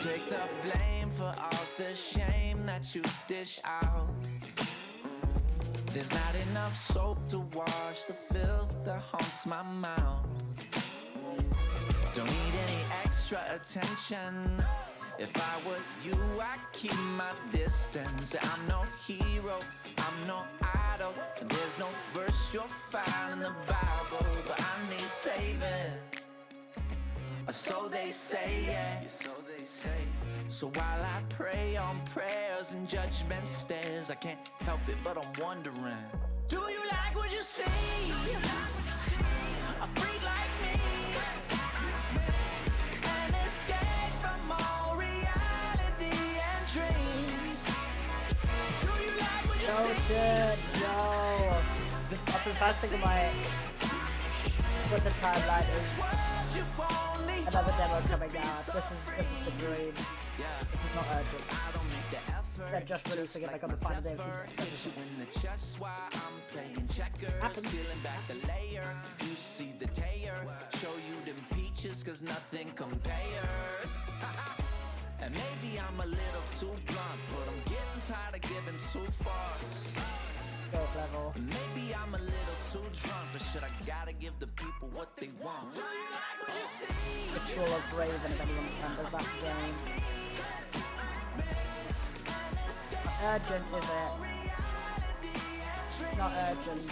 take the blame for all the shame that you dish out. There's not enough soap to wash the filth that haunts my mouth. Don't need any extra attention. If I were you, I'd keep my distance. I'm no hero, I'm no idol. There's no verse you'll find in the Bible, but I need saving. So they say, yeah. So while I pray on prayers and judgment stares, I can't help it but I'm wondering, do you like what you see? A freak like me, an escape from all reality and dreams. Do you like what you see? Shit, yo. That's the first thing of my what the timeline is. Another demo coming out. This is the dream. This is not urgent. They're just releasing it like on the final day of season. You see the tear, show you them peaches cause nothing compares. And maybe I'm a little too blunt, but I'm getting tired of giving too fucks. Level. Maybe I'm a little too drunk, but shit, I gotta give the people what they want. Do you like what you see? Ritual of Raven, if anyone remembers that game. Not urgent, is it? Not urgent.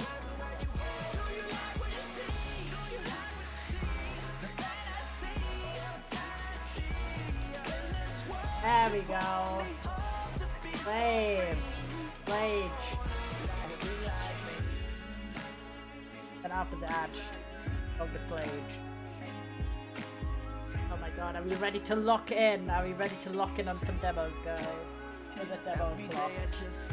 There we go. Flame. Flage. And after the Atch of the Slage. Oh my god, are we ready to lock in? Are we ready to lock in on some demos, guys? There's a demo clock. Very much is.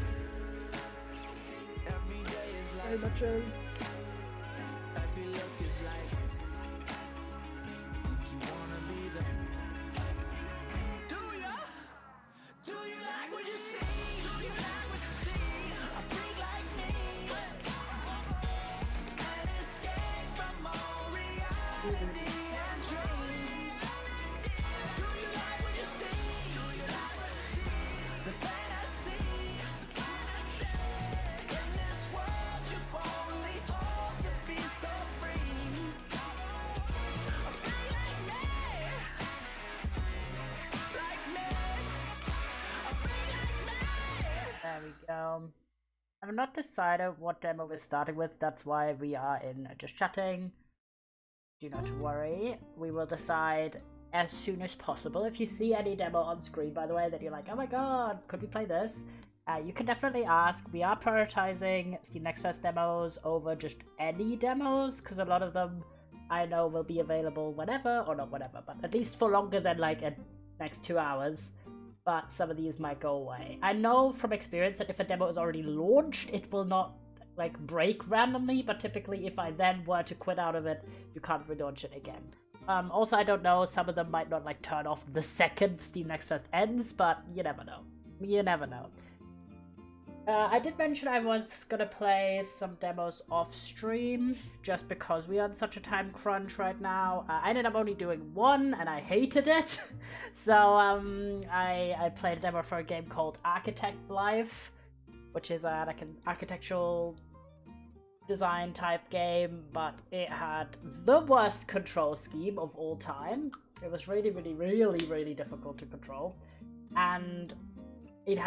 There we go. I've not decided what demo we're starting with, that's why we are in just chatting. Do not worry, we will decide as soon as possible. If you see any demo on screen, by the way, that you're like, oh my god, could we play this? You can definitely ask. We are prioritizing Steam Next Fest demos over just any demos, because a lot of them I know will be available whenever, or not whenever, but at least for longer than like a next 2 hours. But some of these might go away. I know from experience that if a demo is already launched, it will not like break randomly, but typically if I then were to quit out of it, you can't relaunch it again. Also, I don't know, some of them might not like turn off the second Steam Next Fest ends, but you never know. You never know. I did mention I was gonna play some demos off stream, just because we are on such a time crunch right now. I ended up only doing one, and I hated it. So I played a demo for a game called Architect Life, which is like an architectural design type game, but it had the worst control scheme of all time. It was really, really, really, really difficult to control, and it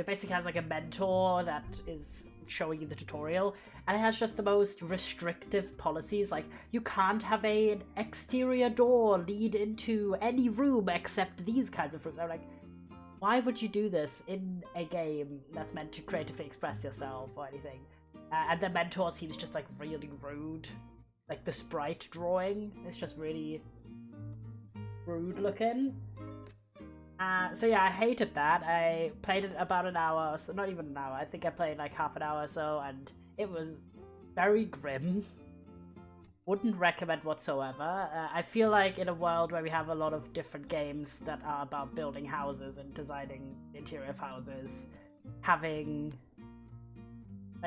basically has like a mentor that is showing you the tutorial, and it has just the most restrictive policies, like you can't have an exterior door lead into any room except these kinds of rooms. I'm like, why would you do this in a game that's meant to creatively express yourself or anything? And the mentor seems just like really rude. Like the sprite drawing is just really rude looking. So yeah, I hated that. I played it about an hour, so not even an hour. I think I played like half an hour or so, and it was very grim. Wouldn't recommend whatsoever. I feel like in a world where we have a lot of different games that are about building houses and designing the interior of houses, having...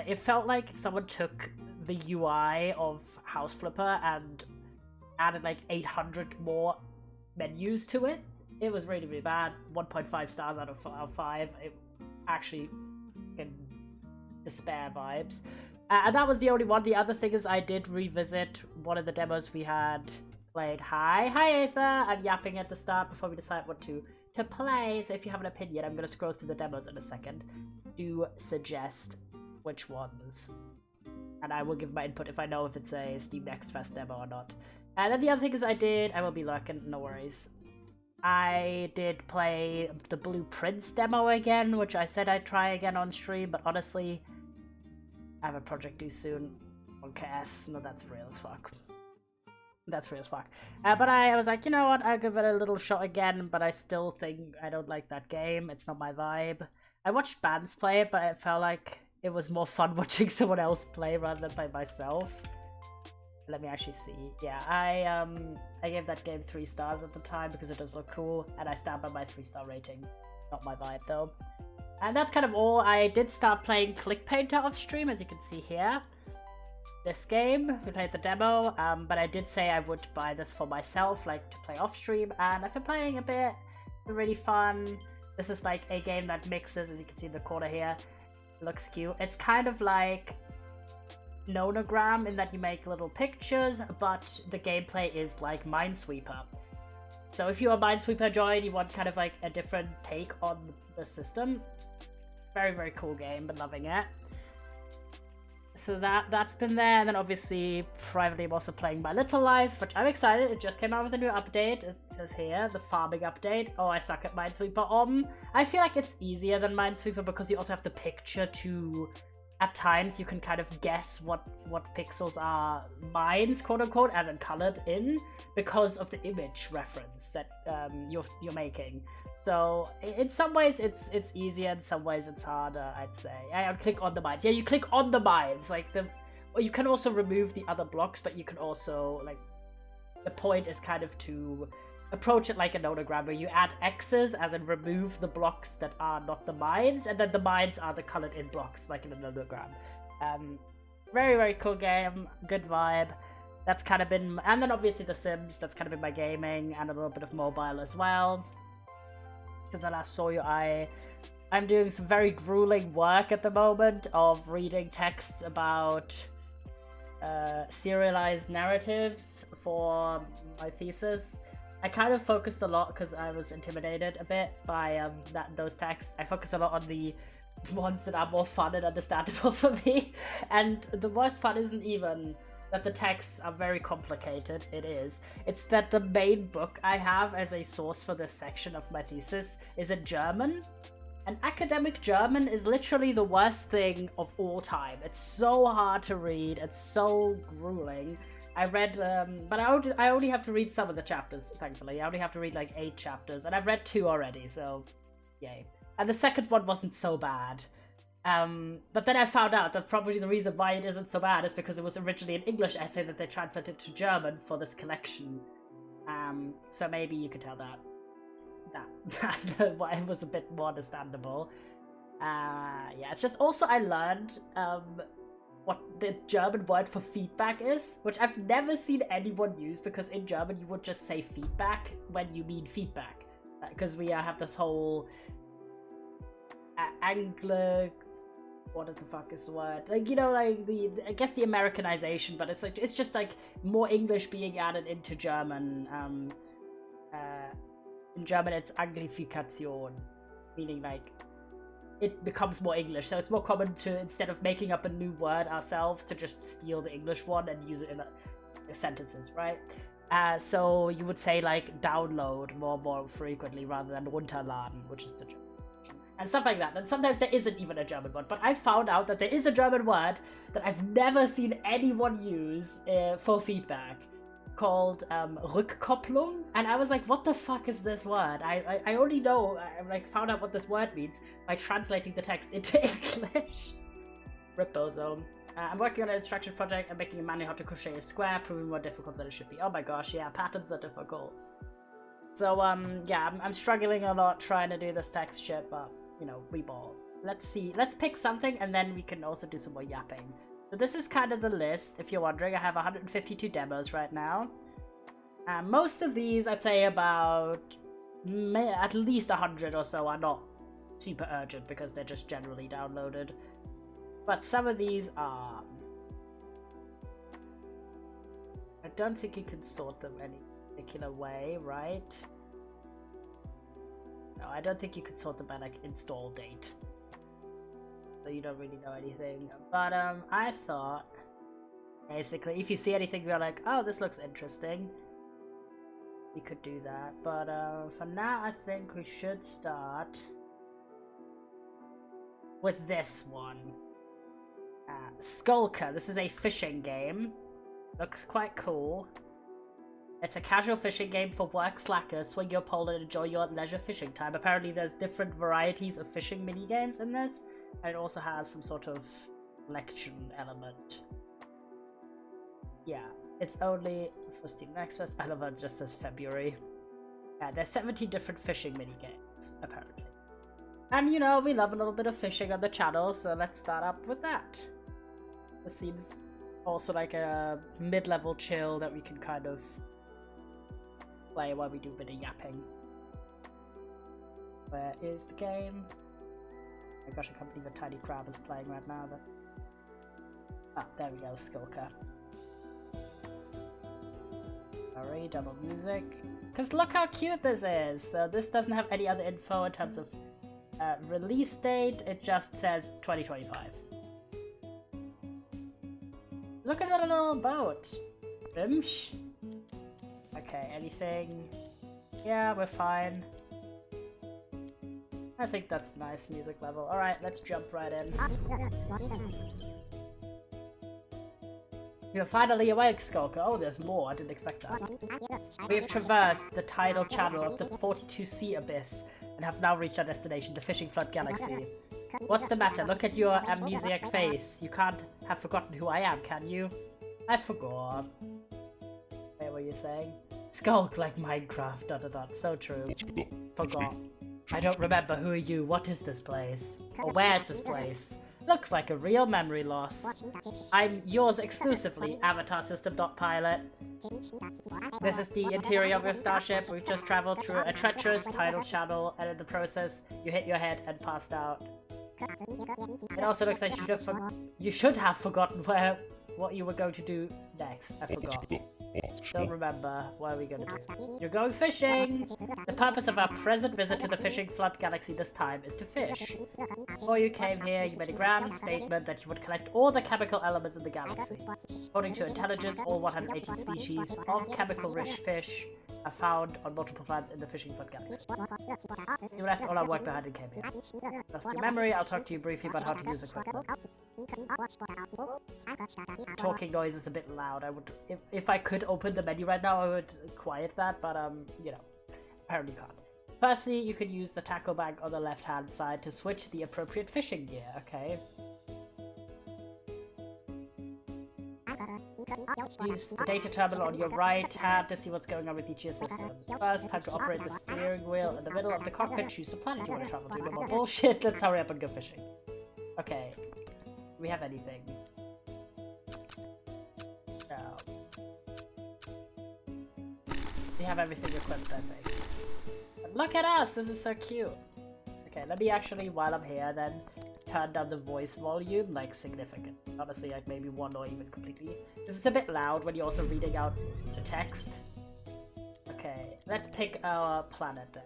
It felt like someone took the UI of House Flipper and added like 800 more menus to it. It was really, really bad. 1.5 stars out of 5. It actually can despair vibes. And that was the only one. The other thing is I did revisit one of the demos we had played. Hi Aether! I'm yapping at the start before we decide what to play. So if you have an opinion, I'm going to scroll through the demos in a second. Do suggest which ones. And I will give my input if I know if it's a Steam Next Fest demo or not. And then the other thing is I will be lurking, no worries. I did play the Blue Prince demo again, which I said I'd try again on stream, but honestly, I have a project due soon. Okay, no, that's real as fuck. That's real as fuck. But I was like, you know what, I'll give it a little shot again, but I still think I don't like that game. It's not my vibe. I watched bands play it, but it felt like it was more fun watching someone else play rather than by myself. Let me actually see. Yeah, I gave that game 3 stars at the time because it does look cool, and I stand by my 3-star rating. Not my vibe though. And that's kind of all. I did start playing Click Painter off stream, as you can see here. This game, we played the demo, but I did say I would buy this for myself, like to play off stream, and I've been playing a bit. It's been really fun. This is like a game that mixes, as you can see in the corner here. It looks cute. It's kind of like Nonogram in that you make little pictures, but the gameplay is like Minesweeper. So if you're a Minesweeper join, you want kind of like a different take on the system. Very, very cool game, been loving it. So that's been there, and then obviously privately I'm also playing My Little Life, which I'm excited. It just came out with a new update. It says here, the farming update. Oh, I suck at Minesweeper. I feel like it's easier than Minesweeper because you also have the picture to, at times you can kind of guess what pixels are mines, quote unquote, as in colored in, because of the image reference that you're making. So in some ways it's easier, in some ways it's harder, I'd say. I click on the mines. Yeah, you click on the mines. Like or you can also remove the other blocks, but you can also, like, the point is kind of to approach it like a nonogram, where you add X's, as in remove the blocks that are not the mines, and then the mines are the colored in blocks, like in a nonogram. Very, very cool game, good vibe. That's kind of been, and then obviously The Sims, that's kind of been my gaming, and a little bit of mobile as well. Since I last saw you, I'm doing some very grueling work at the moment of reading texts about serialized narratives for my thesis. I kind of focused a lot because I was intimidated a bit by those texts. I focused a lot on the ones that are more fun and understandable for me. And the worst part isn't even that the texts are very complicated. It is. It's that the main book I have as a source for this section of my thesis is in German. And academic German is literally the worst thing of all time. It's so hard to read. It's so grueling. I read, but I only have to read some of the chapters, thankfully. I only have to read like 8 chapters, and I've read 2 already, so yay. And the second one wasn't so bad. But then I found out that probably the reason why it isn't so bad is because it was originally an English essay that they translated to German for this collection. So maybe you could tell that why it was a bit more understandable. Yeah, it's just also I learned what the German word for feedback is, which I've never seen anyone use, because in German you would just say feedback when you mean feedback. Because we have this whole what the fuck is the word? Like, you know, like I guess the Americanization, but it's like it's just like more English being added into German. In German it's Anglifikation, meaning like it becomes more English. So it's more common to, instead of making up a new word ourselves, to just steal the English one and use it in sentences, right? So you would say like download more frequently rather than runterladen, which is the German. And stuff like that. And sometimes there isn't even a German word. But I found out that there is a German word that I've never seen anyone use for feedback, called Rückkopplung. And I was like, what the fuck is this word? I only know, I like found out what this word means by translating the text into English. Rip Bozo. I'm working on an instruction project. I'm making a manual how to crochet a square, proving more difficult than it should be. Oh my gosh, yeah, patterns are difficult. So, yeah, I'm struggling a lot trying to do this text shit, but, you know, we ball. Let's see. Let's pick something, and then we can also do some more yapping. So this is kind of the list. If you're wondering, I have 152 demos right now. Most of these, I'd say about at least 100 or so are not super urgent because they're just generally downloaded. But some of these are... I don't think you can sort them any particular way, right? No, I don't think you could sort them by like install date. So you don't really know anything. But I thought basically if you see anything you're like, oh, this looks interesting, we could do that. But for now I think we should start with this one. Skulker. This is a fishing game. Looks quite cool. It's a casual fishing game for work slackers. Swing your pole and enjoy your leisure fishing time. Apparently there's different varieties of fishing minigames in this. And it also has some sort of collection element. Yeah, it's only for Steam Next Fest. I love that it just says February. Yeah, there's 17 different fishing minigames, apparently. And you know, we love a little bit of fishing on the channel, so let's start up with that. This seems also like a mid-level chill that we can kind of play while we do a bit of yapping. Where is the game? Oh my gosh, I can't believe a tiny crab is playing right now. That's... Ah, there we go, Skulker. Sorry, double music. Because look how cute this is! So this doesn't have any other info in terms of release date, it just says 2025. Look at that little boat! Bimsh! Okay, anything? Yeah, we're fine. I think that's nice music level. Alright, let's jump right in. You're finally awake, Skulker. Oh, there's more. I didn't expect that. We have traversed the tidal channel of the 42C abyss and have now reached our destination, the Fishing Flood Galaxy. What's the matter? Look at your amnesiac face. You can't have forgotten who I am, can you? I forgot. Wait, what were you saying? Skulk like Minecraft, ... So true. Forgot. I don't remember. Who are you? What is this place? Or where's this place? Looks like a real memory loss. I'm yours exclusively, AvatarSystem.pilot. This is the interior of your starship. We've just traveled through a treacherous tidal channel, and in the process, you hit your head and passed out. It also looks like you should have forgotten what you were going to do next. I forgot. Don't remember. What are we gonna do? You're going fishing! The purpose of our present visit to the Fishing Flood Galaxy this time is to fish. Before you came here, you made a grand statement that you would collect all the chemical elements in the galaxy. According to intelligence, all 180 species of chemical-rich fish are found on multiple planets in the Fishing Flood Galaxy. You left all our work behind and came here. Trust your memory, I'll talk to you briefly about how to use equipment. Talking noise is a bit loud. I would, if I could open the menu right now, I would quiet that, but you know, apparently can't. Firstly, you could use the tackle bag on the left-hand side to switch the appropriate fishing gear, okay? Use the data terminal on your right hand to see what's going on with each of your systems. First, time to operate the steering wheel in the middle of the cockpit. Choose the planet you want to travel to. No more bullshit, let's hurry up and go fishing. Okay. Do we have anything? No. We have everything equipped, I think. But look at us! This is so cute! Okay, let me actually, while I'm here, then turn down the voice volume, like, significant. Honestly, like, maybe 1 or even completely. It's a bit loud when you're also reading out the text. Okay, let's pick our planet then.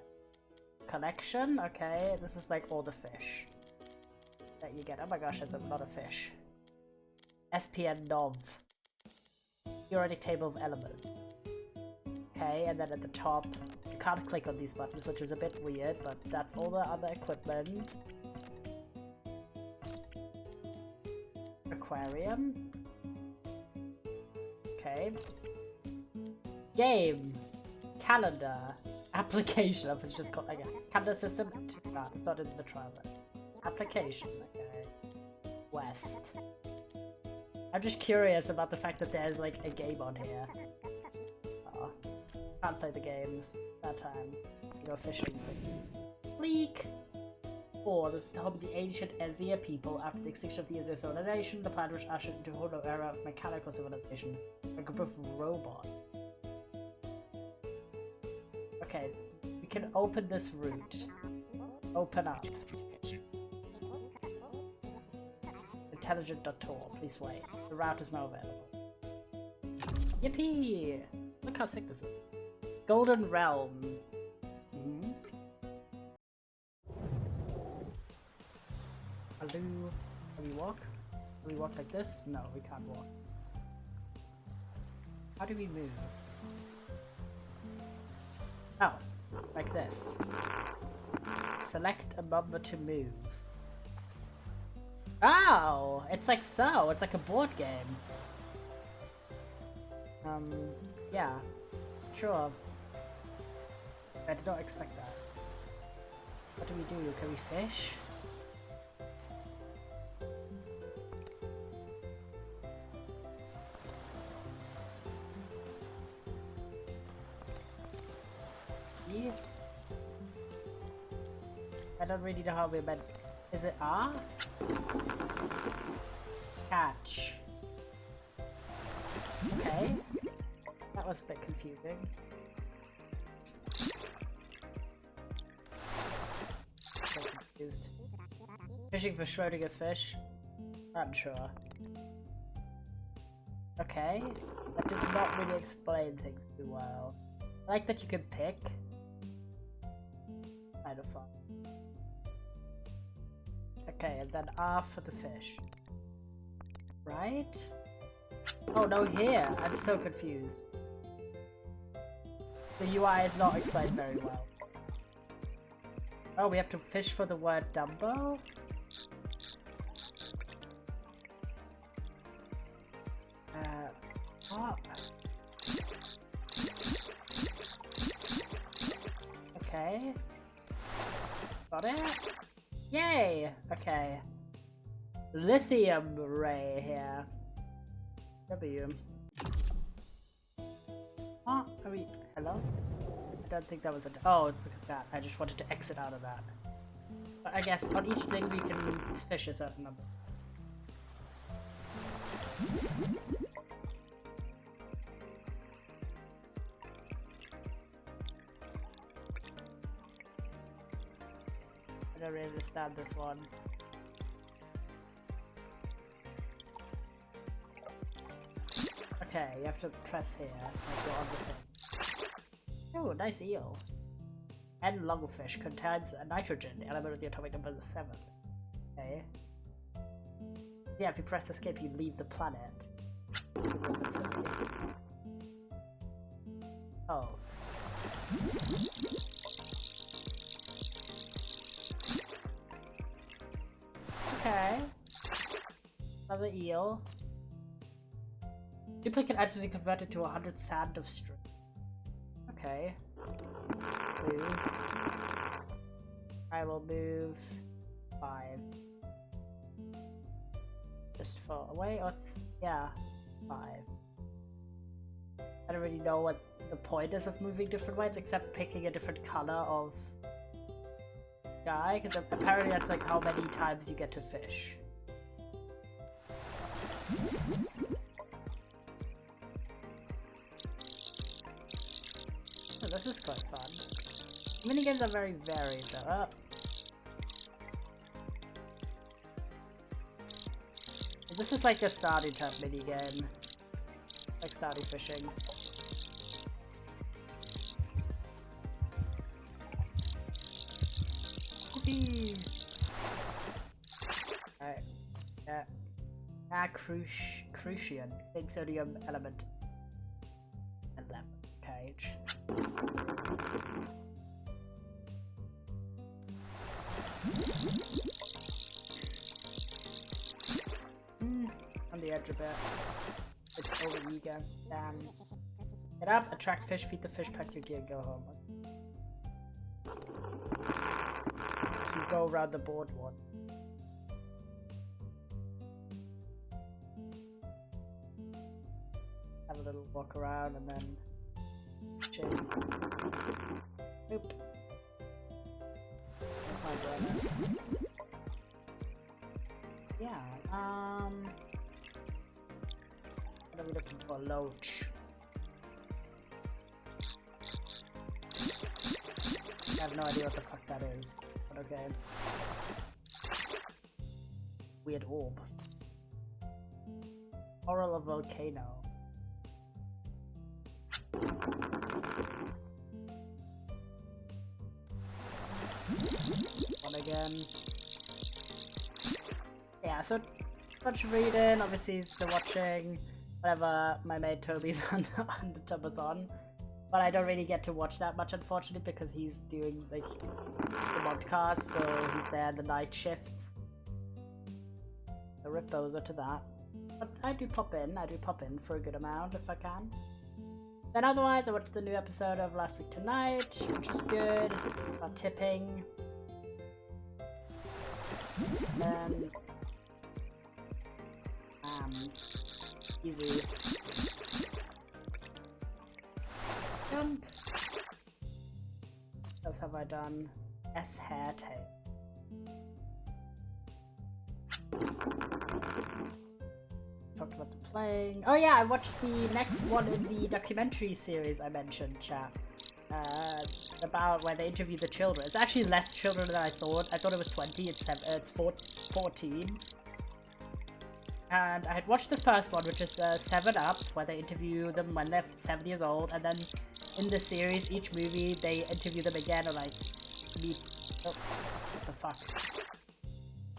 Collection, okay, this is like all the fish that you get. Oh my gosh, there's a lot of fish. SPN NOV. Periodic table of elements. Okay, and then at the top, you can't click on these buttons, which is a bit weird, but that's all the other equipment. Aquarium. Okay. Game. Calendar. Application. It's just called again. Calendar system. No, it's not in the trial. Application. Okay. West. I'm just curious about the fact that there's like a game on here. Oh, can't play the games. Bad times. Go fishing. Leak. 4. This is the home of the ancient Azir people. After the extinction of the Azir civilization, the planet was ushered into a whole new era of mechanical civilization. A group of robots. Okay, we can open this route. Open up. Intelligent.tour. Please wait. The route is now available. Yippee! Look how sick this is. Golden Realm. Hello. Can we walk? Can we walk like this? No, we can't walk. How do we move? Oh, like this. Select a number to move. Oh, it's like so. It's like a board game. Yeah. Sure. I did not expect that. What do we do? Can we fish? I don't really know how we're meant. Is it R? Catch. Okay. That was a bit confusing. So confused. Fishing for Schrodinger's fish? Unsure. Okay. That did not really explain things too well. I like that you can pick. Kind of fun. Okay, and then R for the fish. Right? Oh no, here! I'm so confused. The UI is not explained very well. Oh, we have to fish for the word Dumbo? What? Okay. Got it? Yay! Okay. Lithium ray here. W. Oh, are we... Hello? I don't think that was a... Oh, it's because that. I just wanted to exit out of that. But I guess on each thing we can fish a certain number. I don't really understand this one. Okay, you have to press here, like your other thing. Oh, nice eel. And lungfish contains a nitrogen, the element of the atomic number 7. Okay. Yeah, if you press escape, you leave the planet. Oh. Okay. Another eel. Duplicate items will be converted to 100 sand of string. Okay. Move. I will move 5. Just fall away, or yeah, 5. I don't really know what the point is of moving different ways, except picking a different color of guy, because apparently that's like how many times you get to fish. Oh, this is quite fun. Minigames are very varied though. This is like a Stardew type minigame. Like Stardew fishing. Alright. Yeah. Crucian. Big sodium element. And lemon cage. On the edge a bit. It's over eager. Get up, attract fish, feed the fish, pack your gear, go home. So you go around the board one. Have a little walk around and then chain. Oop. Yeah, what are we looking for? Loach. I have no idea what the fuck that is, but okay. Weird orb. Coral of volcano. One again. Yeah, so much reading, obviously still watching whatever my mate Toby's on the Tobathon. But I don't really get to watch that much, unfortunately, because he's doing like the modcast, so he's there in the night shifts. So rip Bozo to that. But I do pop in for a good amount if I can. Then otherwise, I watched the new episode of Last Week Tonight, which is good, about tipping. Then, easy. Jump. What else have I done? S hair tape. Talked about the playing. Oh yeah, I watched the next one in the documentary series I mentioned, chat. About where they interview the children. It's actually less children than I thought. I thought it was 20. It's 14. And I had watched the first one, which is 7 Up, where they interview them when they're 7 years old, and then in the series, each movie, they interview them again, or like, oh, what the fuck?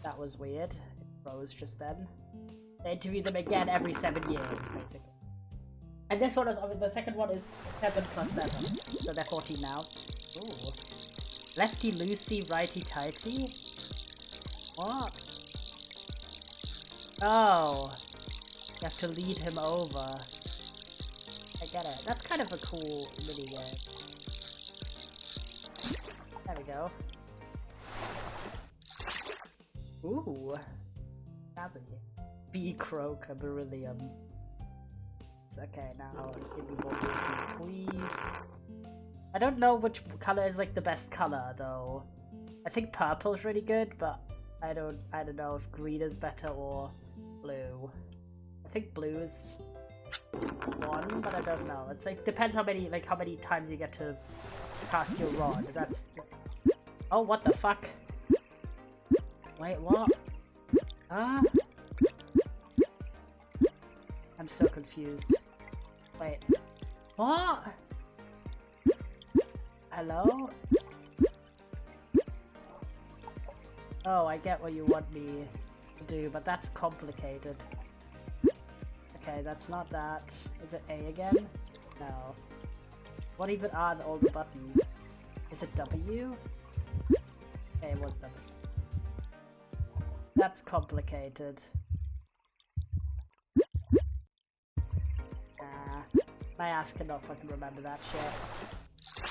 That was weird. It froze just then. They interview them again every 7 years, basically. And this one is, the second one is 7 plus 7, so they're 14 now. Ooh. Lefty loosey, righty tighty? What? Oh, you have to lead him over. I get it. That's kind of a cool minigame. There we go. Ooh, Savvy. B Croak, Beryllium. Okay, now give me more please. I don't know which color is like the best color though. I think purple is really good, but I don't know if green is better or blue. I think blue is 1, but I don't know. It's like depends how many times you get to cast your rod. That's oh, what the fuck? Wait, what? Huh? I'm so confused. Wait. What? Hello? Oh, I get what you want me to do, but that's complicated. Okay, that's not that. Is it A again? No. What even are all the buttons? Is it W? Okay, what's W? That's complicated. My ass cannot fucking remember that shit.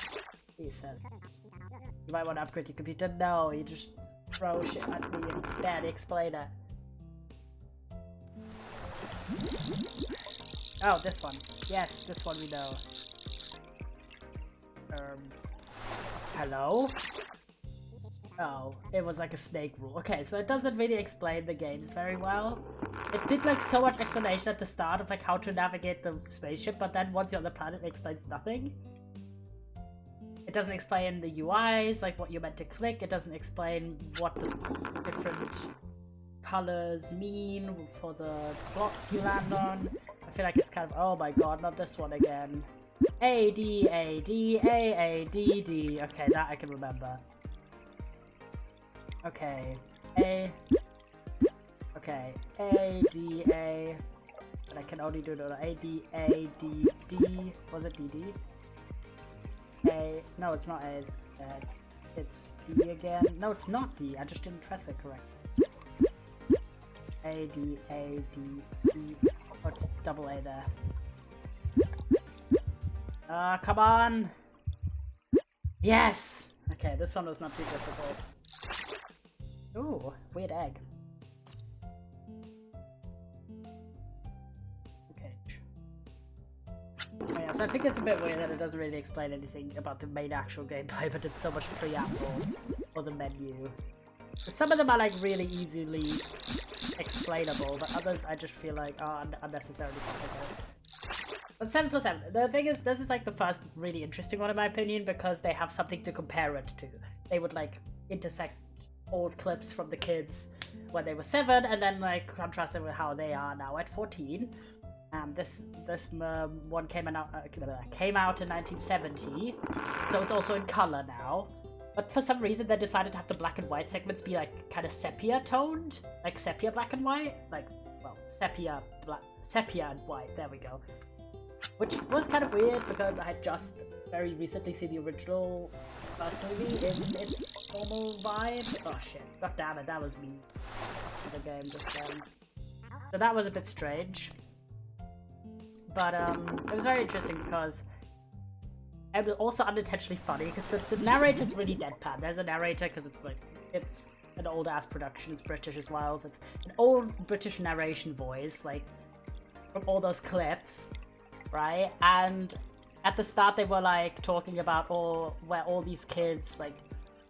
He says. You might want to upgrade your computer. No, you just throw shit at me and barely explain it. Oh, this one. Yes, this one we know. Hello? Oh, it was like a snake rule. Okay, so it doesn't really explain the games very well. It did like so much explanation at the start of like how to navigate the spaceship, but then once you're on the planet it explains nothing. It doesn't explain the UIs, like what you're meant to click. It doesn't explain what the different colors mean for the blocks you land on. I feel like it's kind of, oh my god, not this one again. A, D, A, D, A, D, D. Okay, that I can remember. Okay, A. Okay, A, D, A. But I can only do the A, D, A, D, D. Was it D, D? A. No, it's not A. It's D again. No, it's not D. I just didn't press it correctly. A, D, A, D, D. Oh, it's double A there. Come on! Yes! Okay, this one was not too difficult. Ooh, weird egg. Okay. Oh yeah, so I think it's a bit weird that it doesn't really explain anything about the main actual gameplay, but it's so much preamble for the menu. Some of them are like really easily explainable, but others I just feel like are unnecessarily complicated. But 7 plus 7. The thing is, this is like the first really interesting one in my opinion because they have something to compare it to. They would like intersect old clips from the kids when they were 7 and then like contrast it with how they are now at 14. This one came out in 1970, so it's also in color now. But for some reason, they decided to have the black and white segments be like kind of sepia toned, like sepia black and white, like well, sepia and white. There we go. Which was kind of weird because I had just very recently seen the original first movie in its normal vibe. Oh shit! God damn it, that was me. The game just then. So that was a bit strange. But it was very interesting because it was also unintentionally funny because the narrator's really deadpan. There's a narrator because it's an old ass production. It's British as well. So it's an old British narration voice, like from all those clips, right? And at the start they were like talking about where all these kids, like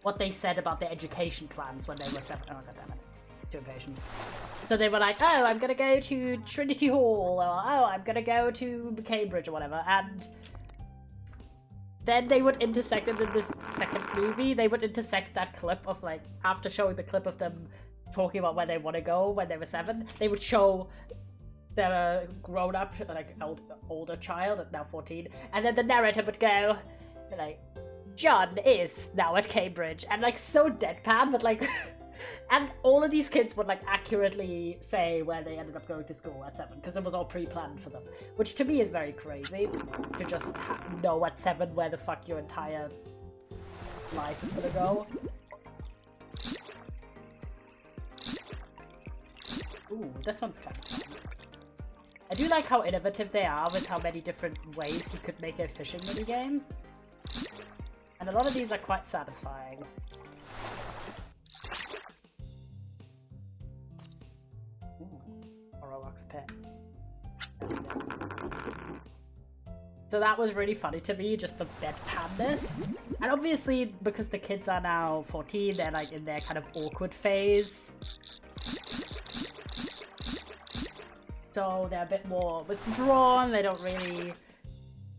what they said about their education plans when they were 7. Oh god damn it. Too impatient. So they were like, oh, I'm gonna go to Trinity Hall, or oh, I'm gonna go to Cambridge or whatever, and then they would intersect it in this second movie. They would intersect that clip of like, after showing the clip of them talking about where they want to go when they were 7, they would show their grown-up, like older child at now 14, and then the narrator would go like, John is now at Cambridge, and like so deadpan, but like and all of these kids would like accurately say where they ended up going to school at 7 because it was all pre-planned for them, which to me is very crazy to just know at 7 where the fuck your entire life is gonna go. Ooh, this one's kind of fun. I do like how innovative they are with how many different ways you could make a fishing minigame, and a lot of these are quite satisfying. Pit. So that was really funny to me, just the deadpanness. And obviously, because the kids are now 14, they're like in their kind of awkward phase. So they're a bit more withdrawn, they don't really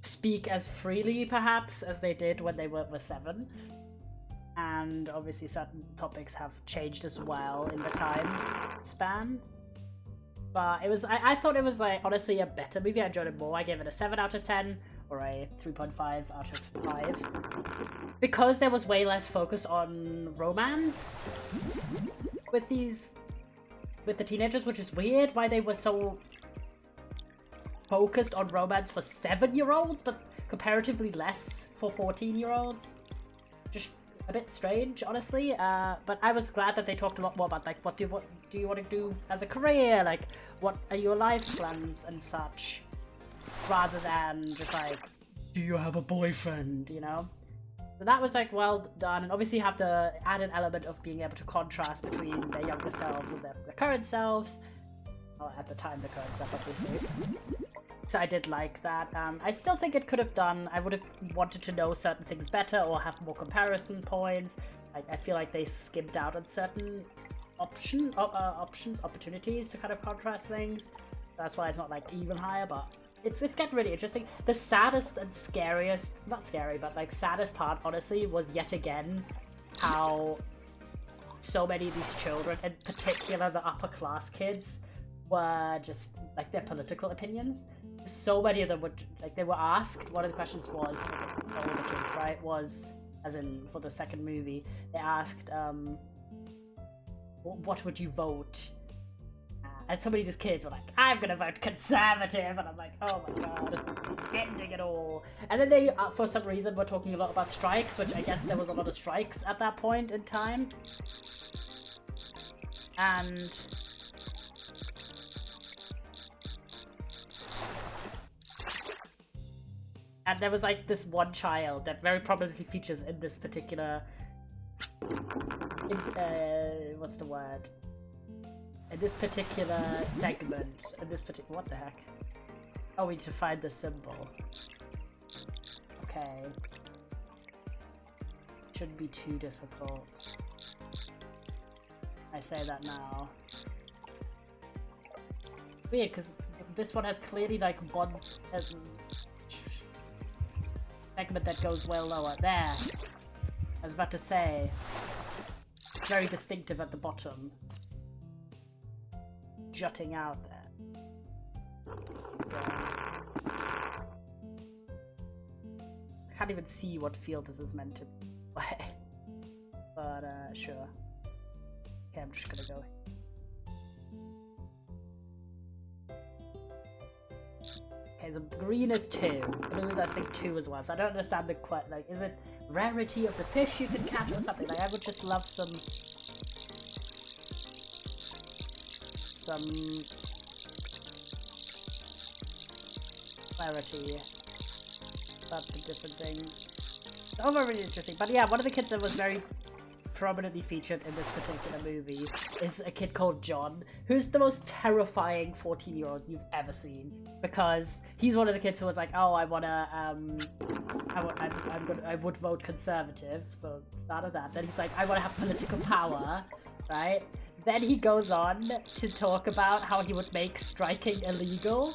speak as freely, perhaps, as they did when they were 7. And obviously certain topics have changed as well in the time span. But it was, I thought it was like honestly a better movie. I enjoyed it more. I gave it a 7 out of 10 or a 3.5 out of 5 because there was way less focus on romance with the teenagers, which is weird. Why they were so focused on romance for 7-year-olds, but comparatively less for 14-year-olds. Just a bit strange, honestly, but I was glad that they talked a lot more about like what do you want to do as a career, like what are your life plans and such, rather than just like, do you have a boyfriend, you know? So that was like well done, and obviously you have the added element of being able to contrast between their younger selves and their current selves, or at the time the current self obviously. So I did like that. I still think it could have done, I would have wanted to know certain things better or have more comparison points. I feel like they skimped out on certain opportunities to kind of contrast things. That's why it's not like even higher, but it's getting really interesting. The saddest and scariest, not scary, but like saddest part, honestly, was yet again how so many of these children, in particular the upper class kids, were just like their political opinions. So many of them would, like, they were asked, one of the questions was, for all the kids, right, was, as in for the second movie, they asked, what would you vote? And so many of these kids were like, I'm gonna vote conservative, and I'm like, oh my god, ending it all. And then they, for some reason, were talking a lot about strikes, which I guess there was a lot of strikes at that point in time. And there was like this one child that very prominently features in this particular, what's the word? In this particular segment, in this particular, what the heck? Oh, we need to find the symbol. Okay. Shouldn't be too difficult. I say that now. Weird, because this one has clearly like one segment that goes well lower. There. I was about to say. It's very distinctive at the bottom. Jutting out there. Let's go. I can't even see what field this is meant to play. But, sure. Okay, I'm just gonna go. Okay, so green is 2. Blue is, I think, 2 as well. So I don't understand the like, is it rarity of the fish you can catch or something? Like, I would just love some clarity about the different things. It's all really interesting. But yeah, one of the kids that was very prominently featured in this particular movie is a kid called John, who's the most terrifying 14-year-old you've ever seen, because he's one of the kids who was like, oh, I would vote conservative, so start of that. Then he's like, I want to have political power, right? Then he goes on to talk about how he would make striking illegal,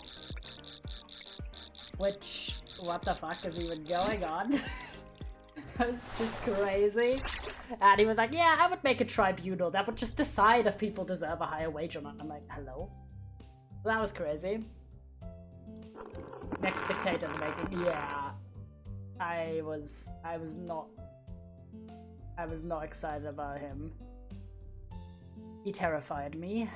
which, what the fuck is even going on? That's just crazy. And he was like, yeah, I would make a tribunal that would just decide if people deserve a higher wage or not. I'm like, hello? That was crazy. Next dictator in the making. Yeah. I was not excited about him. He terrified me.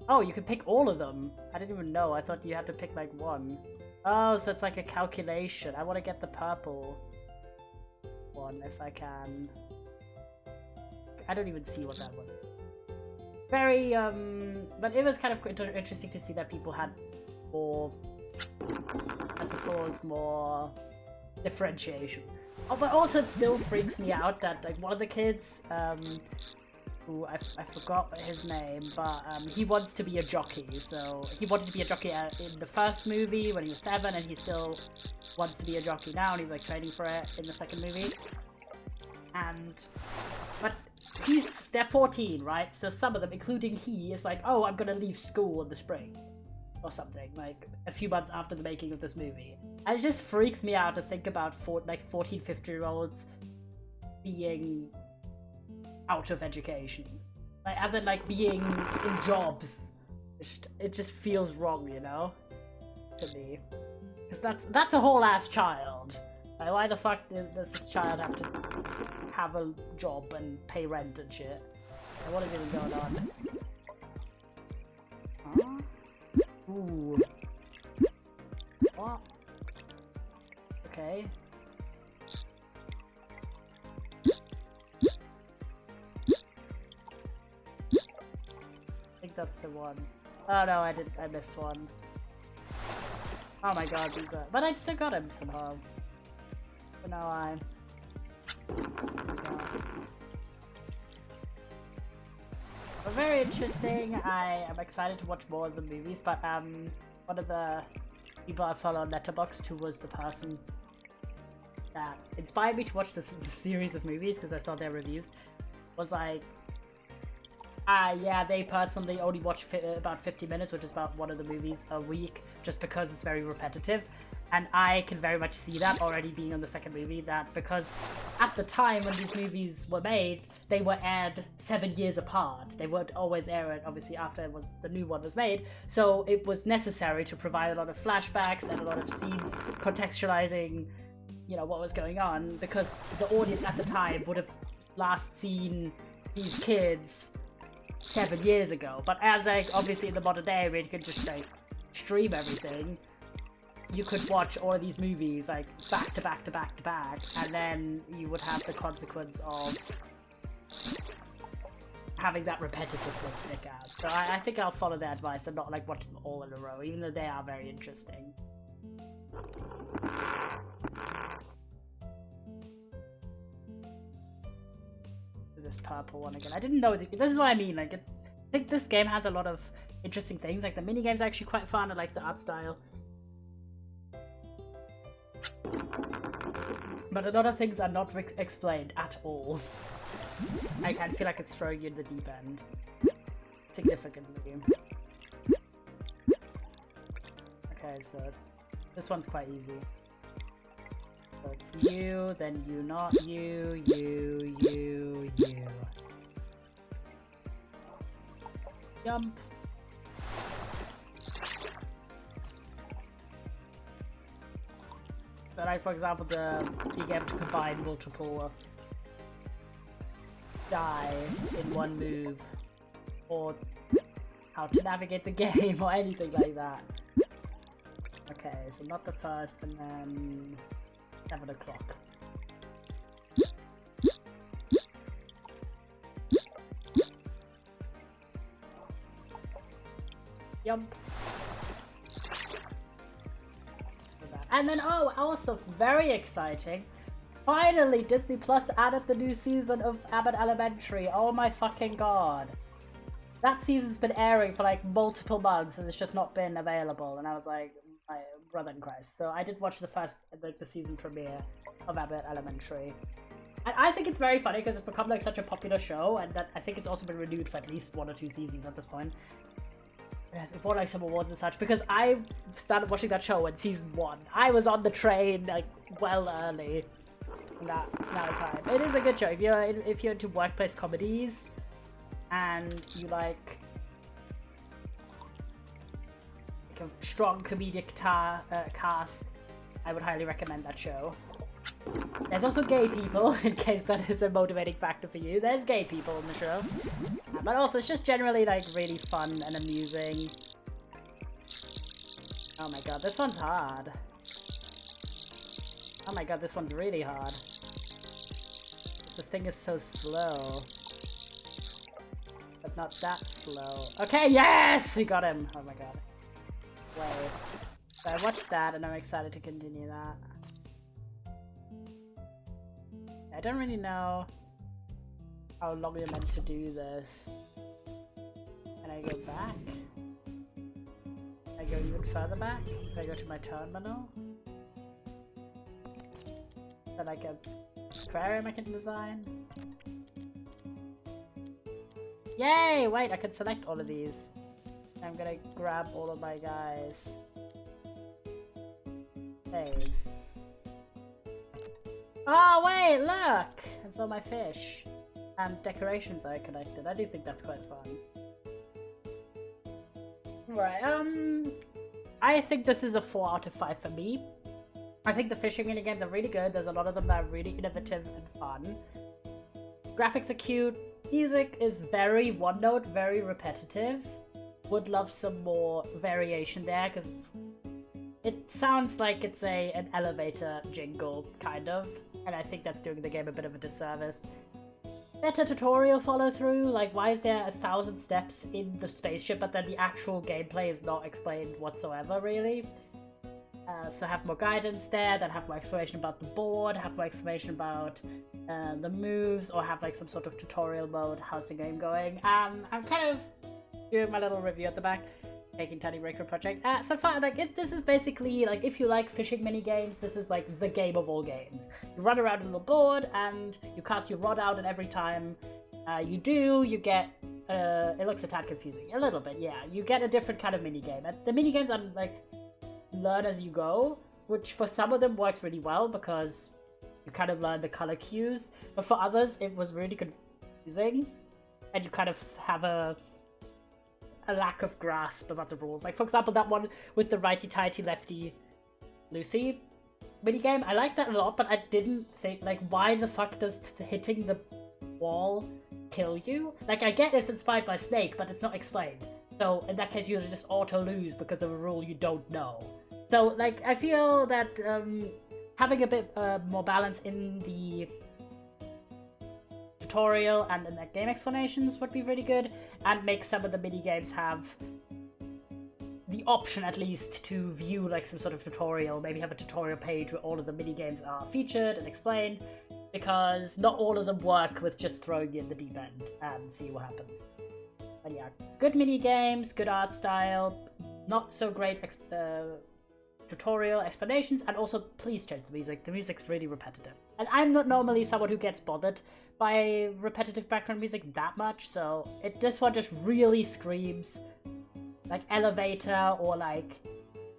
Oh, you can pick all of them. I didn't even know. I thought you had to pick like one. Oh, so it's like a calculation. I want to get the purple one if I can. I don't even see what that was. Very, but it was kind of interesting to see that people had more, I suppose, more differentiation. Oh, but also it still freaks me out that, like, one of the kids, who I forgot his name, but he wants to be a jockey. So he wanted to be a jockey in the first movie when he was 7, and he still wants to be a jockey now, and he's like training for it in the second movie. But they're 14, right? So some of them, including he, is like, oh, I'm gonna leave school in the spring or something, like a few months after the making of this movie. And it just freaks me out to think about 14, 15-year-olds being out of education, like, as in like being in jobs. It just feels wrong, you know, to me, because that's a whole ass child. Like, why the fuck does this child have to have a job and pay rent and shit? Like, what is even going on? Huh? Ooh. What? Okay. I think that's the one. Oh no, I missed one. Oh my god, these are. But I still got him somehow. So now I. But very interesting. I am excited to watch more of the movies. But one of the people I follow on Letterboxd, who was the person that inspired me to watch this series of movies because I saw their reviews, was like, yeah, they personally only watch about 50 minutes, which is about one of the movies a week, just because it's very repetitive. And I can very much see that already being on the second movie, that because at the time when these movies were made, they were aired 7 years apart. They weren't always aired, obviously, after the new one was made. So it was necessary to provide a lot of flashbacks and a lot of scenes contextualizing, you know, what was going on, because the audience at the time would have last seen these kids 7 years ago. But as, like, obviously in the modern day where you can just, like, stream everything, you could watch all of these movies, like, back to back to back to back, and then you would have the consequence of having that repetitiveness stick out. So I think I'll follow their advice and not, like, watch them all in a row, even though they are very interesting. This purple one again. I didn't know. This is what I mean. Like, I think this game has a lot of interesting things. Like, the minigames are actually quite fun. I like the art style. But a lot of things are not explained at all. I feel like it's throwing you in the deep end. Significantly. Okay, so this one's quite easy. it's you, then you, not you, you, you, you. Jump. So like, for example, being able to combine multiple die in one move, or how to navigate the game, or anything like that. Okay, so not the first, and then 7 o'clock. Jump. And then, oh, also very exciting. Finally, Disney Plus added the new season of Abbott Elementary. Oh my fucking god. That season's been airing for like multiple months and it's just not been available. And I was like, my brother in Christ. So I did watch the first, like the season premiere of Abbott Elementary. And I think it's very funny because it's become like such a popular show, and that I think it's also been renewed for at least 1 or 2 seasons at this point. It won like some awards and such, because I started watching that show in season 1. I was on the train like well early. That time. It is a good show if you're into workplace comedies and you like a strong comedic cast. I would highly recommend that show. There's also gay people, in case that is a motivating factor for you. There's gay people in the show. But also, it's just generally, like, really fun and amusing. Oh my god, this one's hard. Oh my god, this one's really hard. The thing is so slow. But not that slow. Okay, yes! We got him! Oh my god. Wait. So I watched that, and I'm excited to continue that. I don't really know how long you're meant to do this. Can I go back? Can I go even further back? Can I go to my terminal? Is there like a aquarium I can design? Yay! Wait, I can select all of these. I'm gonna grab all of my guys. Save. Oh wait, look! It's all my fish. And decorations I collected. I do think that's quite fun. Right, I think this is a 4 out of 5 for me. I think the fishing minigames are really good. There's a lot of them that are really innovative and fun. Graphics are cute. Music is very one note, very repetitive. Would love some more variation there, because it sounds like it's an elevator jingle, kind of. And I think that's doing the game a bit of a disservice. Better tutorial follow through, like why is there 1,000 steps in the spaceship but then the actual gameplay is not explained whatsoever, really? So have more guidance there, then have more explanation about the board, have more explanation about the moves, or have like some sort of tutorial mode, how's the game going. I'm kind of doing my little review at the back. Taking Tiny Breaker Project. So far, like, this is basically, like, if you like fishing mini games, this is, like, the game of all games. You run around a little board, and you cast your rod out, and every time you do, you get, it looks a tad confusing. A little bit, yeah. You get a different kind of mini game. And the mini games are, like, learn as you go, which for some of them works really well, because you kind of learn the color cues. But for others, it was really confusing, and you kind of have a lack of grasp about the rules. Like, for example, that one with the righty-tighty, lefty-loosey minigame, I like that a lot, but I didn't think, like, why the fuck does hitting the wall kill you? Like, I get it's inspired by Snake, but it's not explained. So, in that case, you'll just auto-lose because of a rule you don't know. So, like, I feel that having a bit more balance in the tutorial and in the game explanations would be really good, and make some of the mini games have the option at least to view like some sort of tutorial, maybe have a tutorial page where all of the mini games are featured and explained, because not all of them work with just throwing you in the deep end and see what happens. But yeah, good mini games, good art style, not so great tutorial explanations, and also please change the music. The music's really repetitive. And I'm not normally someone who gets bothered by repetitive background music that much, so this one just really screams like elevator, or like,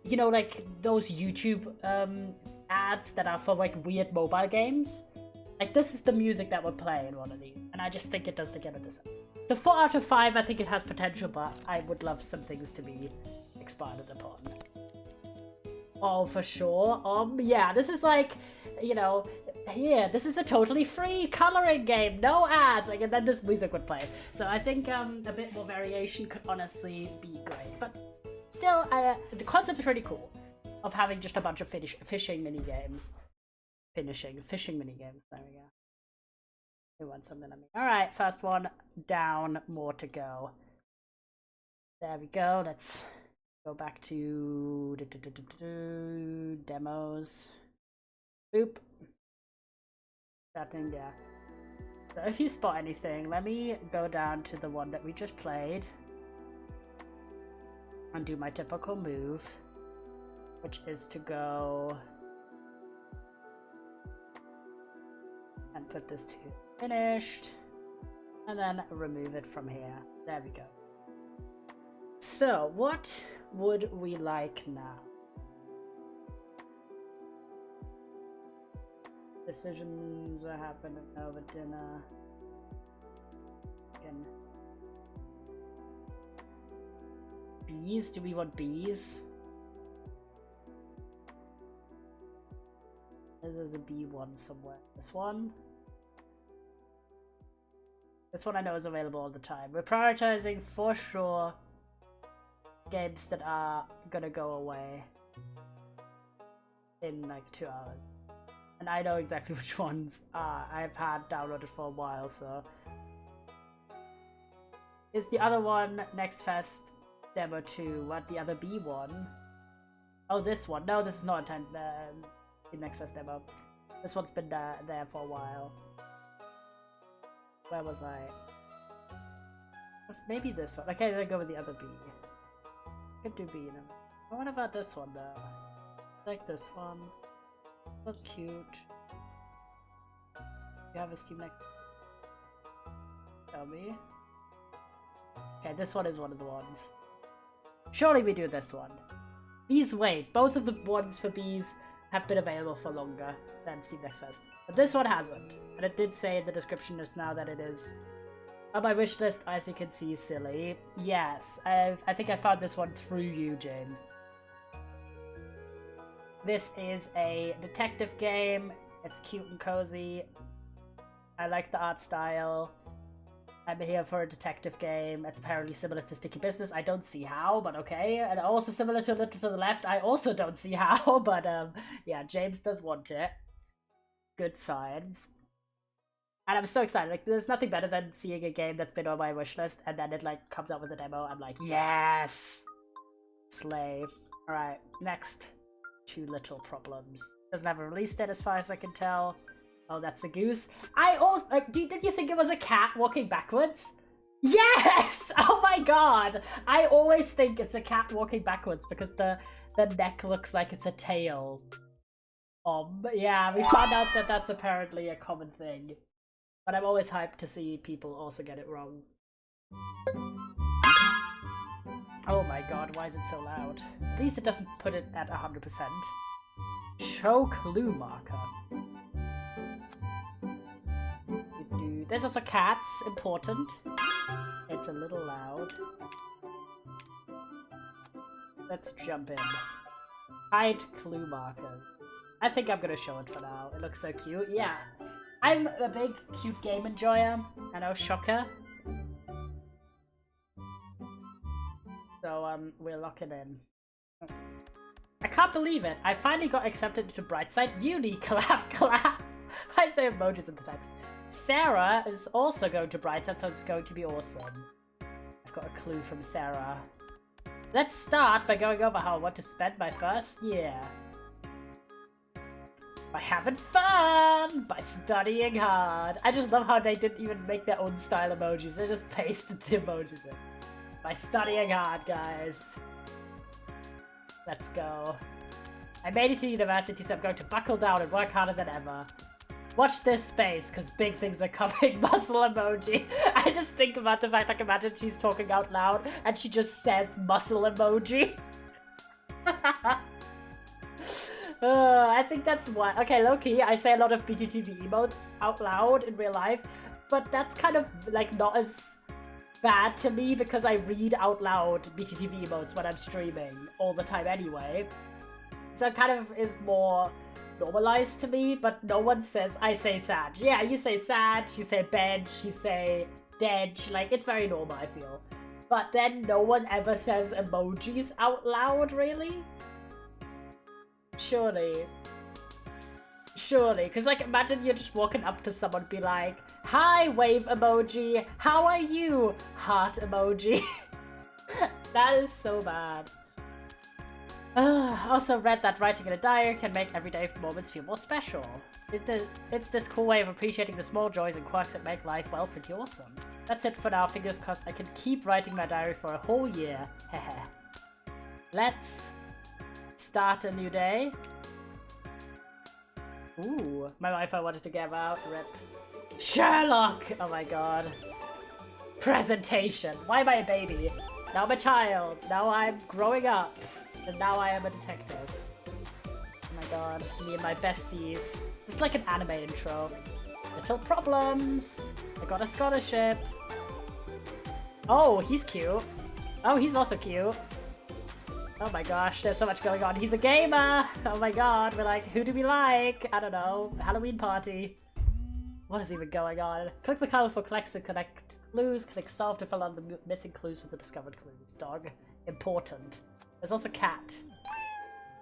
you know, like those YouTube ads that are for like weird mobile games. Like this is the music that would play in one of these, and I just think it does the game a disservice. So 4 out of 5, I think it has potential, but I would love some things to be expanded upon. Oh, for sure. Yeah, this is like, you know, here, this is a totally free coloring game, no ads, like, and then this music would play. So I think a bit more variation could honestly be great, but still, the concept is really cool of having just a bunch of fishing mini games. Fishing mini games. There we go. We want something on me. All right, first one down, more to go. There we go. Let's go back to demos. Boop. Starting, yeah. So if you spot anything, let me go down to the one that we just played and do my typical move, which is to go and put this to finished, and then remove it from here. There we go. So what would we like now? Decisions are happening over dinner. Again. Bees? Do we want bees? There's a bee one somewhere. This one? This one I know is available all the time. We're prioritizing for sure games that are gonna go away in like 2 hours. And I know exactly which ones I've had downloaded for a while, so. Is the other one Next Fest Demo 2? What, the other B one? Oh, this one. No, this is not the Next Fest Demo. This one's been there for a while. Where was I? Maybe this one. Okay, then go with the other B. Could do B, you know. What about this one though? I like this one. So cute. You have a Steam Next. Tell me. Okay, this one is one of the ones. Surely we do this one. Bees wait. Both of the ones for bees have been available for longer than Steam Next Fest. But this one hasn't. And it did say in the description just now that it is on my wish list, as you can see, silly. Yes, I think I found this one through you, James. This is a detective game. It's cute and cozy. I like the art style. I'm here for a detective game. It's apparently similar to Sticky Business. I don't see how, but okay. And also similar to A Little to the Left. I also don't see how, but yeah, James does want it. Good signs. And I'm so excited. Like, there's nothing better than seeing a game that's been on my wish list and then it like comes out with a demo. I'm like, yes! Slay. Alright, next. Two little problems. Doesn't have a release date as far as I can tell. Oh, that's a goose. I also like. Did you think it was a cat walking backwards? Yes! Oh my god! I always think it's a cat walking backwards because the neck looks like it's a tail. Yeah, we found out that that's apparently a common thing. But I'm always hyped to see people also get it wrong. Oh my god, why is it so loud? At least it doesn't put it at 100%. Show clue marker. There's also cats, important. It's a little loud. Let's jump in. Hide clue marker. I think I'm gonna show it for now. It looks so cute. Yeah. I'm a big cute game enjoyer. I know, shocker. So we're locking in. I can't believe it. I finally got accepted to Brightside Uni. Clap, clap. I say emojis in the text. Sarah is also going to Brightside, so it's going to be awesome. I've got a clue from Sarah. Let's start by going over how I want to spend my first year. By having fun! By studying hard. I just love how they didn't even make their own style emojis. They just pasted the emojis in. By studying hard, guys. Let's go. I made it to university, so I'm going to buckle down and work harder than ever. Watch this space, because big things are coming. Muscle emoji. I just think about the fact, like, imagine she's talking out loud and she just says muscle emoji. I think that's why. Okay, low-key, I say a lot of BTTV emotes out loud in real life, but that's kind of like not as bad to me because I read out loud BTTV emotes when I'm streaming all the time anyway. So it kind of is more normalized to me, but no one says, I say sad. Yeah, you say sad, you say bench, you say dead, like it's very normal, I feel. But then no one ever says emojis out loud, really? Surely. Surely, because like imagine you're just walking up to someone and be like, hi, wave emoji, how are you? Heart emoji. That is so bad. Also read that writing in a diary can make everyday moments feel more special. It's this cool way of appreciating the small joys and quirks that make life, well, pretty awesome. That's it for now, fingers crossed I can keep writing my diary for a whole year. Hehe. Let's start a new day. Ooh, my Wi-Fi wanted to get out. Rip. Sherlock! Oh my god. Presentation. Why am I a baby? Now I'm a child. Now I'm growing up. And now I am a detective. Oh my god. Me and my besties. It's like an anime intro. Little problems. I got a scholarship. Oh, he's cute. Oh, he's also cute. Oh my gosh, there's so much going on. He's a gamer! Oh my god, we're like, who do we like? I don't know. Halloween party. What is even going on? Click the colorful collects to connect clues. Click solve to fill out the missing clues with the discovered clues. Dog. Important. There's also cat.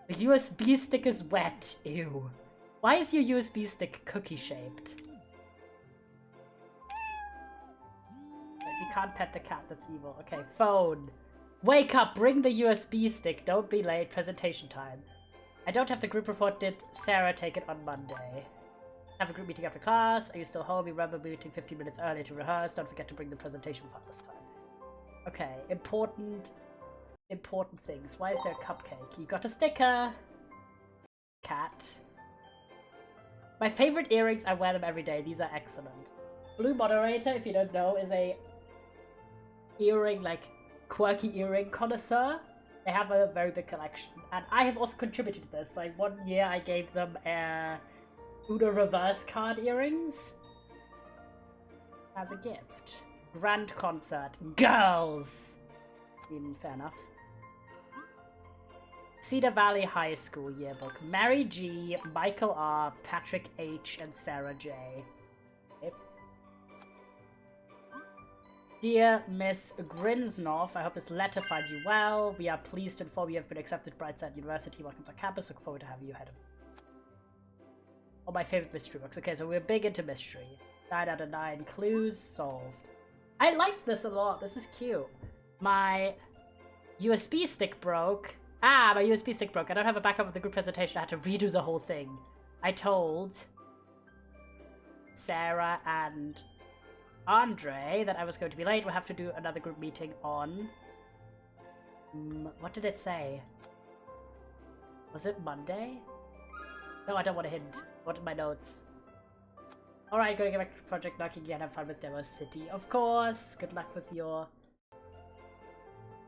The USB stick is wet. Ew. Why is your USB stick cookie shaped? You can't pet the cat, that's evil. Okay, phone. Wake up, bring the USB stick. Don't be late, presentation time. I don't have the group report. Did Sarah take it on Monday? Have a group meeting after class. Are you still home? You remember meeting 15 minutes early to rehearse. Don't forget to bring the presentation file this time. Okay, important things. Why is there a cupcake? You got a sticker. Cat. My favorite earrings, I wear them every day. These are excellent. Blue Moderator, if you don't know, is a earring, like, quirky earring connoisseur. They have a very big collection. And I have also contributed to this. Like, one year I gave them Uno reverse card earrings as a gift. Grand concert. Girls! I mean, fair enough. Cedar Valley High School yearbook. Mary G, Michael R, Patrick H, and Sarah J. Yep. Dear Miss Grinsnorth, I hope this letter finds you well. We are pleased to inform you have been accepted to Brightside University. Welcome to campus. Look forward to having you ahead of. Oh, my favorite mystery books. Okay, so we're big into mystery. 9 out of 9 clues solved. I like this a lot. This is cute. My USB stick broke. Ah, my USB stick broke. I don't have a backup of the group presentation. I had to redo the whole thing. I told Sarah and Andre that I was going to be late. We'll have to do another group meeting on... what did it say? Was it Monday? No, I don't want to hint. What are my notes? Alright, gonna get back to Project Knocking again. Have fun with Demo City. Of course! Good luck with your...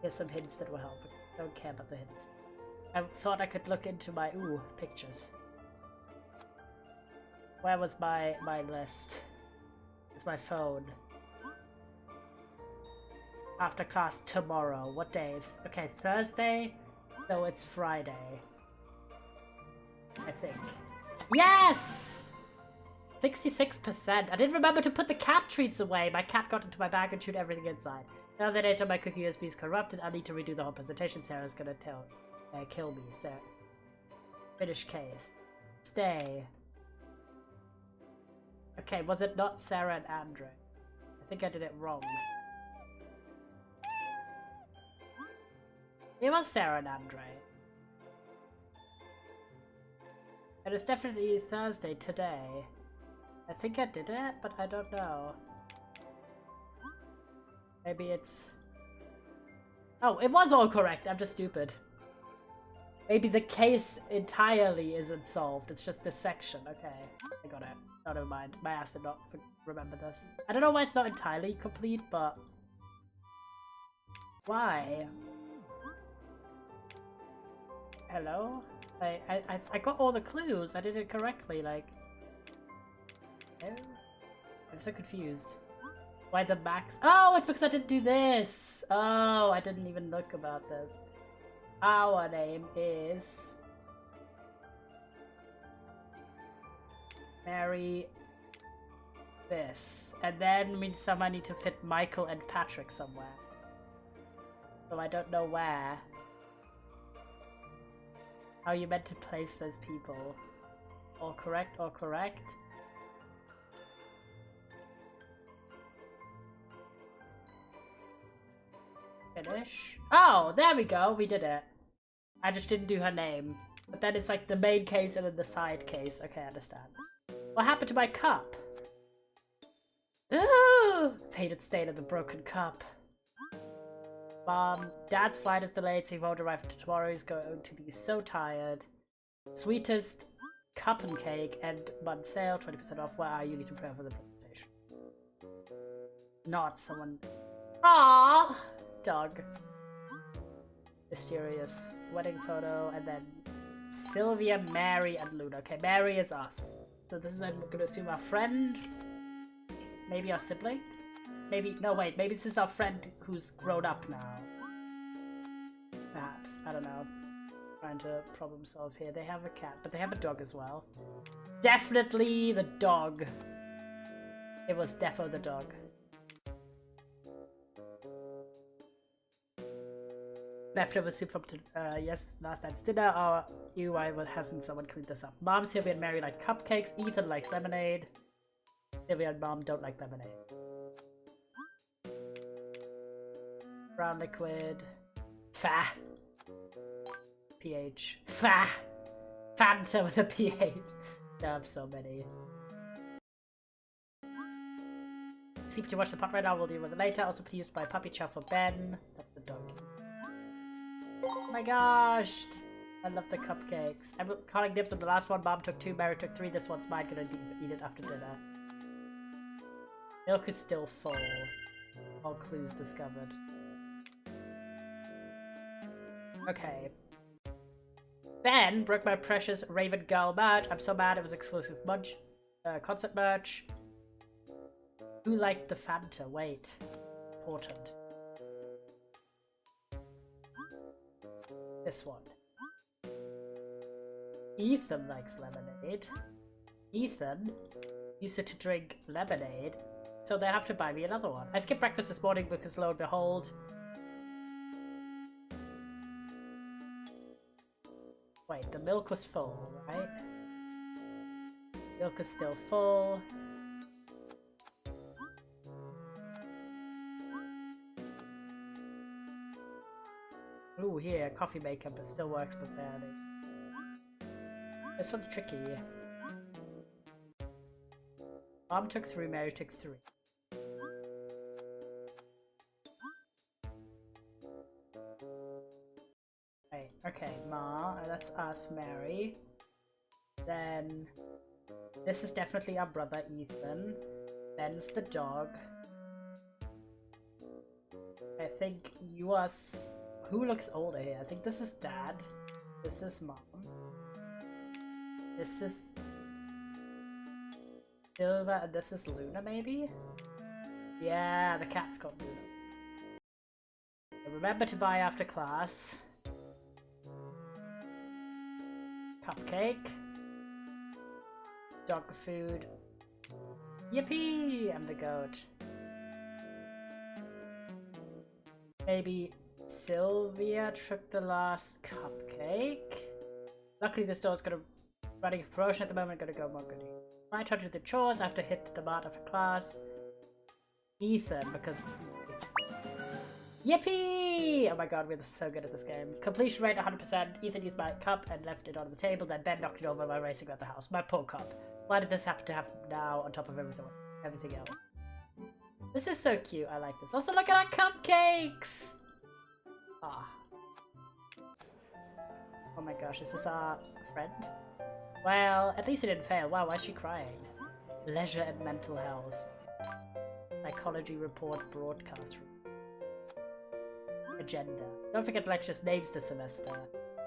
Here's some hints that will help. Don't care about the hints. I thought I could look into my... Ooh, pictures. Where was my list? It's my phone. After class tomorrow. What day is... Okay, Thursday. So it's Friday. I think. Yes! 66%. I didn't remember to put the cat treats away. My cat got into my bag and chewed everything inside. Now that data on my cookie USB is corrupted, I need to redo the whole presentation. Sarah's gonna kill me. So, finish case. Stay. Okay, was it not Sarah and Andre? I think I did it wrong. It was Sarah and Andre. And it's definitely Thursday today. I think I did it, but I don't know. Maybe it's... Oh, it was all correct. I'm just stupid. Maybe the case entirely isn't solved. It's just this section. Okay, I got it. Oh, never mind. My ass did not remember this. I don't know why it's not entirely complete, but... Why? Hello? I got all the clues. I did it correctly, like... Oh. I'm so confused. Why the max? Oh, it's because I didn't do this! Oh, I didn't even look about this. Our name is... Mary... This. And then we somehow need to fit Michael and Patrick somewhere. So I don't know where. How you meant to place those people. All correct, all correct. Finish. Oh, there we go, we did it. I just didn't do her name. But then it's like the main case and then the side case. Okay, I understand. What happened to my cup? Ooh, faded state of the broken cup. Dad's flight is delayed, so he won't arrive until tomorrow. He's going to be so tired. Sweetest cup and cake and bun sale, 20% off. Where are you? Need to prepare for the presentation. Not someone. Aww, dog. Mysterious wedding photo, and then Sylvia, Mary, and Luna. Okay, Mary is us. So this is, I'm gonna assume, our friend. Maybe our sibling? Maybe, no wait, maybe this is our friend who's grown up now. Perhaps, I don't know. Trying to problem solve here. They have a cat, but they have a dog as well. Definitely the dog. It was defo the dog. Leftover soup from, yes, last night's dinner. Oh, why hasn't someone cleaned this up? Mom, Sylvia, and Mary like cupcakes. Ethan likes lemonade. Sylvia and Mom don't like lemonade. Brown liquid. Fa. PH. Fa. Fanta with a PH. I have so many. Sleep too much the pot right now. We'll deal with it later. Also produced by Puppy Chow for Ben. That's the dog. Oh my gosh. I love the cupcakes. I'm calling dibs on the last one. Mom took 2, Mary took 3. This one's mine. Gonna eat it after dinner. Milk is still full. All clues discovered. Okay. Ben broke my precious Raven Girl merch. I'm so mad it was exclusive concert merch. Who liked the Fanta? Wait. Important. This one. Ethan likes lemonade. Ethan used to drink lemonade, so they have to buy me another one. I skipped breakfast this morning because lo and behold... Wait, the milk was full, right? Milk is still full. Ooh, here, coffee maker, but still works but barely. This one's tricky. Mom took 3, Mary took 3. Right, okay, Ma, that's us, Mary. Then, this is definitely our brother, Ethan. Ben's the dog. I think you are... Who looks older here? I think this is Dad. This is Mom. This is Silva, and this is Luna, maybe? Yeah, the cat's got Luna. Remember to buy after class. Cupcake. Dog food. Yippee! I'm the goat. Maybe Sylvia took the last cupcake. Luckily the store's running a promotion at the moment, gonna go more goodie. My turn to the chores, I have to hit the mat after class. Ethan, because it's Yippee! Oh my god, we're so good at this game. Completion rate 100%. Ethan used my cup and left it on the table, then Ben knocked it over while racing around the house. My poor cup. Why did this happen to happen now on top of everything else? This is so cute, I like this. Also look at our cupcakes! Ah. Oh my gosh, is this our friend? Well, at least it didn't fail. Wow, why is she crying? Leisure and mental health. Psychology report broadcast. Agenda. Don't forget lectures names this semester.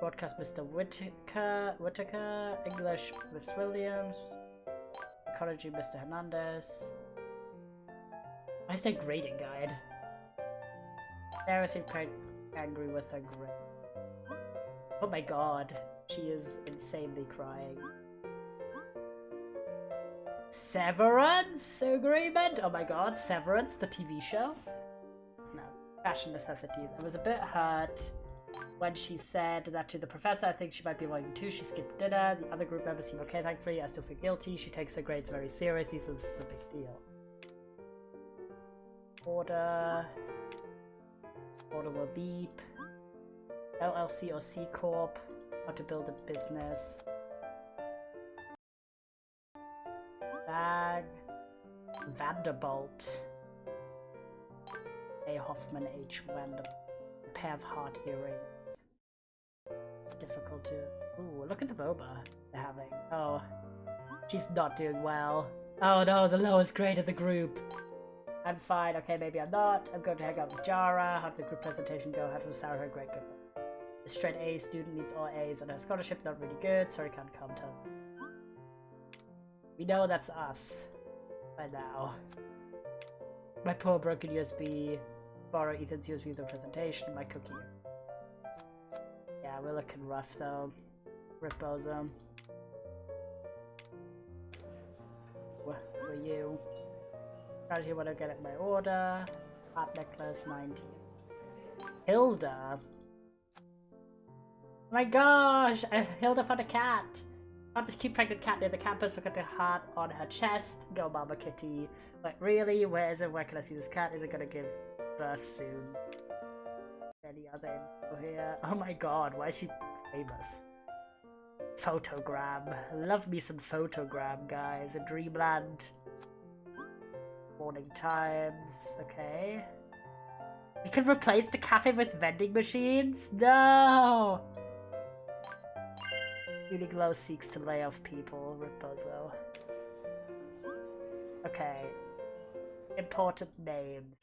Broadcast Mr. Whitaker, English Miss Williams, Ecology Mr. Hernandez. I say grading guide. Sarah seemed quite angry with her grade. Oh my god, she is insanely crying. Severance Agreement? Oh my god, Severance, the TV show? No, fashion necessities. I was a bit hurt when she said that to the professor. I think she might be volume 2. She skipped dinner. The other group members seem okay, thankfully. I still feel guilty. She takes her grades very seriously, so this is a big deal. Order will beep. LLC or C Corp. How to build a business. Bag. Vanderbolt. A. Hoffman H. Vanderbolt. A pair of heart earrings. Difficult to... Ooh, look at the boba they're having. Oh, she's not doing well. Oh no, the lowest grade of the group. I'm fine. Okay, maybe I'm not. I'm going to hang out with Jara, have the group presentation go, have Sarah her great good. A straight A student needs all A's on her scholarship, not really good. Sorry, can't count her. We know that's us by now. My poor broken USB. Borrow Ethan's USB for the presentation. My cookie. Yeah, we're looking rough though. Rip Bozo. Where are you? Try to hear what I get at my order. Heart necklace 19. Hilda. Oh my gosh! Hilda found a cat! Found this cute pregnant cat near the campus. Look at the heart on her chest. Go Mama Kitty. Like really? Where is it? Where can I see this cat? Is it gonna give birth soon? Any other info here? Oh my god, why is she famous? Photogram. Love me some Photogram, guys. A Dreamland. Morning Times. Okay. You can replace the cafe with vending machines? No! Uniqlo seeks to lay off people. Ripozo. Okay. Important names.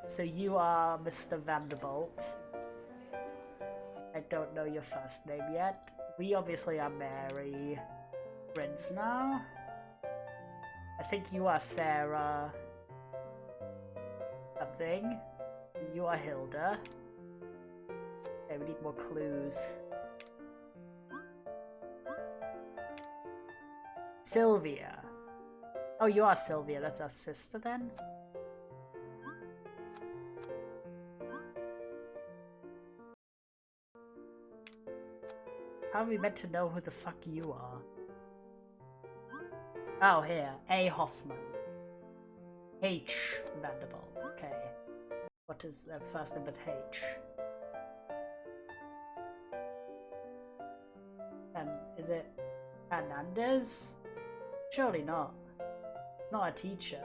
So you are Mr. Vanderbolt. I don't know your first name yet. We obviously are Mary Prince now. I think you are Sarah something. You are Hilda. Okay, we need more clues. Sylvia. Oh, you are Sylvia. That's our sister then? How are we meant to know who the fuck you are? Oh, here. A. Hoffman. H. Vanderbolt. Okay. What is the first name with H? And is it Hernandez? Surely not. Not a teacher.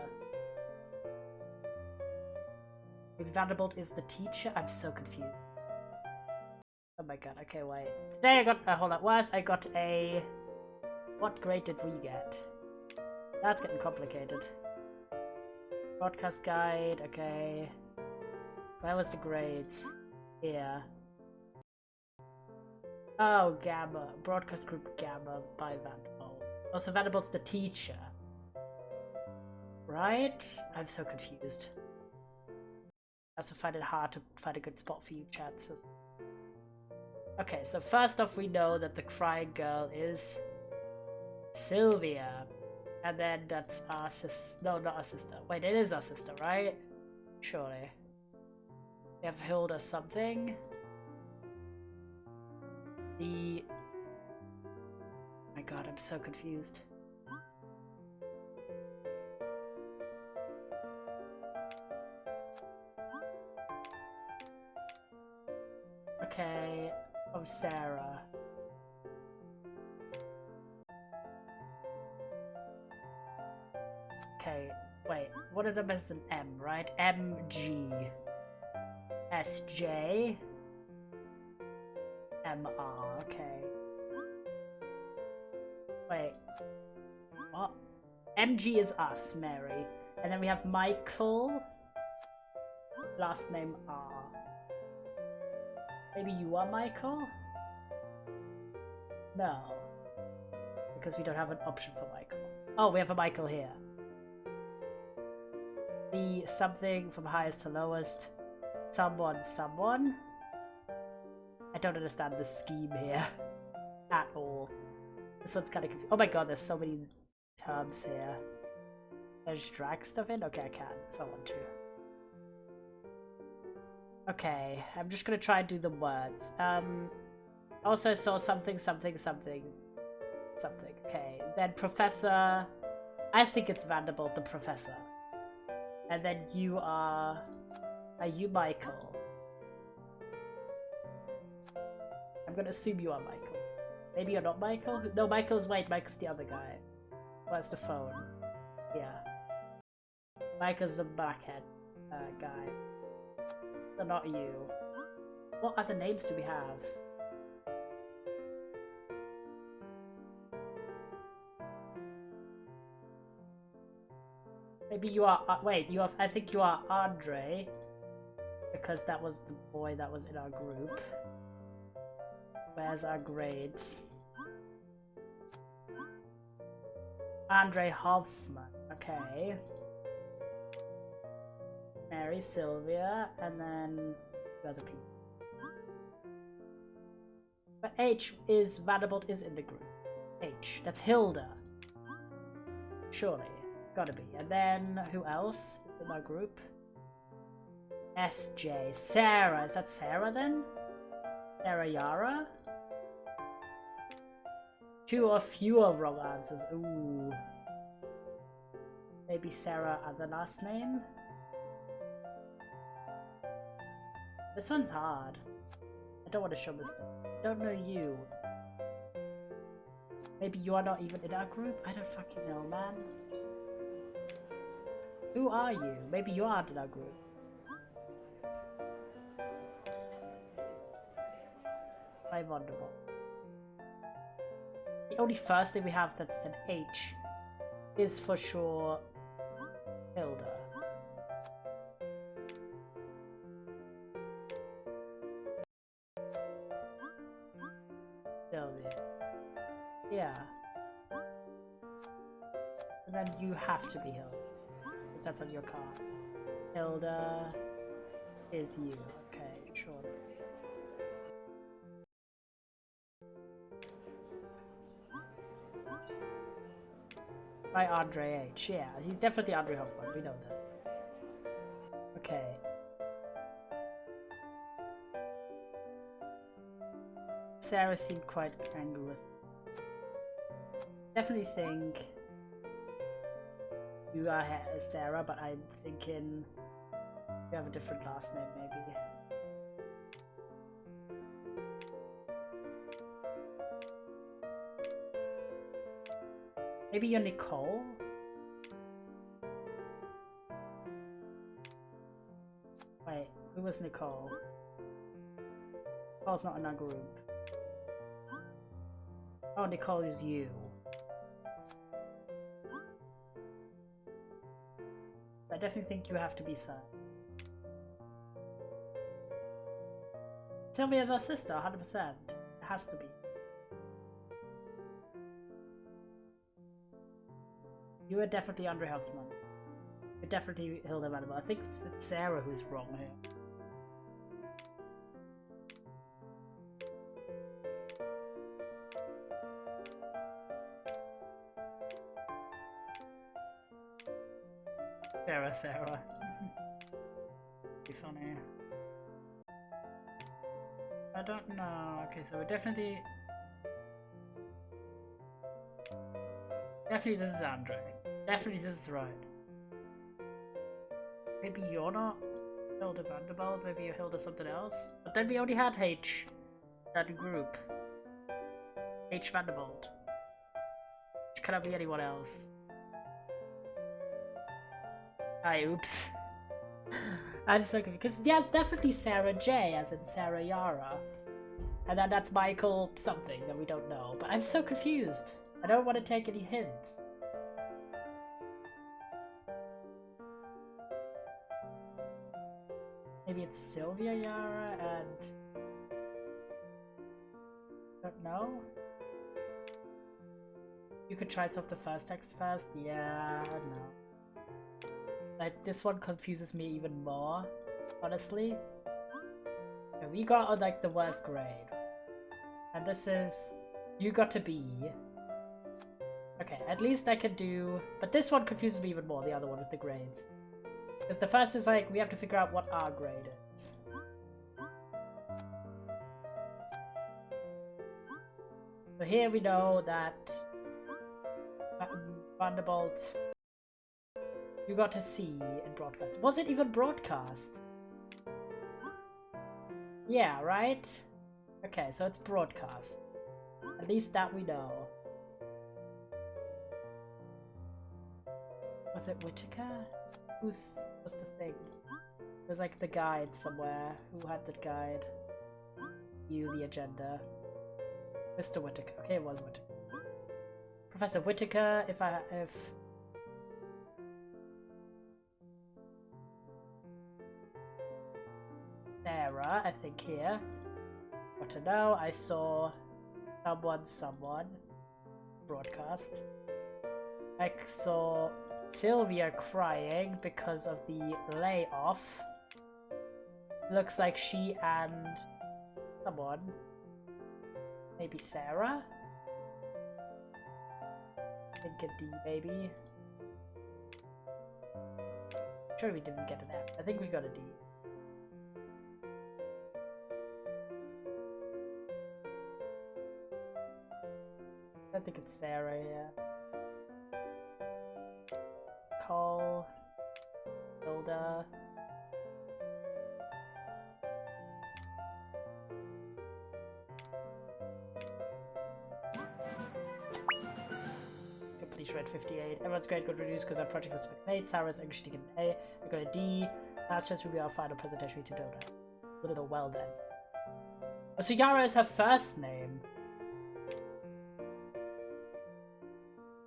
If Vanderbolt is the teacher, I'm so confused. Oh my god, okay, wait. Today I got a whole lot worse. I got a... What grade did we get? That's getting complicated. Broadcast guide, okay. Where was the grades? Here. Oh, Gamma. Broadcast group Gamma by Vanderbolt. Oh, so Vanderbolt's the teacher. Right? I'm so confused. I also find it hard to find a good spot for you, chances. Okay, so first off, we know that the crying girl is Sylvia. And then that's our sister. No, not our sister. Wait, it is our sister, right? Surely. We have Hilda something. The... Oh my god, I'm so confused. Okay. Oh, Sarah. Okay, wait. One of them is an M, right? MG. SJ. MR, okay. Wait. What? MG is us, Mary. And then we have Michael. Last name R. Maybe you are Michael? No. Because we don't have an option for Michael. Oh, we have a Michael here. The something from highest to lowest. Someone. I don't understand the scheme here. At all. This one's kind of confusing. Oh my god, there's so many terms here. Can I just drag stuff in? Okay, I can if I want to. Okay, I'm just gonna try and do the words. Also saw something. Okay, then Professor. I think it's Vanderbilt, the Professor. And then you are you Michael? I'm gonna assume you are Michael. Maybe you're not Michael? No, Michael's the other guy. Who has the phone? Yeah. Michael's the blackhead guy. So not you. What other names do we have? Maybe you are. Wait, you are. I think you are Andre, because that was the boy that was in our group. Where's our grades? Andre Hoffman. Okay. Mary, Sylvia, and then the other people. But H is Vanderbilt is in the group. H. That's Hilda. Surely. Gotta be. And then who else is in our group? SJ. Sarah. Is that Sarah then? Sarah Yara? Two or fewer wrong answers. Ooh. Maybe Sarah other last name? This one's hard. I don't want to show this. I don't know you. Maybe you are not even in our group? I don't fucking know, man. Who are you? Maybe you aren't in our group. I wonder what. The only first thing we have that's an H is for sure Hilda. Sylvia. Yeah. And then you have to be Hilda. Because that's on your card. Hilda is you. Okay, sure. By Andre H. Yeah, he's definitely Andre Hoffman. We know this. Okay. Sarah seemed quite angry with. Definitely think you are Sarah, but I'm thinking you have a different last name, maybe. Maybe you're Nicole? Wait, who was Nicole? Nicole's not in our group. Oh, Nicole is you. I definitely think you have to be son. Sylvia's our sister, 100%. It has to be. You are definitely Andre Hoffman. You're definitely Hilda Vanderbilt. I think it's Sarah who's wrong here. Sarah. Be funny. I don't know. Okay, so we're definitely this is Andre. Definitely this is right. Maybe you're not Hilda Vanderbilt, maybe you're Hilda something else. But then we only had H, that group. H Vanderbilt. Which cannot be anyone else. Oops. I'm so confused. Because, yeah, it's definitely Sarah J, as in Sarah Yara. And then that's Michael something that we don't know. But I'm so confused. I don't want to take any hints. Maybe it's Sylvia Yara and... I don't know. You could try solve the first text first. Yeah, no. Like, this one confuses me even more, honestly. Okay, we got like the worst grade. And this is... You got to B. Okay, at least I can do... But this one confuses me even more, the other one with the grades. Because the first is like, we have to figure out what our grade is. So here we know that... Vanderbilt... You got to C in broadcast. Was it even broadcast? Yeah, right? Okay, so it's broadcast. At least that we know. Was it Whitaker? Who's the thing? There's like the guide somewhere. Who had the guide? View the agenda. Mr. Whitaker. Okay, it was Whitaker. Professor Whitaker, if Sarah, I think here. What to know? I saw someone broadcast. I saw Sylvia crying because of the layoff. Looks like she and someone, maybe Sarah? I think a D, maybe. Sure we didn't get an F. I think we got a D. I think it's Sarah, yeah. Cole, Hilda. Completion rate 58. Everyone's grade got reduced because our project was made. Sarah's English to get an A. I got a D. Last chance will be our final presentation to Dota. A little well then. Oh, so Yara is her first name.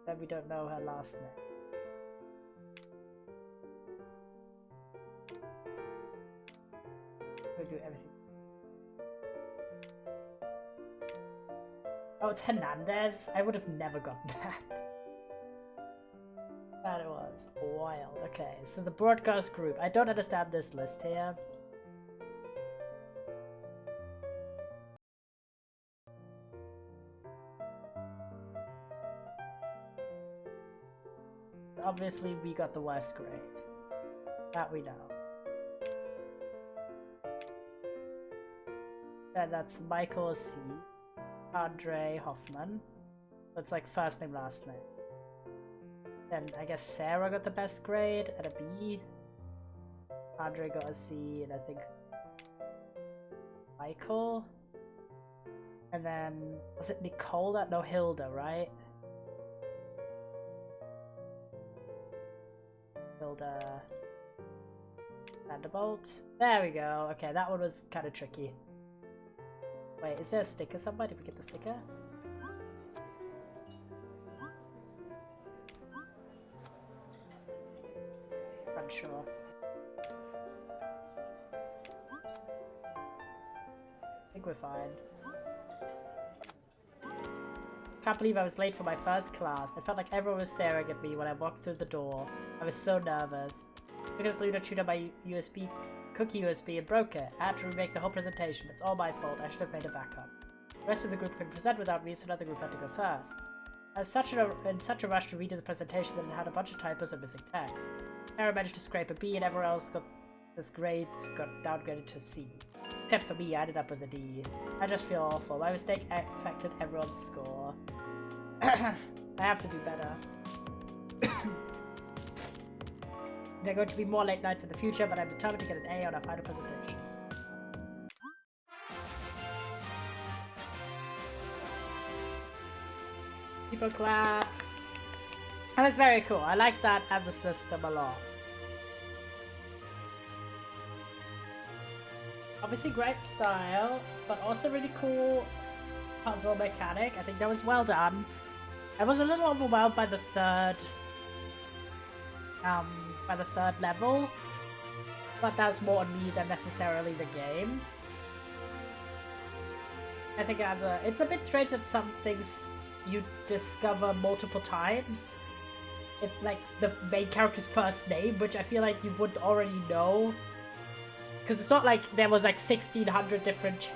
Then we don't know her last name. We'll do everything. Oh, it's Hernandez? I would have never gotten that. That was wild. Okay, so the broadcast group. I don't understand this list here. Obviously, we got the worst grade. That we know. And that's Michael C. Andre Hoffman. That's like first name, last name. Then I guess Sarah got the best grade at a B. Andre got a C, and I think Michael. And then was it Nicole that? No, Hilda, right? Hilda Vanderbilt. There we go. Okay, that one was kind of tricky. Wait, is there a sticker somewhere? Did we get the sticker? Unsure. I think we're fine. Can't believe I was late for my first class. I felt like everyone was staring at me when I walked through the door. I was so nervous. Because Luna chewed up my cookie USB and broke it. I had to remake the whole presentation. It's all my fault. I should have made a backup. The rest of the group couldn't present without me, so another group had to go first. I was in such a rush to read the presentation that it had a bunch of typos and missing text. Sarah managed to scrape a B and everyone else got his grades got downgraded to C. Except for me, I ended up with a D. I just feel awful. My mistake affected everyone's score. I have to do better. There are going to be more late nights in the future, but I'm determined to get an A on our final presentation. People clap. That was very cool. I like that as a system a lot. Obviously great style, but also really cool puzzle mechanic. I think that was well done. I was a little overwhelmed by the third level, but that was more on me than necessarily the game. I think it's a bit strange that some things you discover multiple times. It's like the main character's first name, which I feel like you would already know. Because it's not like there was like 1,600 different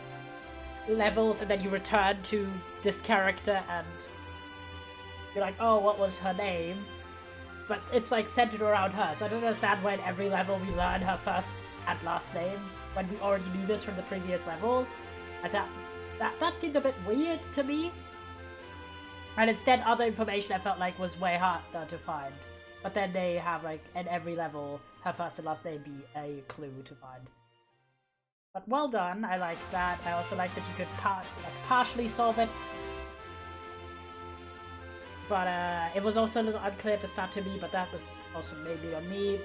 levels and then you return to this character and you're like, oh, what was her name? But it's like centered around her, so I don't understand why in every level we learn her first and last name when we already knew this from the previous levels. And that seemed a bit weird to me. And instead, other information I felt like was way harder to find. But then they have like in every level her first and last name be a clue to find. But well done, I like that. I also like that you could partially solve it. But it was also a little unclear at the start to me, but that was also maybe on me.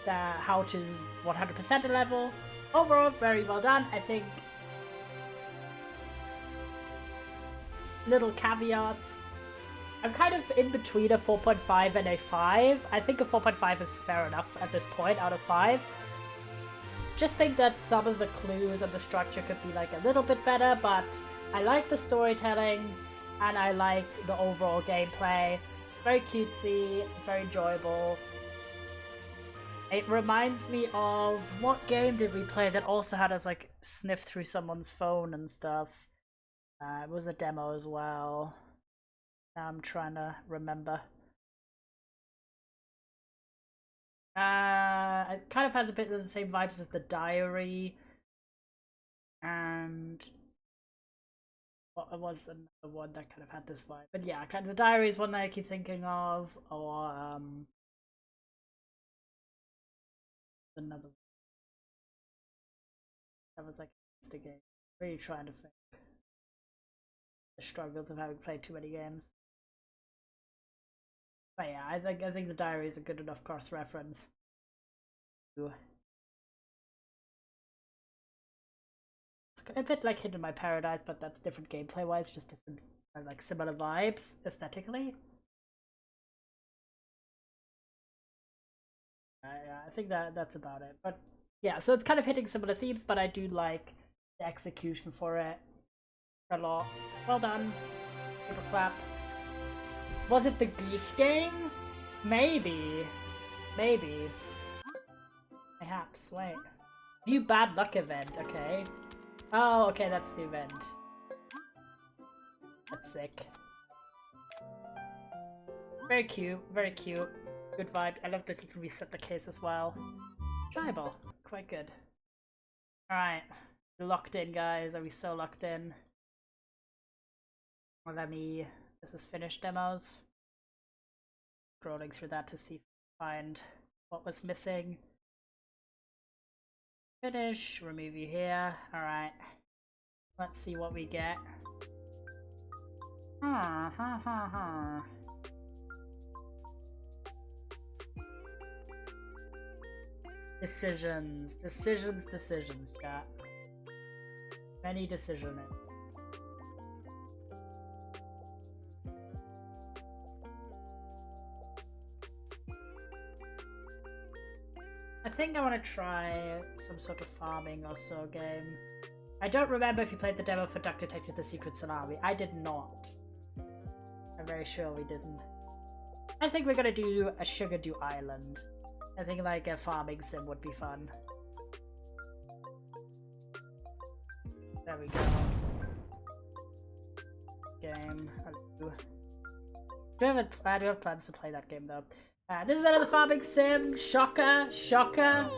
How to 100% a level. Overall, very well done. I think little caveats. I'm kind of in between a 4.5 and a 5. I think a 4.5 is fair enough at this point out of 5. Just think that some of the clues and the structure could be like a little bit better, but I like the storytelling and I like the overall gameplay. Very cutesy, very enjoyable. It reminds me of, what game did we play that also had us like sniff through someone's phone and stuff? It was a demo as well. Now I'm trying to remember. It kind of has a bit of the same vibes as The Diary. And what was another one that kind of had this vibe? But yeah, kind of The Diary is one that I keep thinking of, or another one. That was like a instigate. Really trying to think. The struggles of having played too many games. But yeah, I think The Diary is a good enough cross-reference. It's a bit like Hidden My Paradise, but that's different gameplay-wise, just different, like similar vibes aesthetically. Yeah, I think that's about it. But yeah, so it's kind of hitting similar themes, but I do like the execution for it a lot. Well done. Super clap. Was it the Goose Game? Maybe. Maybe. Perhaps. Wait. View Bad Luck event. Okay. Oh, okay, that's the event. That's sick. Very cute. Very cute. Good vibe. I love that you can reset the case as well. Tribal. Quite good. Alright. Locked in, guys. Are we so locked in? Well, let me... This is finished demos. Scrolling through that to see if I find what was missing. Finish. Remove you here. Alright. Let's see what we get. Decisions. Decisions, chat. Many decisions. I think I want to try some sort of farming or so game. I don't remember if you played the demo for Duck Detective The Secret Salami. I did not. I'm very sure we didn't. I think we're gonna do a Sugar Dew Island. I think like a farming sim would be fun. There we go. Game. I do have plans to play that game though. This is another farming sim. Shocker. Shocker.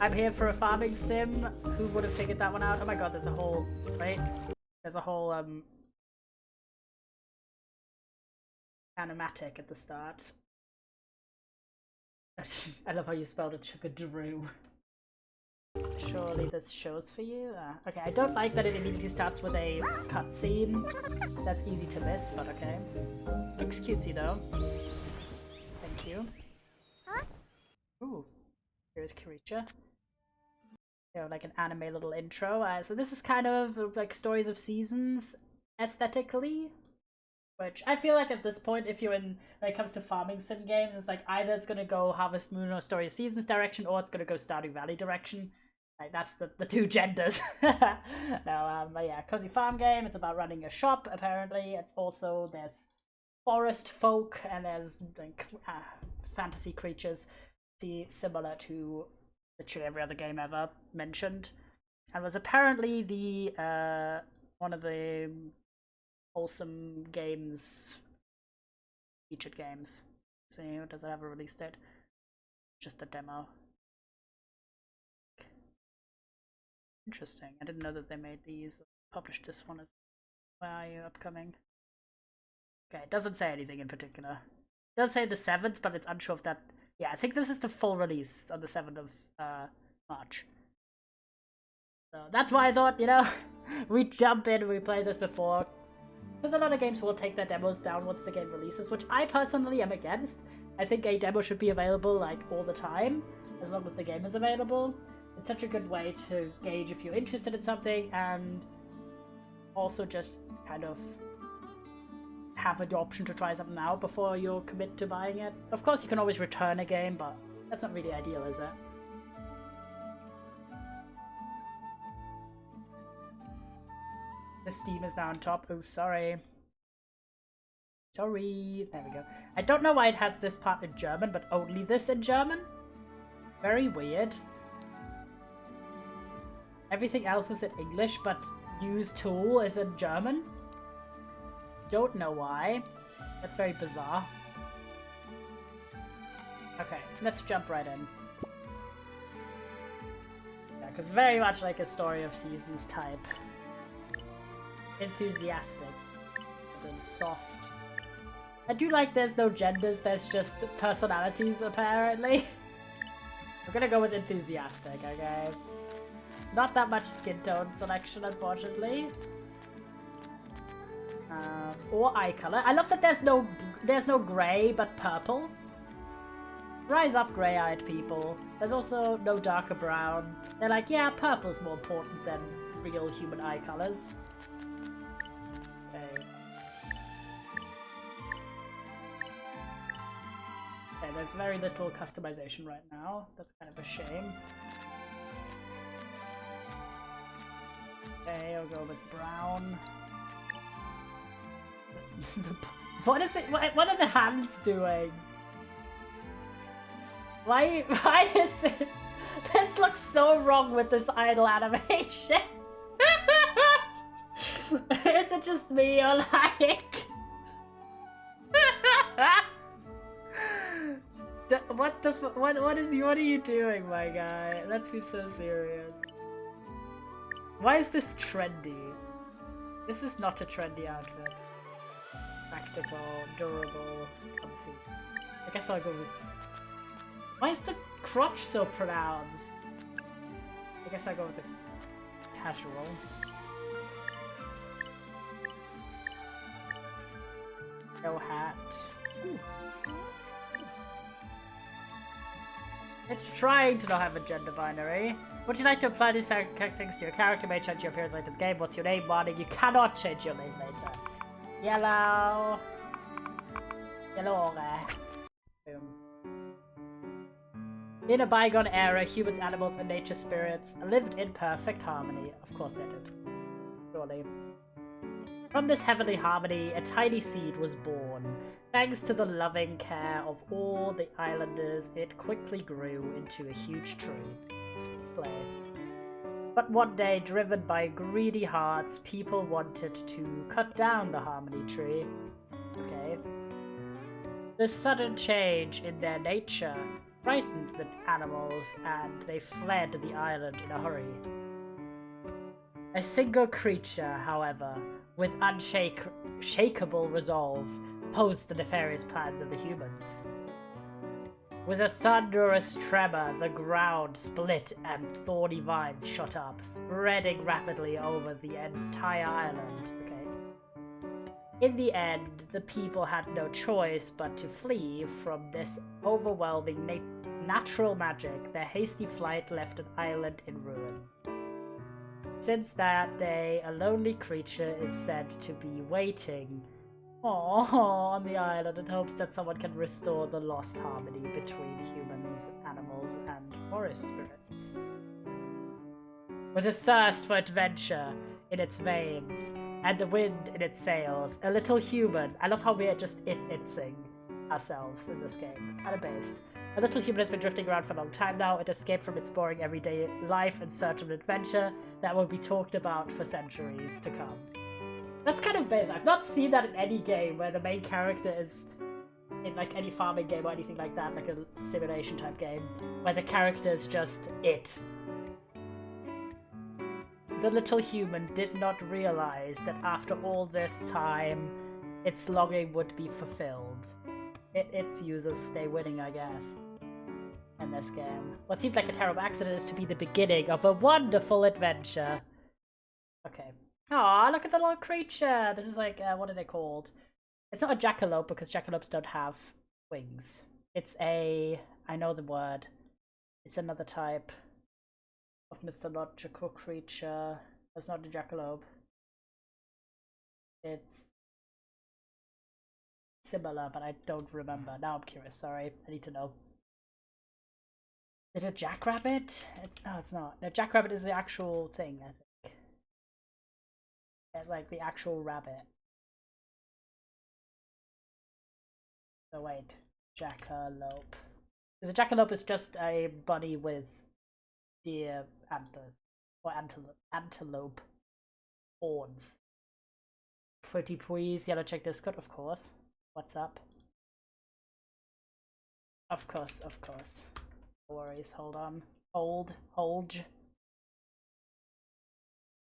I'm here for a farming sim. Who would have figured that one out? Oh my god, there's a whole... Wait. There's a whole, animatic at the start. I love how you spelled it, Sugar Drew. Surely this shows for you. Okay, I don't like that it immediately starts with a cutscene. That's easy to miss, but okay. Looks cutesy though. Thank you. Ooh, here's Kiricha. You know, like an anime little intro. So this is kind of like Stories of Seasons aesthetically. Which I feel like at this point, if you're in, when it comes to farming sim games, it's like either it's gonna go Harvest Moon or Story of Seasons direction, or it's gonna go Stardew Valley direction. Like, that's the two genders. No, but yeah, cozy farm game. It's about running a shop. Apparently, it's also there's forest folk and there's like fantasy creatures. See, similar to literally every other game ever mentioned, and was apparently the one of the wholesome games featured games. Let's see, does it have a release date? Just a demo. Interesting. I didn't know that they made these. Published this one as where are you upcoming? Okay, it doesn't say anything in particular. It does say the 7th, but it's unsure if that. Yeah, I think this is the full release on the 7th of March. So that's why I thought, we jump in, we play this before. There's a lot of games who will take their demos down once the game releases, which I personally am against. I think a demo should be available like all the time, as long as the game is available. It's such a good way to gauge if you're interested in something and also just kind of have the option to try something out before you commit to buying it. Of course, you can always return a game, but that's not really ideal, is it? The Steam is now on top. Oh, sorry. Sorry. There we go. I don't know why it has this part in German, but only this in German. Very weird. Everything else is in English, but use tool is in German. Don't know why. That's very bizarre. Okay, let's jump right in. Yeah, because it's very much like a Story of Seasons type. Enthusiastic. And then soft. I do like there's no genders, there's just personalities apparently. We're gonna go with enthusiastic, okay? Not that much skin tone selection, unfortunately. Or eye color. I love that there's no gray, but purple. Rise up, gray-eyed people. There's also no darker brown. They're like, yeah, purple's more important than real human eye colors. Okay. Okay, there's very little customization right now. That's kind of a shame. Okay, I'll go with brown. What is it? What are the hands doing? Why is it? This looks so wrong with this idle animation. Is it just me or like? What are you doing, my guy? Let's be so serious. Why is this trendy? This is not a trendy outfit. Practical, durable, comfy. I guess I'll go with... Why is the crotch so pronounced? I guess I'll go with the casual. No hat. Ooh. It's trying to not have a gender binary. Would you like to apply these characteristics to your character? May change your appearance later in the game. What's your name? Warning, you cannot change your name later. Yellow. Yellow. Boom. In a bygone era, humans, animals, and nature spirits lived in perfect harmony. Of course they did. Surely. From this heavenly harmony, a tiny seed was born. Thanks to the loving care of all the islanders, it quickly grew into a huge tree. Slay. But one day, driven by greedy hearts, people wanted to cut down the harmony tree. Okay. The sudden change in their nature frightened the animals, and they fled the island in a hurry. A single creature, however, with unshakable resolve, opposed the nefarious plans of the humans. With a thunderous tremor, the ground split and thorny vines shot up, spreading rapidly over the entire island. Okay. In the end, the people had no choice but to flee from this overwhelming natural magic. Their hasty flight left an island in ruins. Since that day, a lonely creature is said to be waiting on the island in hopes that someone can restore the lost harmony between humans, animals, and forest spirits. with a thirst for adventure in its veins, and the wind in its sails. A little human. I love how we are just itsing ourselves in this game. Kind of based. A little human has been drifting around for a long time now. It escaped from its boring everyday life in search of an adventure that will be talked about for centuries to come. That's kind of based. I've not seen that in any game where the main character is in like any farming game or anything like that, like a simulation type game, where the character is just it. The little human did not realize that after all this time, its longing would be fulfilled. Its users stay winning, I guess, in this game. What seemed like a terrible accident is to be the beginning of a wonderful adventure. Okay. Aw, look at the little creature! This is like, what are they called? It's not a jackalope, because jackalopes don't have wings. It's a... I know the word. It's another type of mythological creature. It's not a jackalope. It's similar, but I don't remember. Now I'm curious, sorry. I need to know. Is it a jackrabbit? No, it's not. No, jackrabbit is the actual thing, I think. Like the actual rabbit. So wait, jackalope. Because a jackalope is just a bunny with deer antlers. Or antelope horns. Pretty please, yellow check Discord, of course. What's up? Of course, of course. No worries, hold on. Hold.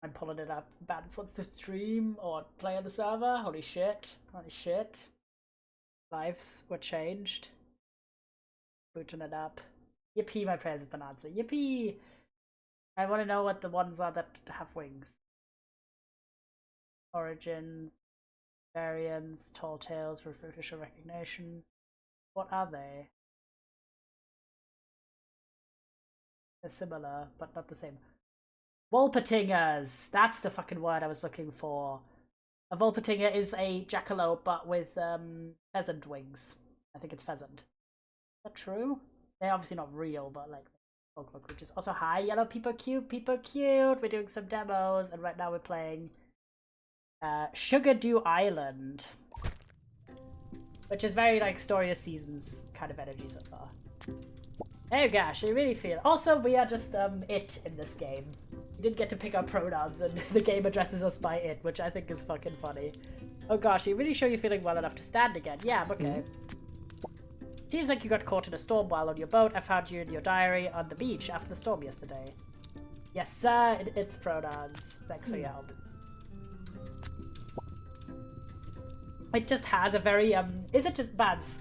I'm pulling it up. Bats wants to stream or play on the server. Holy shit. Holy shit. Lives were changed. Booting it up. Yippee, my prayers have been answered. Yippee! I want to know what the ones are that have wings. Origins. Variants. Tall tales for official recognition. What are they? They're similar, but not the same. Wolpertingers! That's the fucking word I was looking for. A Wolpertinger is a jackalope, but with pheasant wings. I think it's pheasant. Is that true? They're obviously not real, but like folklore creatures. Also, hi, yellow people cute, people cute. We're doing some demos, and right now we're playing Sugar Dew Island, which is very like Story of Seasons kind of energy so far. Oh gosh, I really feel. Also, we are just it in this game. We didn't get to pick our pronouns, and the game addresses us by it, which I think is fucking funny. Oh gosh, are you really sure you're feeling well enough to stand again? Yeah, I'm okay. Seems like you got caught in a storm while on your boat. I found you in your diary on the beach after the storm yesterday. Yes, sir, it's pronouns. Thanks for your help. It just has a very, is it just Bads?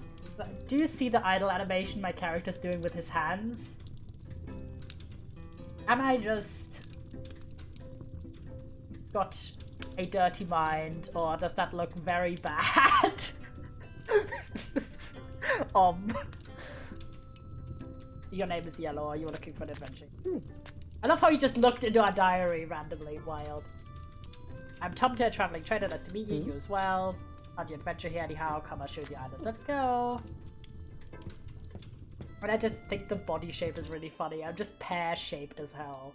Do you see the idle animation my character's doing with his hands? Am I just got a dirty mind, or does that look very bad? Your name is Yellow, or you were looking for an adventure? I love how you just looked into our diary randomly. Wild. I'm Tomte, traveling trader. Nice to meet you. You as well. On the adventure here anyhow. Come, I'll show you the island. Let's go. And I just think the body shape is really funny. I'm just pear-shaped as hell.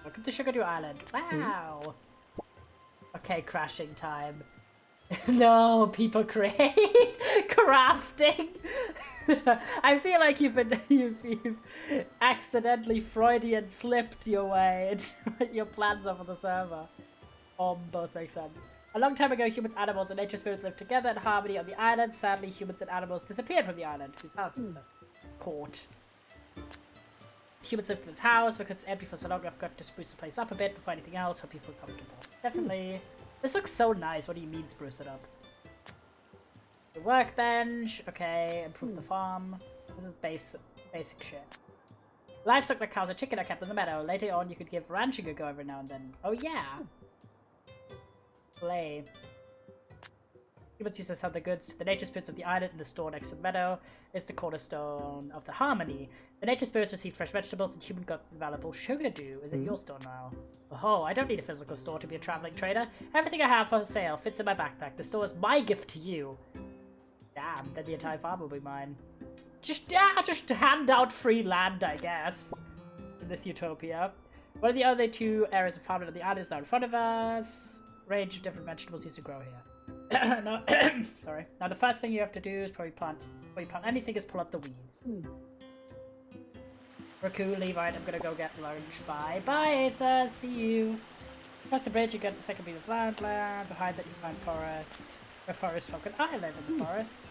Welcome to Sugar Dew Island. Wow. Okay, crashing time. No, people create crafting. I feel like you've accidentally Freudian slipped your way into your plans over the server. Both make sense. A long time ago, humans, animals, and nature spirits lived together in harmony on the island. Sadly, humans and animals disappeared from the island, whose house is the court. Humans lived in this house because it's empty for so long. I've got to spruce the place up a bit before anything else. Hope you feel comfortable. Definitely. This looks so nice. What do you mean spruce it up? The workbench. Okay, improve the farm. This is basic shit. Livestock like cows and chicken are kept in the meadow. Later on, you could give ranching a go every now and then. Oh yeah. Play. Humans used to sell the goods to the nature spirits of the island, and the store next to the meadow is the cornerstone of the harmony. The nature spirits received fresh vegetables, and human got valuable sugar dew. Is it your store now? Oh, I don't need a physical store to be a traveling trader. Everything I have for sale fits in my backpack. The store is my gift to you. Damn, then the entire farm will be mine. Just hand out free land, I guess, in this utopia. What are the other 2 areas of farmland on the island now in front of us? Range of different vegetables used to grow here. No, sorry. Now the first thing you have to do is probably plant, before you plant anything, is pull up the weeds. Raku, leave, right, I'm gonna go get lunch. Bye. Bye, Aether, see you. Across the bridge, you get the second beam of land. Behind that, you find forest. A forest folk, an island in the forest.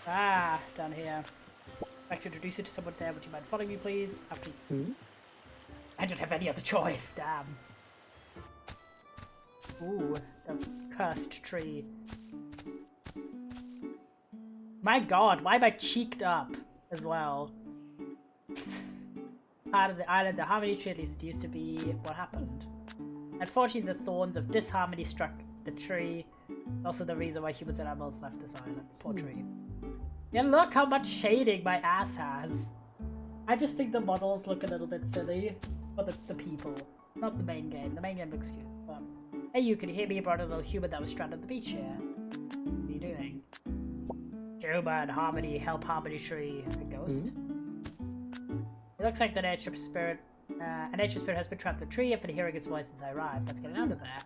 Ah, down here. I'd like to introduce you to someone there. Would you mind following me, please? After I don't have any other choice, damn. Ooh, the cursed tree. My god, why am I cheeked up as well? Part of the island, the harmony tree, at least it used to be. What happened? Unfortunately, the thorns of disharmony struck the tree. Also the reason why humans and animals left this island. Poor tree. Yeah, look how much shading my ass has. I just think the models look a little bit silly. For the people. Not the main game. The main game looks cute. But, hey, you can hear me about a little human that was stranded on the beach here. What are you doing? Juba and Harmony, help Harmony Tree. A ghost? It looks like the nature spirit. A nature spirit has been trapped in the tree. I've been hearing its voice since I arrived. Let's get it out of there.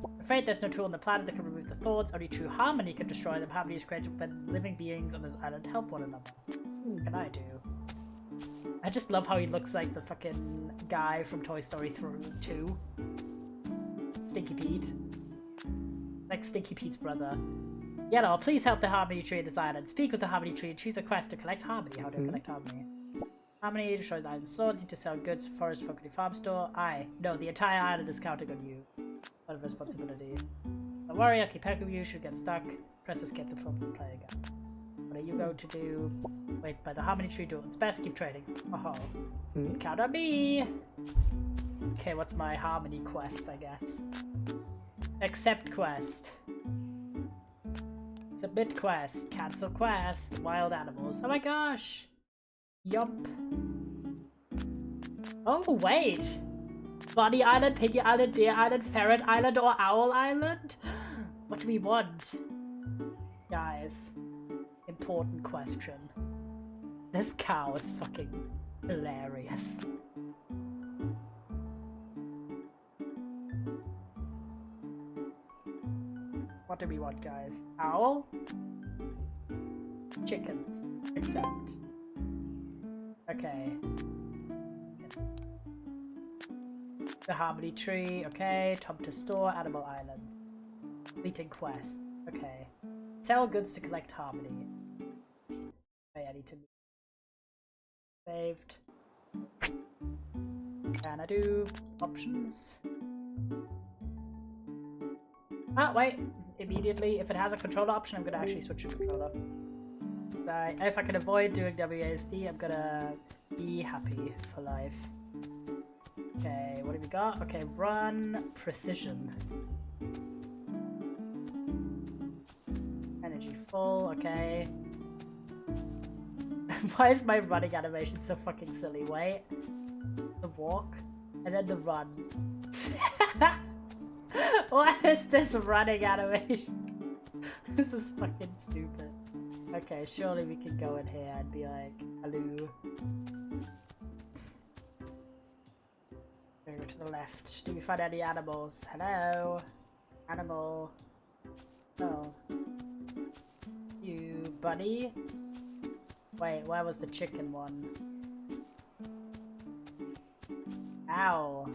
I'm afraid there's no tool on the planet that can remove the thorns. Only true harmony can destroy them. Harmony is created when living beings on this island help one another. What can I do? I just love how he looks like the fucking guy from Toy Story 2. Stinky Pete. Like Stinky Pete's brother. Yellow, please help the Harmony Tree in this island. Speak with the Harmony Tree and choose a quest to collect Harmony. How do I collect Harmony? Harmony, destroy the island's swords, need to sell goods, forest, folk, farm store. No, the entire island is counting on you. What a responsibility. Don't worry, I'll keep helping you. Should get stuck. Press escape to play again. What are you going to do? Wait, by the Harmony Tree doing its best, keep trading. Oh, count on me! Okay, what's my Harmony quest, I guess? Accept quest. Submit quest. Cancel quest. Wild animals. Oh my gosh! Yump. Oh, wait! Bunny Island, Piggy Island, Deer Island, Ferret Island, or Owl Island? What do we want? Guys. Important question. This cow is fucking hilarious. What do we want, guys? Owl? Chickens. Accept. Okay. The Harmony Tree. Okay. Tom to store. Animal Islands. Completing quests. Okay. Sell goods to collect Harmony. Okay, I need to... Saved. Can I do options? Oh, wait. Immediately, if it has a controller option, I'm gonna actually switch to controller. If I can avoid doing WASD, I'm gonna be happy for life. Okay, what have we got? Okay, run precision. Energy full, okay. Why is my running animation so fucking silly? Wait. The walk, and then the run. What is this running animation? This is fucking stupid. Okay, surely we can go in here and be like, hello. Go to the left. Do we find any animals? Hello? Animal. Oh. You bunny? Wait, where was the chicken one? Ow.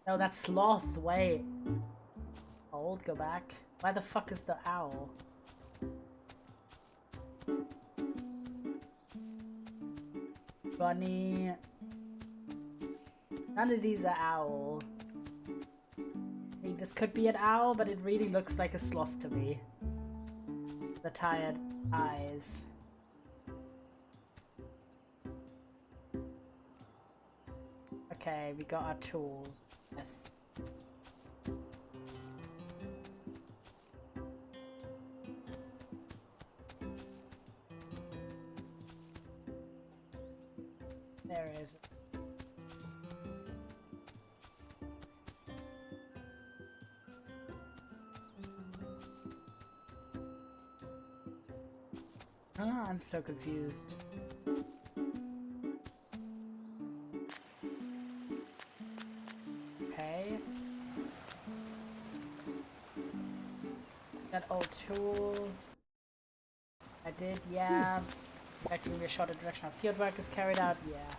No, that's sloth. Wait. Hold, go back. Why the fuck is the owl? Bunny. None of these are owl. I mean, this could be an owl, but it really looks like a sloth to me. The tired eyes. Okay, we got our tools. Yes. There it is. Ah, I'm so confused. That old tool. I did, yeah. Back to give me a shot at directional field work is carried out, yeah.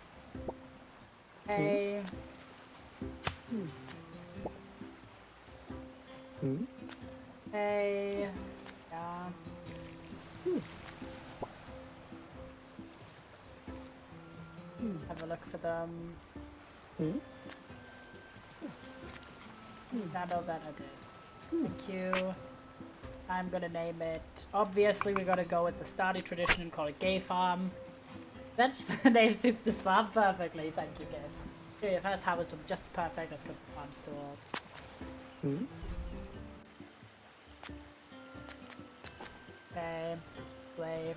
Okay. Okay. Yeah. Have a look for them. Handle that I did. Thank you. I'm gonna name it. Obviously, we gotta go with the Stardew tradition and call it Gay Farm. That's the name suits this farm perfectly. Thank you, Gay. Okay, your first harvest was just perfect. Let's go to the farm store. Okay, play.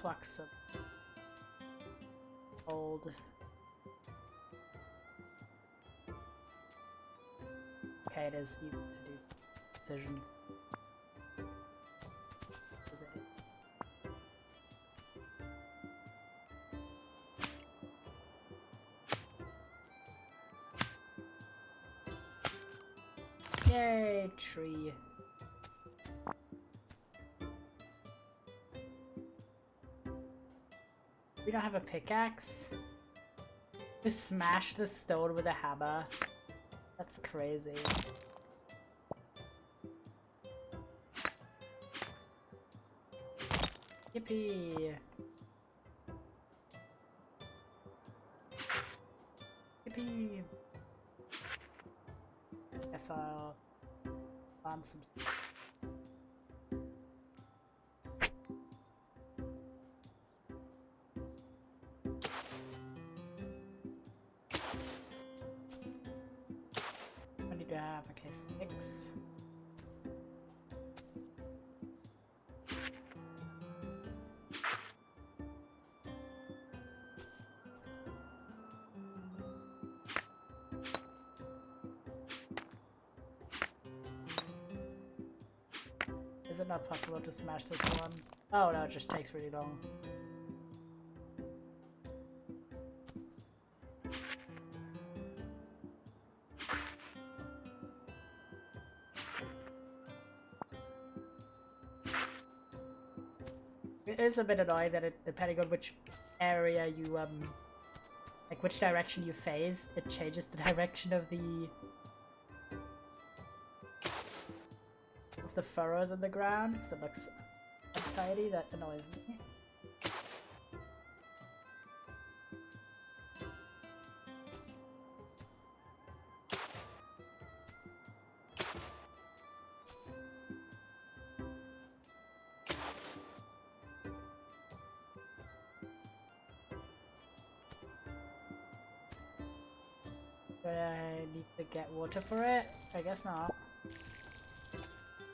Pluck some old. Okay, it is easy to do precision. Is it? Yay, tree. We don't have a pickaxe? Just smash the stone with a hammer. That's crazy. Yippee! Yippee! Guess I'll plant some stuff. I need to have, okay, 6. Is it not possible to smash this one? Oh no, it just takes really long. It is a bit annoying that it, depending on which area you, like which direction you face, it changes the direction of the furrows in the ground, because it looks untidy. That annoys me. Do I need to get water for it? I guess not.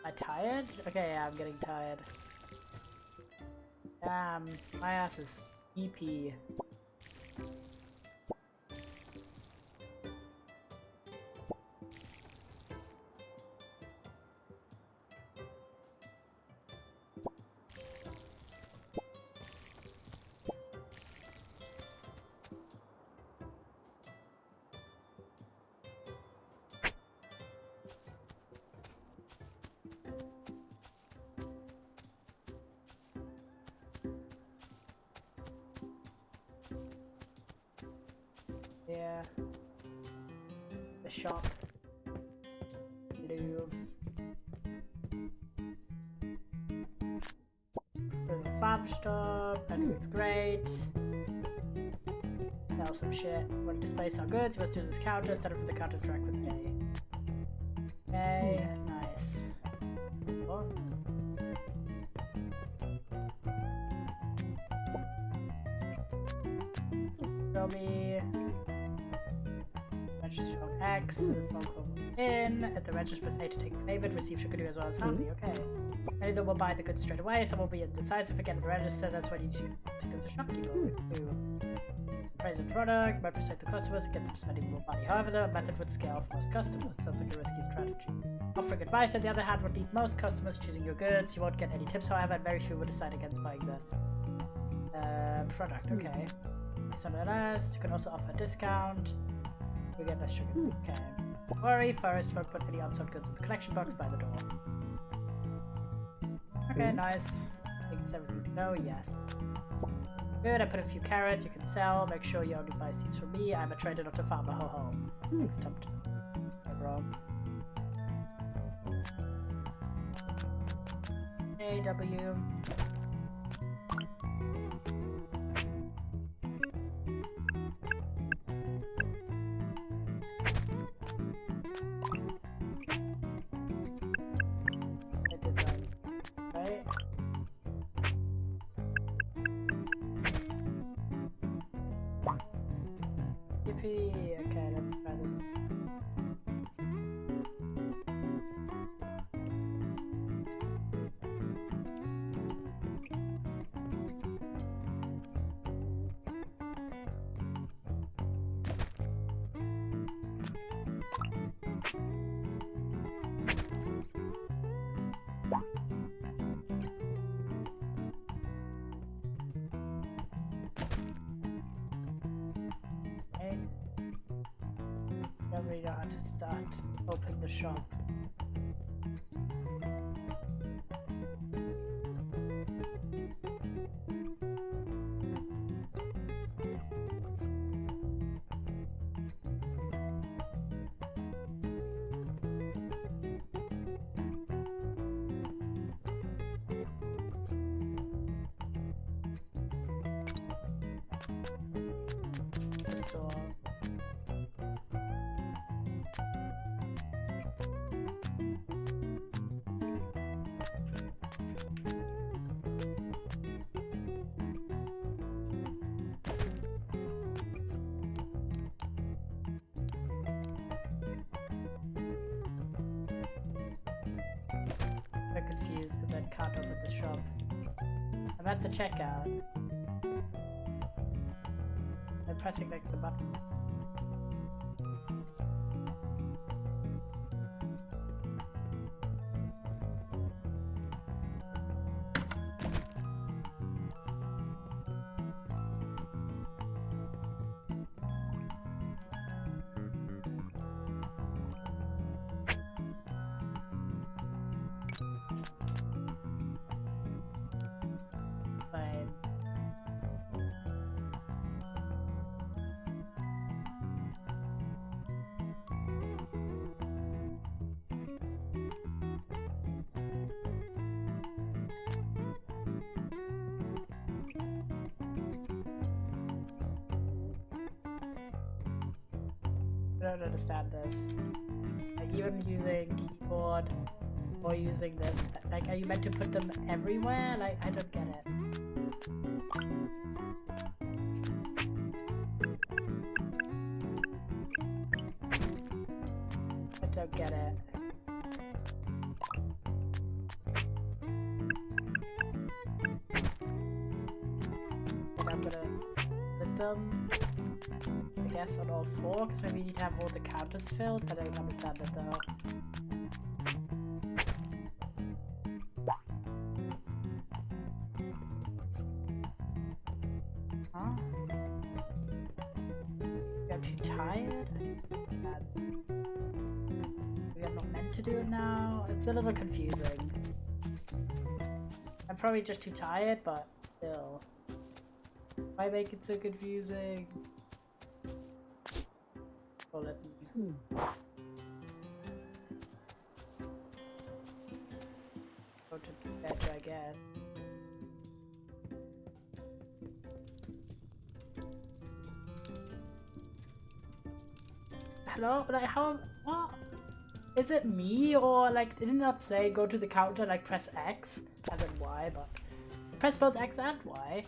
Am I tired? Okay, yeah, I'm getting tired. Damn, my ass is EP. Yeah. The shop. Blue. There's a farm stop, and it's great. Sell some shit. Want to display some goods? You must do this counter. Start for the counter track with A. Okay, nice. Oh. Show me. Register from X, the phone call in. At the register, press A to take payment. Receive Shukadu as well as Harvey. Okay. Many of them will buy the goods straight away. Some will be indecisive again at the register. That's why you need to as a shopkeeper. Ooh. Praise a product, might persuade the customers, get them spending more money. However, the method would scale for most customers. Sounds like a risky strategy. Offering advice, on the other hand, would lead most customers choosing your goods. You won't get any tips, however, and very few would decide against buying the product. Okay. Something else. You can also offer a discount. We get less sugar. Okay. Don't worry, first, won't put any unsold goods in the collection box by the door. Okay, nice. I think it's everything to know. Yes. Good, I put a few carrots you can sell. Make sure you only buy seeds from me. I'm a trader, not a farmer. Ho ho. Thanks, Tom. No problem. AW. I did that. Right? Yippee! Okay, let's try this. Okay. Now we know how to start open the shop. The store. I'm confused because I can't open the shop. I'm at the checkout. I'm pressing like the buttons. Fine. I don't understand this. Like, even using keyboard or using this, like, are you meant to put them everywhere? Like, I don't get it. I don't get it. And I'm gonna put them, I guess, on all four, because maybe you need to have all the counters filled. I don't understand it though. Huh? Maybe I'm too tired? Maybe I'm not meant to do it now? It's a little confusing. I'm probably just too tired, but still. Why make it so confusing? Well, let me. Go to bed, I guess. Hello? Like, how? What? Is it me, or like, did it not say go to the counter, like press X as in Y, but press both X and Y,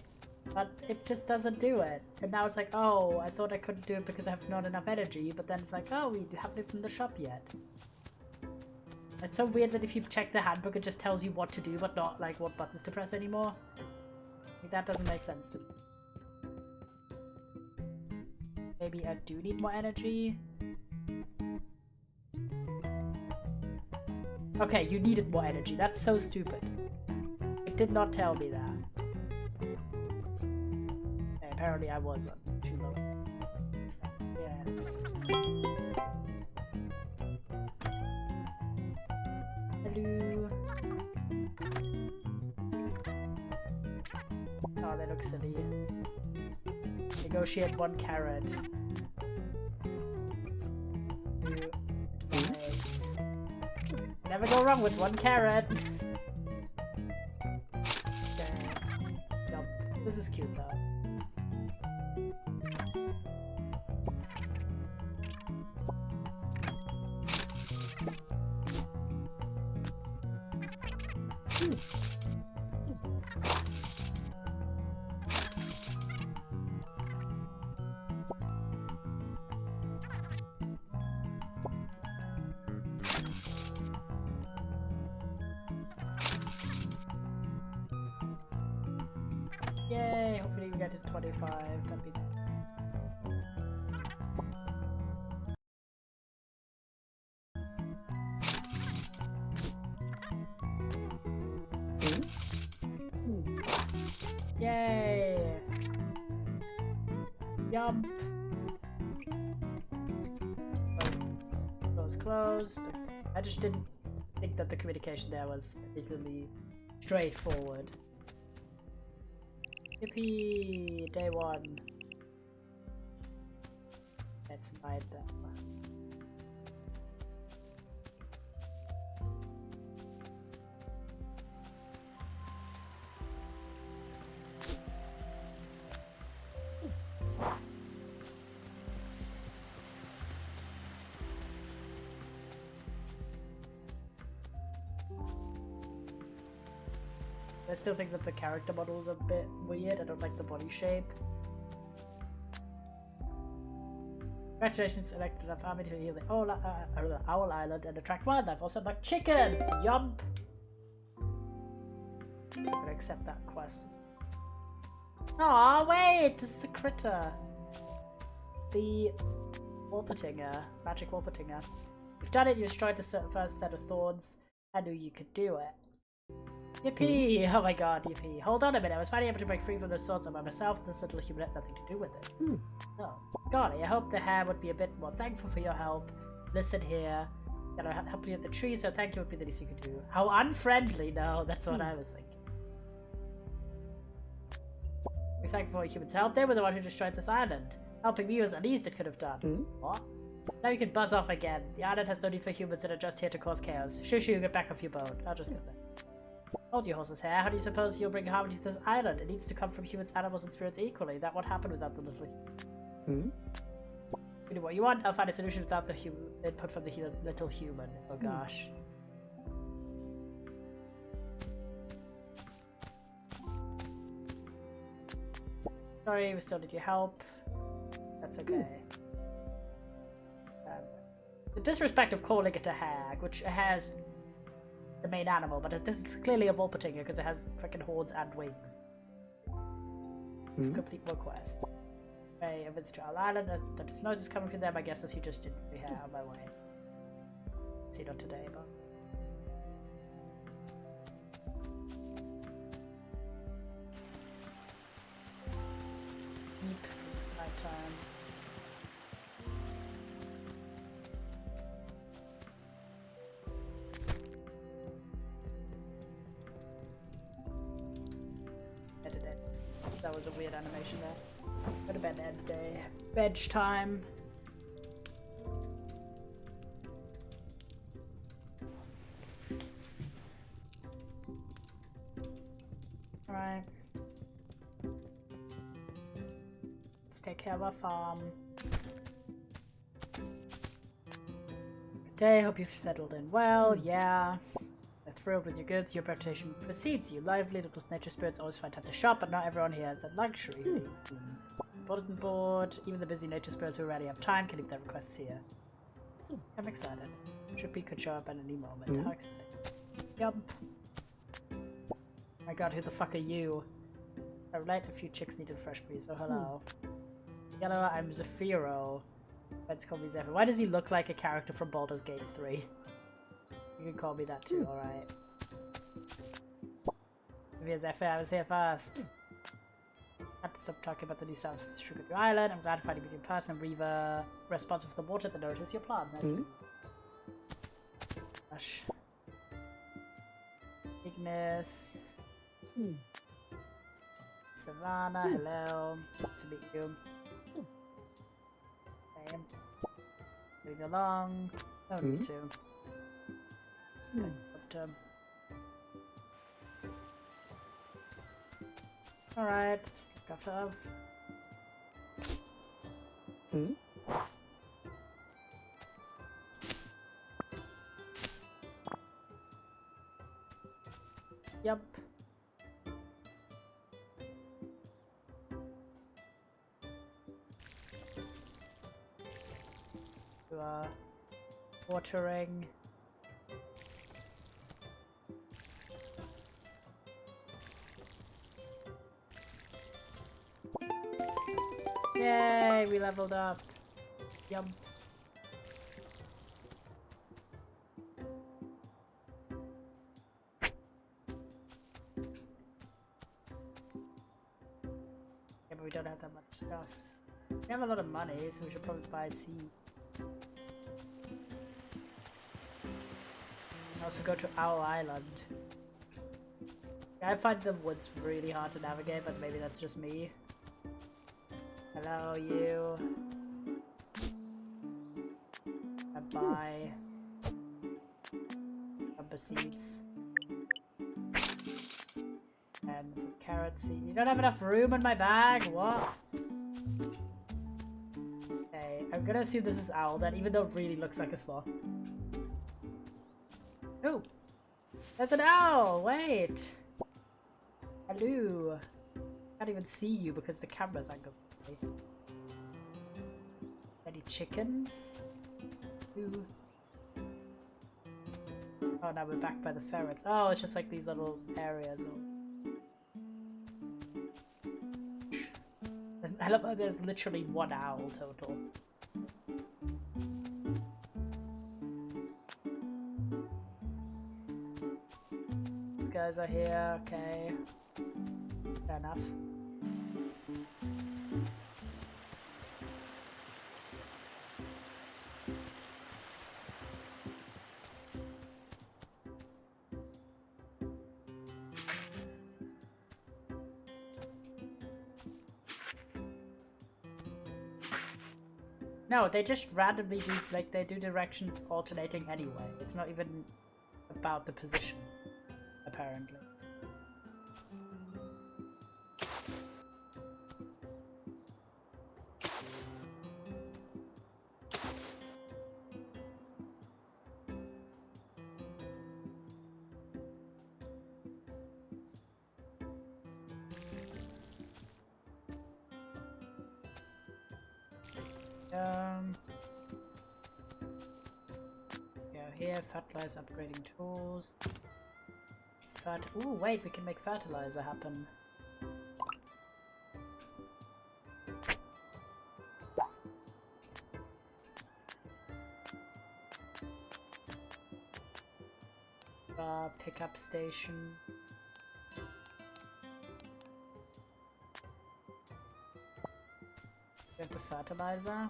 but it just doesn't do it. And now it's like, oh, I thought I couldn't do it because I have not enough energy, but then it's like, oh, we haven't it in the shop yet. It's so weird that if you check the handbook, it just tells you what to do, but not like what buttons to press anymore. Like, that doesn't make sense to me. Maybe I do need more energy. Okay, you needed more energy. That's so stupid. It did not tell me that. Okay, apparently I was too low. Yes. Hello. Oh, they look silly. Negotiate 1 carrot. You advise. Never go wrong with 1 carrot. Okay. Yup. This is cute though. Yay, hopefully we get to 25. That'd be nice. Yay! Yum! Closed. I just didn't think that the communication there was particularly straightforward. Yippee! Day 1. Let's invite them. I still think that the character model is a bit weird. I don't like the body shape. Congratulations, elected enough army to heal the Owl Island and attract wildlife. Also like chickens! Yump! I'm gonna accept that quest. Aw, wait! This is a critter. It's the Wolpertinger. Magic Wolpertinger. You've done it, you destroyed the first set of thorns. I knew you could do it. Yippee! Oh my god, yippee. Hold on a minute, I was finally able to break free from the swords by myself. This little human had nothing to do with it. Oh, golly, I hope the hare would be a bit more thankful for your help. Listen here. Gotta help you with the tree, so thank you would be the least you could do. How unfriendly! No, that's what I was thinking. We're thankful for humans' help. They were the one who destroyed this island. Helping me was the least it could have done. What? Now you can buzz off again. The island has no need for humans that are just here to cause chaos. Shoo shoo, get back off your boat. I'll just go there. Hold your horse's hair. How do you suppose you'll bring harmony to this island? It needs to come from humans, animals, and spirits equally. That won't happen without the little... You do what you want. I'll find a solution without the input from the little human. Oh gosh. Sorry, we still need your help. That's okay. The disrespect of calling it a hag, which a hare's the main animal, but this is clearly a Wolpertinger because it has freaking horns and wings. Complete request. Okay, a visit to our island. The noise is coming from them. I guess as you just did be here on my way. See, not today, but. Deep, because it's nighttime. That was a weird animation there. Go to bed, end day. Veg time. Alright. Let's take care of our farm. Good day, hope you've settled in well. Yeah. Thrilled with your goods, your reputation precedes you. Lively little nature spirits always find time to shop, but not everyone here has that luxury. Bulletin board. Even the busy nature spirits who already have time can leave their requests here. I'm excited. Trippy could show up at any moment. How exciting. Yup. My god, who the fuck are you? I relate a few chicks needed fresh breeze, so hello. Yellow, I'm Zafiro. Let's call me Zephyr. Why does he look like a character from Baldur's Gate 3? You can call me that too, alright. Maybe Zephyr, I was here first. Had to stop talking about the new stuff. Sugar Island. I'm glad to find a good person. Reaver, responsible for the water that nourishes your plants. Nice. Gosh. Ignis. Savannah, hello. Nice to meet you. Okay. Moving along. No need to. But, alright, let's look after. Yep. Watering. Yay, we leveled up. Yum. Yeah, but we don't have that much stuff. We have a lot of money, so we should probably buy seed. Also go to Owl Island. Yeah, I find the woods really hard to navigate, but maybe that's just me. Hello, you. I buy rubber seeds. And some carrot seeds. You don't have enough room in my bag? What? Okay, I'm gonna assume this is Owl then, even though it really looks like a sloth. Oh! There's an owl! Wait! Hello! Can't even see you because the camera's angled. Any chickens? Ooh. Oh, now we're back by the ferrets. Oh, it's just like these little areas. I love how there's literally one owl total. These guys are here, okay. Fair enough. No, they just randomly do, like, they do directions alternating anyway. It's not even about the position, apparently. Yeah, here, fertilizer upgrading tools. Ooh, wait, we can make fertilizer happen. Pickup station. We have the fertilizer.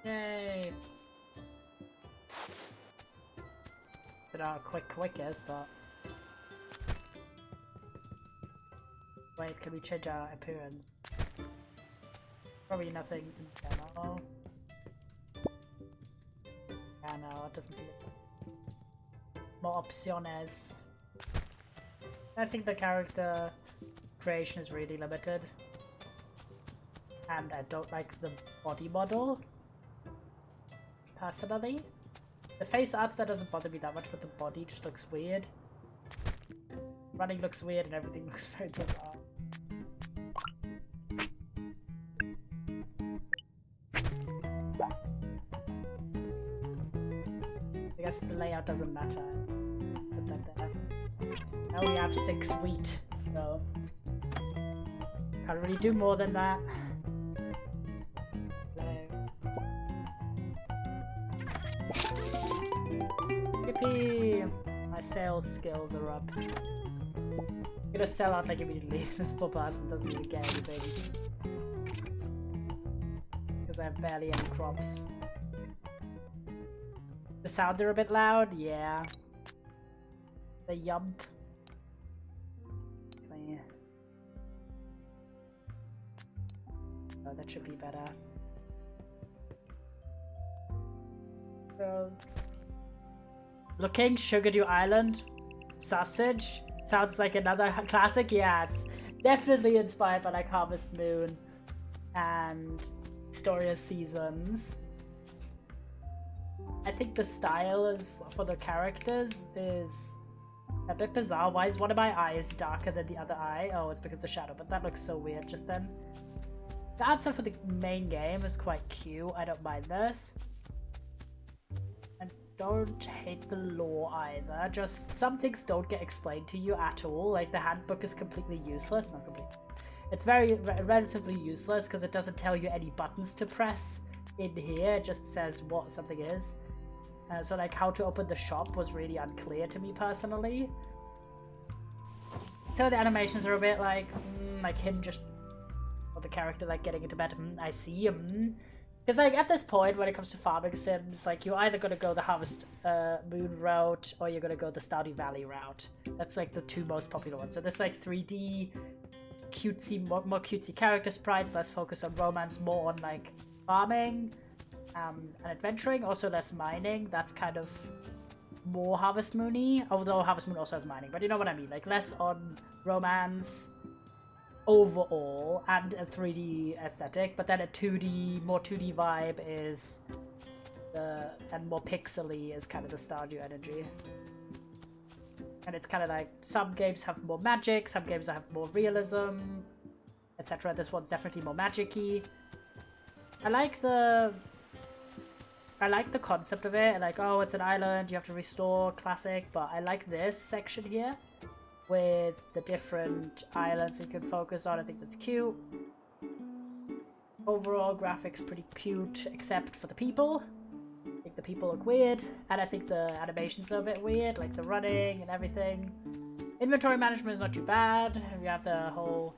Yay! Bit out quickest, but wait, can we change our appearance? Probably nothing in general. Yeah, no, it doesn't seem more opciones. I think the character creation is really limited. And I don't like the body model. Personally. The face art that doesn't bother me that much, but the body just looks weird. Running looks weird and everything looks very bizarre. I guess the layout doesn't matter. get there. Now we have 6 wheat, so can't really do more than that. Yippee! My sales skills are up. I'm gonna sell out like immediately. This poor person doesn't even get anything. Because I have barely any crops. The sounds are a bit loud, yeah. The yump. Oh, that should be better. So, looking, Sugardew Island, Sausage. Sounds like another classic. Yeah, it's definitely inspired by like Harvest Moon and Story of Seasons. I think the style is for the characters is a bit bizarre. Why is one of my eyes darker than the other eye? Oh, it's because of the shadow, but that looks so weird just then. The art style for the main game is quite cute. I don't mind this. Don't hate the lore either, just some things don't get explained to you at all. Like the handbook is completely useless. Not completely. It's relatively useless because it doesn't tell you any buttons to press in here. It just says what something is. So like how to open the shop was really unclear to me personally. So the animations are a bit like him just, or the character like getting into bed. I see him. Because like at this point when it comes to farming sims, like you're either gonna go the Harvest Moon route or you're gonna go the Stardew Valley route. That's like the two most popular ones. So there's like 3D, cutesy, more cutesy character sprites, less focus on romance, more on like farming and adventuring, also less mining. That's kind of more Harvest Moon-y, although Harvest Moon also has mining, but you know what I mean, like less on romance overall and a 3D aesthetic, but then a 2D, more 2D vibe is and more pixely is kind of the Stardew energy. And it's kind of like some games have more magic, some games have more realism, etc. This one's definitely more magic-y. I like the concept of it, like, oh, it's an island, you have to restore, classic, but I like this section here with the different islands you can focus on. I think that's cute. Overall, graphics pretty cute, except for the people. I think the people look weird, and I think the animations are a bit weird, like the running and everything. Inventory management is not too bad. You have the whole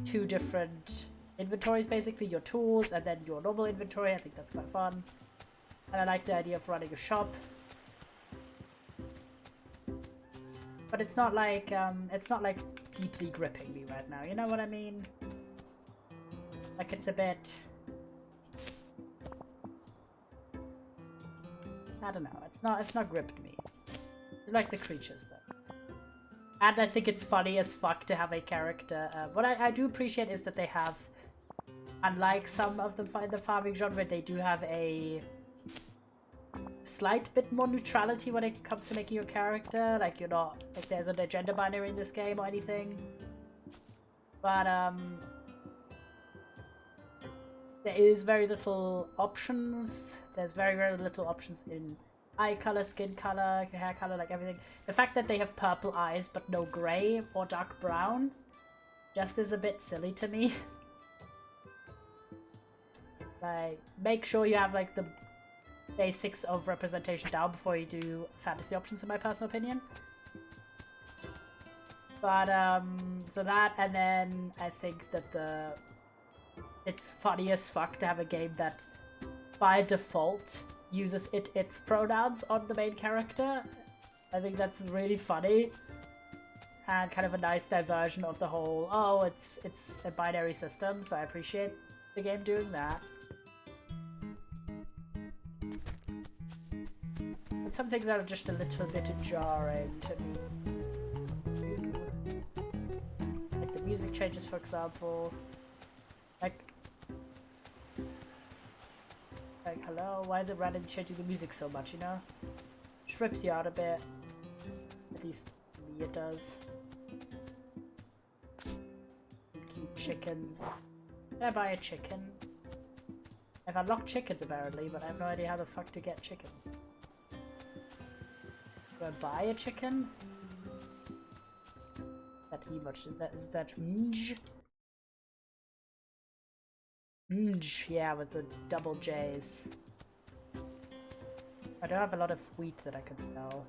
2 different inventories, basically, your tools and then your normal inventory. I think that's quite fun. And I like the idea of running a shop. But it's not like deeply gripping me right now, you know what I mean? Like it's a bit, I don't know, it's not gripped me. I like the creatures though. And I think it's funny as fuck to have a character. What I do appreciate is that they have, unlike some of them in the farming genre, they do have a slight bit more neutrality when it comes to making your character. Like you're not, like there's an agenda binary in this game or anything. But there is very little options. There's very, very little options in eye color, skin color, hair color, like everything. The fact that they have purple eyes but no grey or dark brown just is a bit silly to me. Like, make sure you have like the basics of representation down before you do fantasy options, in my personal opinion. But so that, and then I think that it's funny as fuck to have a game that by default uses its pronouns on the main character. I think that's really funny and kind of a nice diversion of the whole, oh, it's a binary system, so I appreciate the game doing that. Some things are just a little bit jarring to me. Like the music changes, for example. Like hello, why is it randomly changing the music so much, you know? Trips you out a bit. At least me it does. Keep chickens. Can I buy a chicken? I've unlocked chickens apparently, but I have no idea how the fuck to get chickens. Do I buy a chicken? much. Is that Mj? Mj, yeah, with the double J's. I don't have a lot of wheat that I could sell.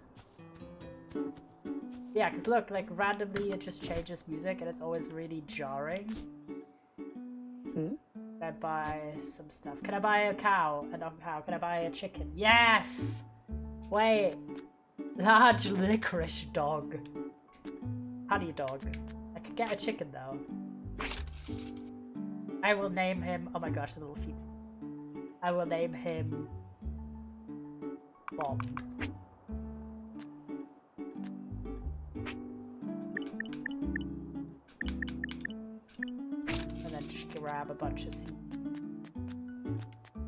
Yeah, because look, like randomly it just changes music and it's always really jarring. Can I buy some stuff? Can I buy a cow? A cow? Can I buy a chicken? Yes! Wait. Large licorice dog. Honey dog. I could get a chicken though. I will name him. Oh my gosh, the little feet. I will name him Bob. And then just grab a bunch of seeds.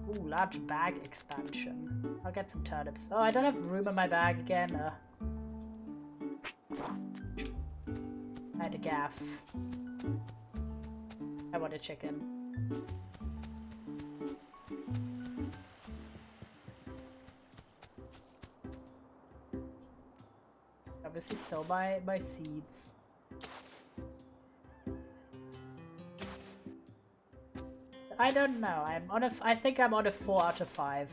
Ooh, large bag expansion. I'll get some turnips. Oh, I don't have room in my bag again. I had a gaff. I want a chicken. Obviously sell my seeds. I don't know. I think I'm on a 4 out of 5.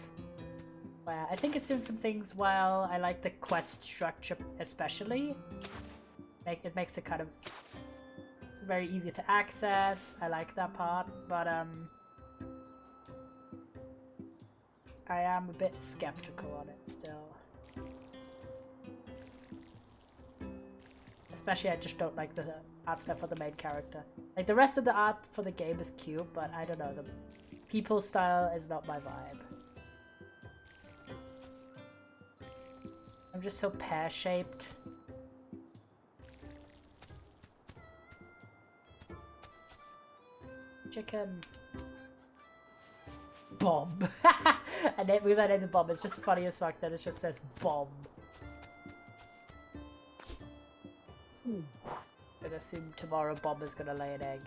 Where I think it's doing some things well. I like the quest structure especially. It makes it kind of very easy to access. I like that part, but I am a bit skeptical on it still. Especially I just don't like the art stuff for the main character. Like the rest of the art for the game is cute, but I don't know, the people style is not my vibe. I'm just so pear-shaped. Chicken. Bomb. And then because I named the bomb, it's just funny as fuck that it just says bomb. I assume tomorrow Bomb is gonna lay an egg.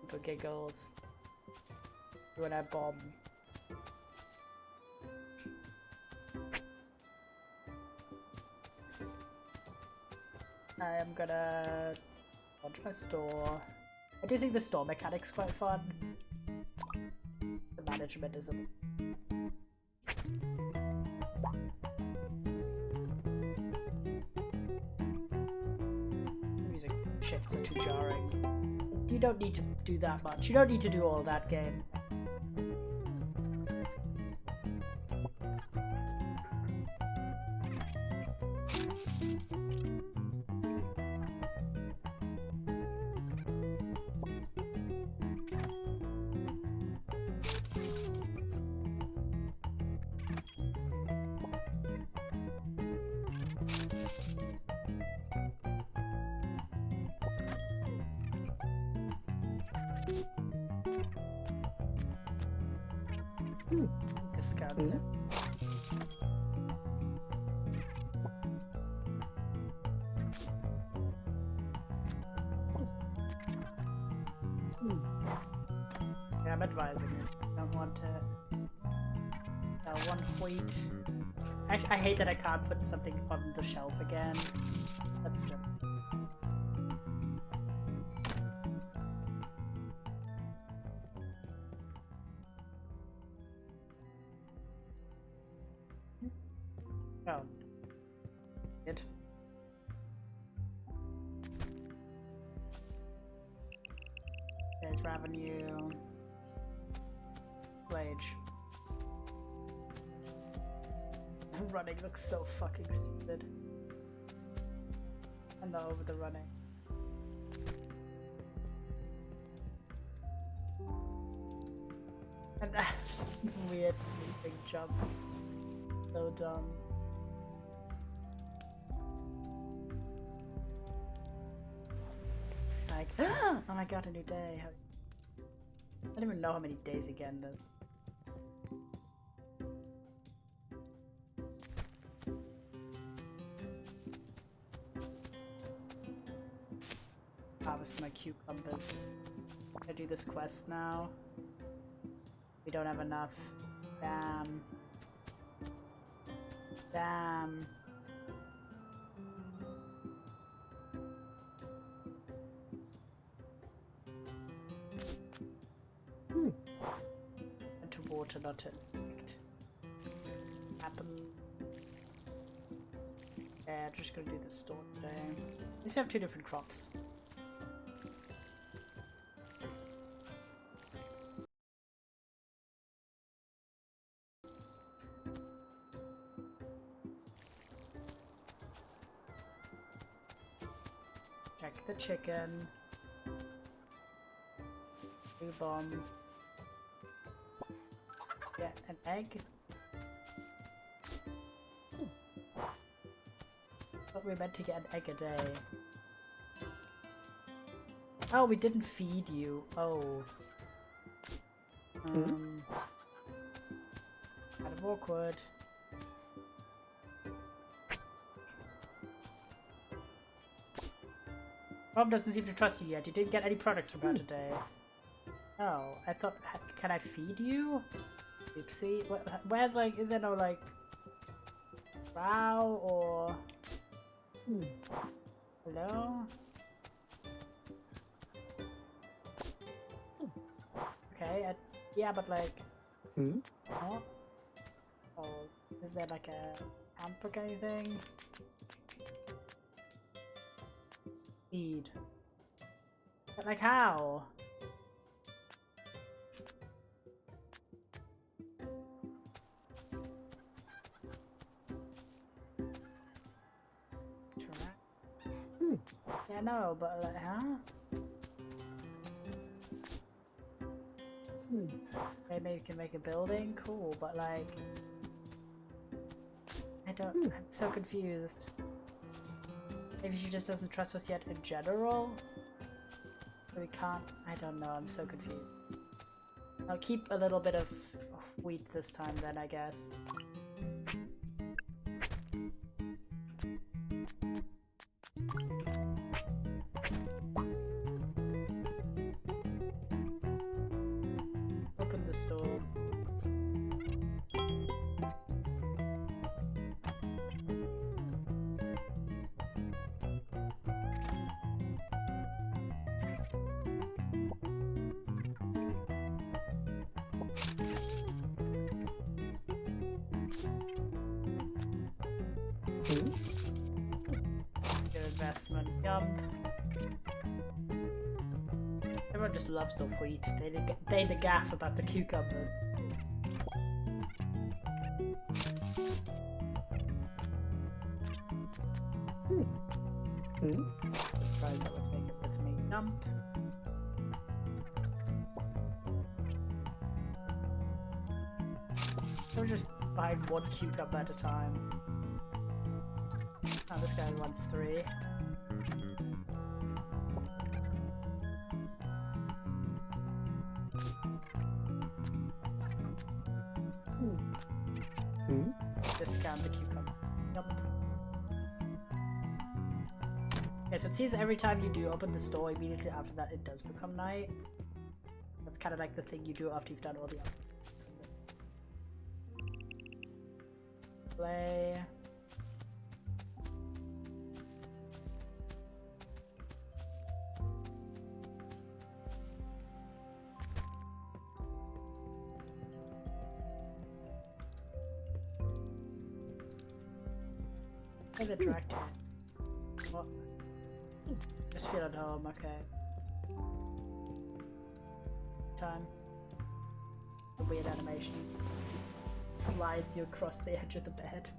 For giggles. When I bomb. I am gonna launch my store. I do think the store mechanic's quite fun. The management isn't. Music shifts are too jarring. You don't need to do that much. You don't need to do all that game. Discard it. Yeah, I'm advising it. Don't want to. One wheat. Actually, I hate that I can't put something on the shelf again. That's it. Oh. Good. There's revenue. Wage. Running looks so fucking stupid. I'm not over the running. And that weird sleeping jump. So dumb. It's like, oh my god, a new day. I don't even know how many days again there's. Harvest my cucumbers. I do this quest now. We don't have enough. Damn. Damn. water, not to inspect. Happen. Yeah, just gonna do the store today. At least we have 2 different crops. Check the chicken. Blue bomb. Get an egg. Thought we were meant to get an egg a day. Oh, we didn't feed you. Oh. Kind of awkward. Rob doesn't seem to trust you yet. You didn't get any products from her today. Oh, I thought, can I feed you? Oopsie. Where's like, is there no like, row or... Hello? Okay, yeah, but like... What? Oh, is there like a handbook or anything? Feed. But like how? Yeah, no, but like, huh? Maybe you can make a building? Cool, but like... I don't... I'm so confused. Maybe she just doesn't trust us yet in general? So we can't... I don't know, I'm so confused. I'll keep a little bit of wheat this time then, I guess. Open the store. Good investment. Yum. Everyone just loves the wheat. They the gaff about the cucumbers. Surprised that would take it with me. Yum. We're just buying 1 cucumber at a time. Oh, this guy wants 3. Discount the cucumber. Yup. Okay, so it seems every time you do open the store, immediately after that it does become night. That's kind of like the thing you do after you've done all the other. Play. Look at the tractor. What? Just feel at home, okay. Time. A weird animation. Slides you across the edge of the bed.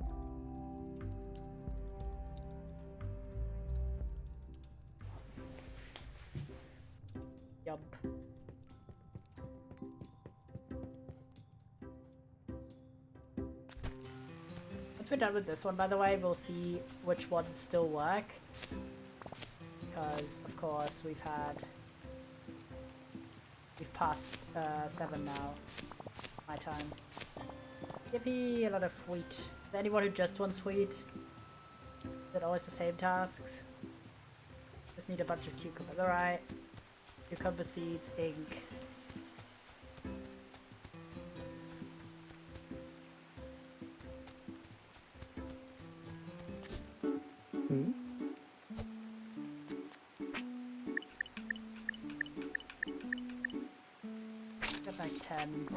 Yup. Once we're done with this one, by the way, we'll see which ones still work. Because, of course, we've passed 7 now. My time. Yippee, a lot of wheat. Is there anyone who just wants wheat? Is it always the same tasks? Just need a bunch of cucumbers. Alright. Cucumber seeds, ink. Got like 10.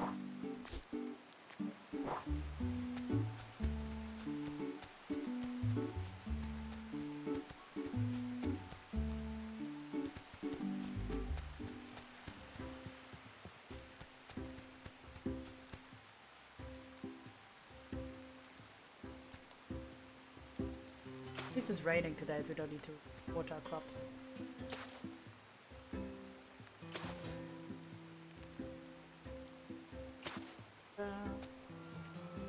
This is raining today, so we don't need to water our crops.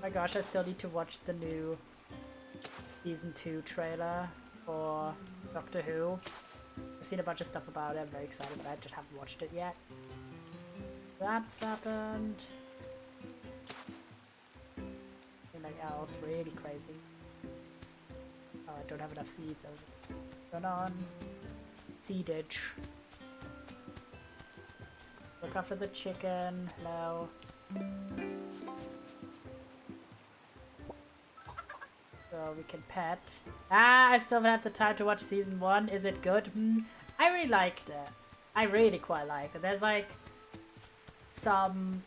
My gosh, I still need to watch the new season 2 trailer for Doctor Who. I've seen a bunch of stuff about it, I'm very excited, but I just haven't watched it yet. That's happened. Anything else really crazy? Oh, I don't have enough seeds. Going on. Seedage. Look after the chicken. Hello. So we can pet. Ah, I still haven't had the time to watch season 1. Is it good? I really liked it. I really quite liked it. There's like some,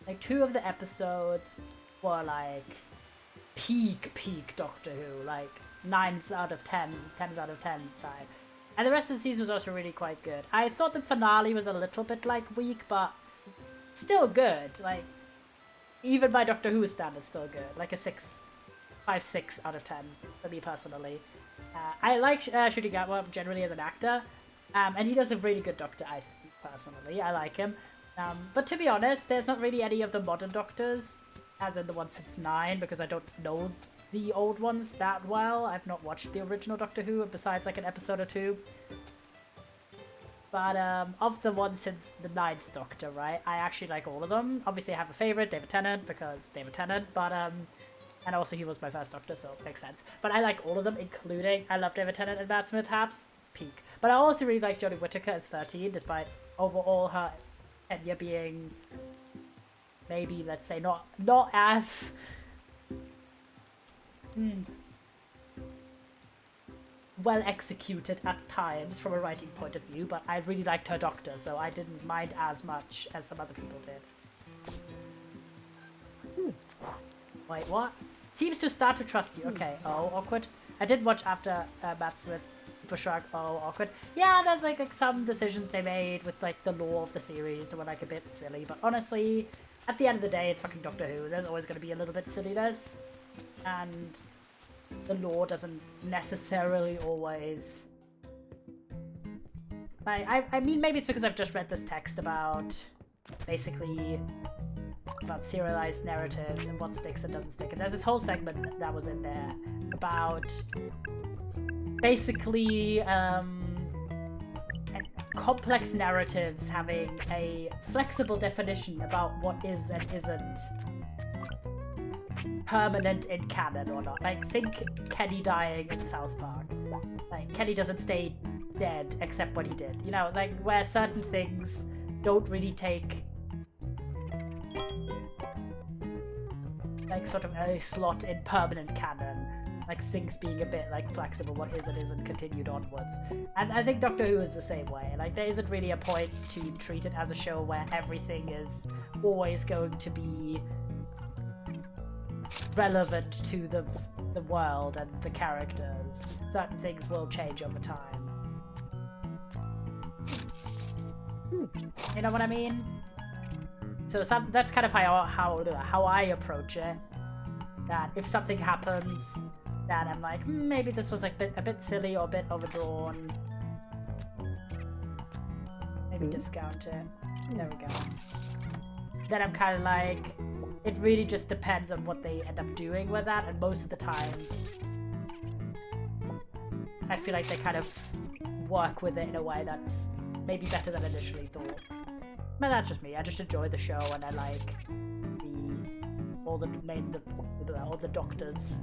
like 2 of the episodes were like peak Doctor Who, like 9s out of 10s, 10s out of 10s type. And the rest of the season was also really quite good. I thought the finale was a little bit like weak, but still good. Like even by Doctor Who standards, still good. Like a 5-6 out of 10 for me personally. I like Ncuti Gatwa generally as an actor, and he does a really good Doctor, I think, personally. I like him. But to be honest, there's not really any of the modern Doctors, as in the ones since 9, because I don't know the old ones that well. I've not watched the original Doctor Who, besides like an episode or 2. But of the ones since the 9th Doctor, right, I actually like all of them. Obviously I have a favourite, David Tennant, because David Tennant, but and also he was my first Doctor, so it makes sense. But I like all of them, including, I love David Tennant and Matt Smith Haps, peak. But I also really like Jodie Whittaker as 13, despite overall her tenure being maybe, let's say, not as well executed at times from a writing point of view, but I really liked her Doctor, so I didn't mind as much as some other people did. Wait, what? Seems to start to trust you. Okay, oh, awkward. I did watch after Matt Smith, Super Shrug, oh, awkward. Yeah, there's like some decisions they made with like the lore of the series that were like a bit silly, but honestly, at the end of the day, it's fucking Doctor Who. There's always going to be a little bit silliness, and the lore doesn't necessarily always... I mean, maybe it's because I've just read this text about, basically, about serialized narratives and what sticks and doesn't stick. And there's this whole segment that was in there about, basically, complex narratives having a flexible definition about what is and isn't permanent in canon or not. Like, think Kenny dying in South Park. Like, Kenny doesn't stay dead except what he did. You know, like, where certain things don't really take, like, sort of a slot in permanent canon. Like, things being a bit, like, flexible, what is and isn't continued onwards. And I think Doctor Who is the same way. Like, there isn't really a point to treat it as a show where everything is always going to be relevant to the world and the characters. Certain things will change over time. You know what I mean? So that's kind of how I approach it. That if something happens, that I'm like, maybe this was like a bit silly or a bit overdrawn. Maybe discount it. There we go. Then I'm kind of like, it really just depends on what they end up doing with that, and most of the time, I feel like they kind of work with it in a way that's maybe better than initially thought. But that's just me. I just enjoy the show, and I like all the doctors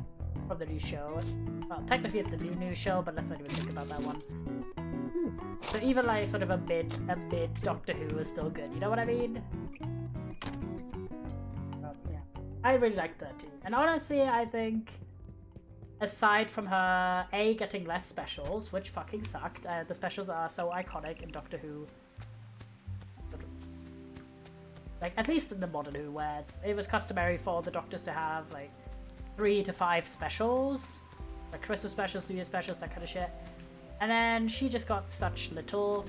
from the new show. Well, technically it's the new show, but let's not even think about that one. So even like sort of a mid Doctor Who is still good. You know what I mean? Yeah, I really liked that too. And honestly, I think aside from her getting less specials, which fucking sucked, the specials are so iconic in Doctor Who. Like, at least in the modern Who, where it was customary for the Doctors to have, like, 3 to 5 specials. Like, Christmas specials, New Year specials, that kind of shit. And then she just got such little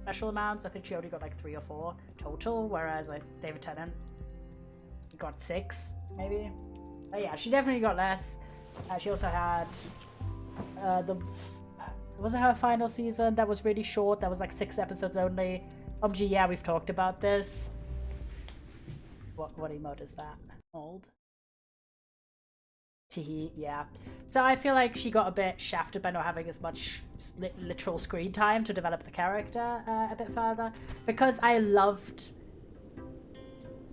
special amounts. I think she only got, like, 3 or 4 total, whereas, like, David Tennant got 6, maybe. But yeah, she definitely got less. She also had Was it her final season? That was really short. That was like 6 episodes only. Yeah, we've talked about this. What emote is that? Old. Teehee, yeah. So I feel like she got a bit shafted by not having as much literal screen time to develop the character a bit further. Because I loved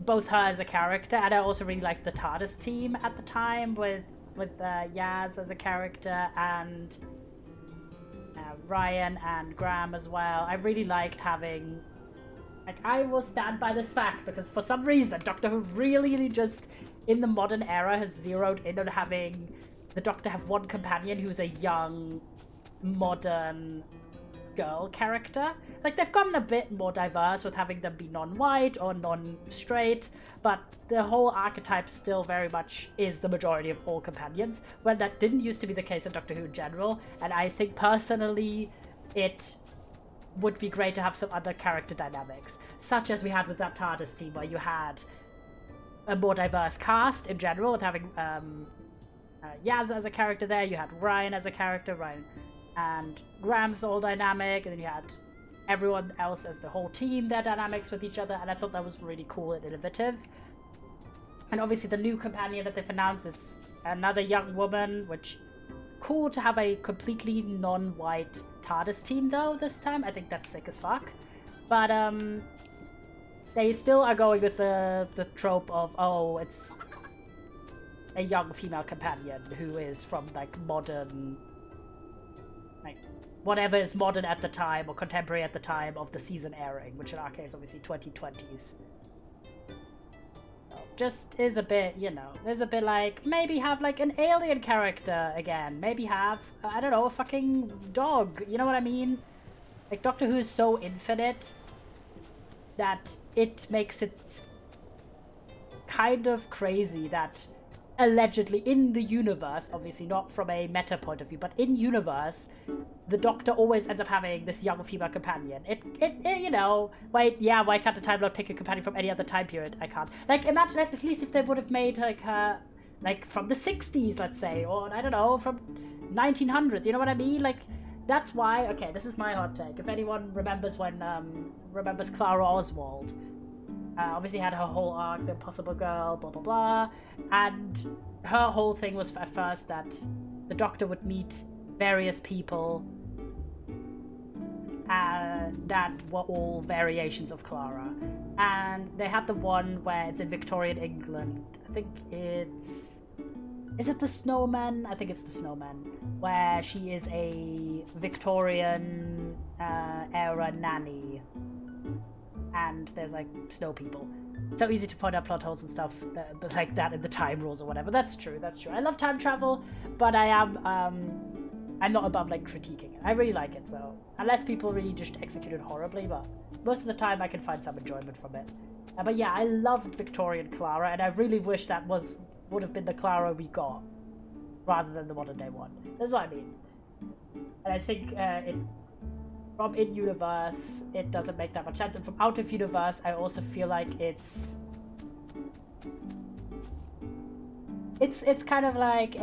both her as a character, and I also really liked the TARDIS team at the time with Yaz as a character and Ryan and Graham as well. I really liked having... Like, I will stand by this fact because for some reason Doctor Who really just, in the modern era, has zeroed in on having the Doctor have one companion who's a young, modern girl character. Like, they've gotten a bit more diverse with having them be non-white or non-straight, but the whole archetype still very much is the majority of all companions, when that didn't used to be the case in Doctor Who in general, and I think personally it would be great to have some other character dynamics, such as we had with that TARDIS team, where you had a more diverse cast in general, with having Yaz as a character there, you had Ryan as a character, Ryan and Graham's whole dynamic, and then you had everyone else as the whole team, their dynamics with each other, and I thought that was really cool and innovative. And obviously the new companion that they've announced is another young woman, which cool to have a completely non-white TARDIS team though this time. I think that's sick as fuck. But they still are going with the trope of, oh, it's a young female companion who is from like modern, like whatever is modern at the time or contemporary at the time of the season airing, which in our case obviously 2020s. Just is a bit, you know, there's a bit like, maybe have like an alien character again, maybe have, I don't know, a fucking dog, you know what I mean? Like, Doctor Who is so infinite that it makes it kind of crazy that allegedly in the universe, obviously not from a meta point of view, but in universe, the Doctor always ends up having this young female companion. It you know, why can't the Time Lord pick a companion from any other time period? I can't. Like, imagine at least if they would have made like her, like from the 60s, let's say, or I don't know, from 1900s, you know what I mean? Like, that's why, okay, this is my hot take. If anyone remembers when, remembers Clara Oswald, obviously had her whole arc, the Impossible Girl, blah blah blah, and her whole thing was at first that the Doctor would meet various people and that were all variations of Clara. And they had the one where it's in Victorian England. I think it's... Is it the Snowman? I think it's the Snowman, where she is a Victorian era nanny. And there's like snow people. So easy to point out plot holes and stuff, but like that in the time rules or whatever. That's true. I love time travel, but I'm not above like critiquing it. I really like it, so unless people really just execute it horribly, but most of the time I can find some enjoyment from it. But yeah, I loved Victorian Clara, and I really wish that would have been the Clara we got, rather than the modern day one. That's what I mean. And I think from in-universe, it doesn't make that much sense. And from out-of-universe, I also feel like it's kind of like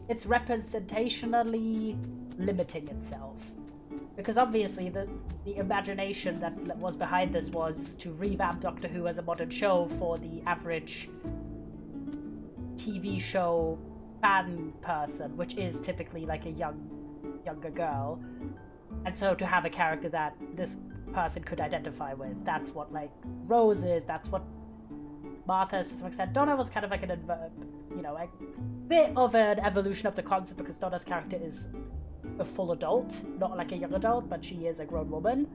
it's representationally limiting itself. Because obviously the imagination that was behind this was to revamp Doctor Who as a modern show for the average TV show fan person, which is typically like a younger girl, and so to have a character that this person could identify with, that's what like Rose is, that's what Martha is to some extent. Donna was kind of like an a bit of an evolution of the concept, because Donna's character is a full adult, not like a young adult, but she is a grown woman.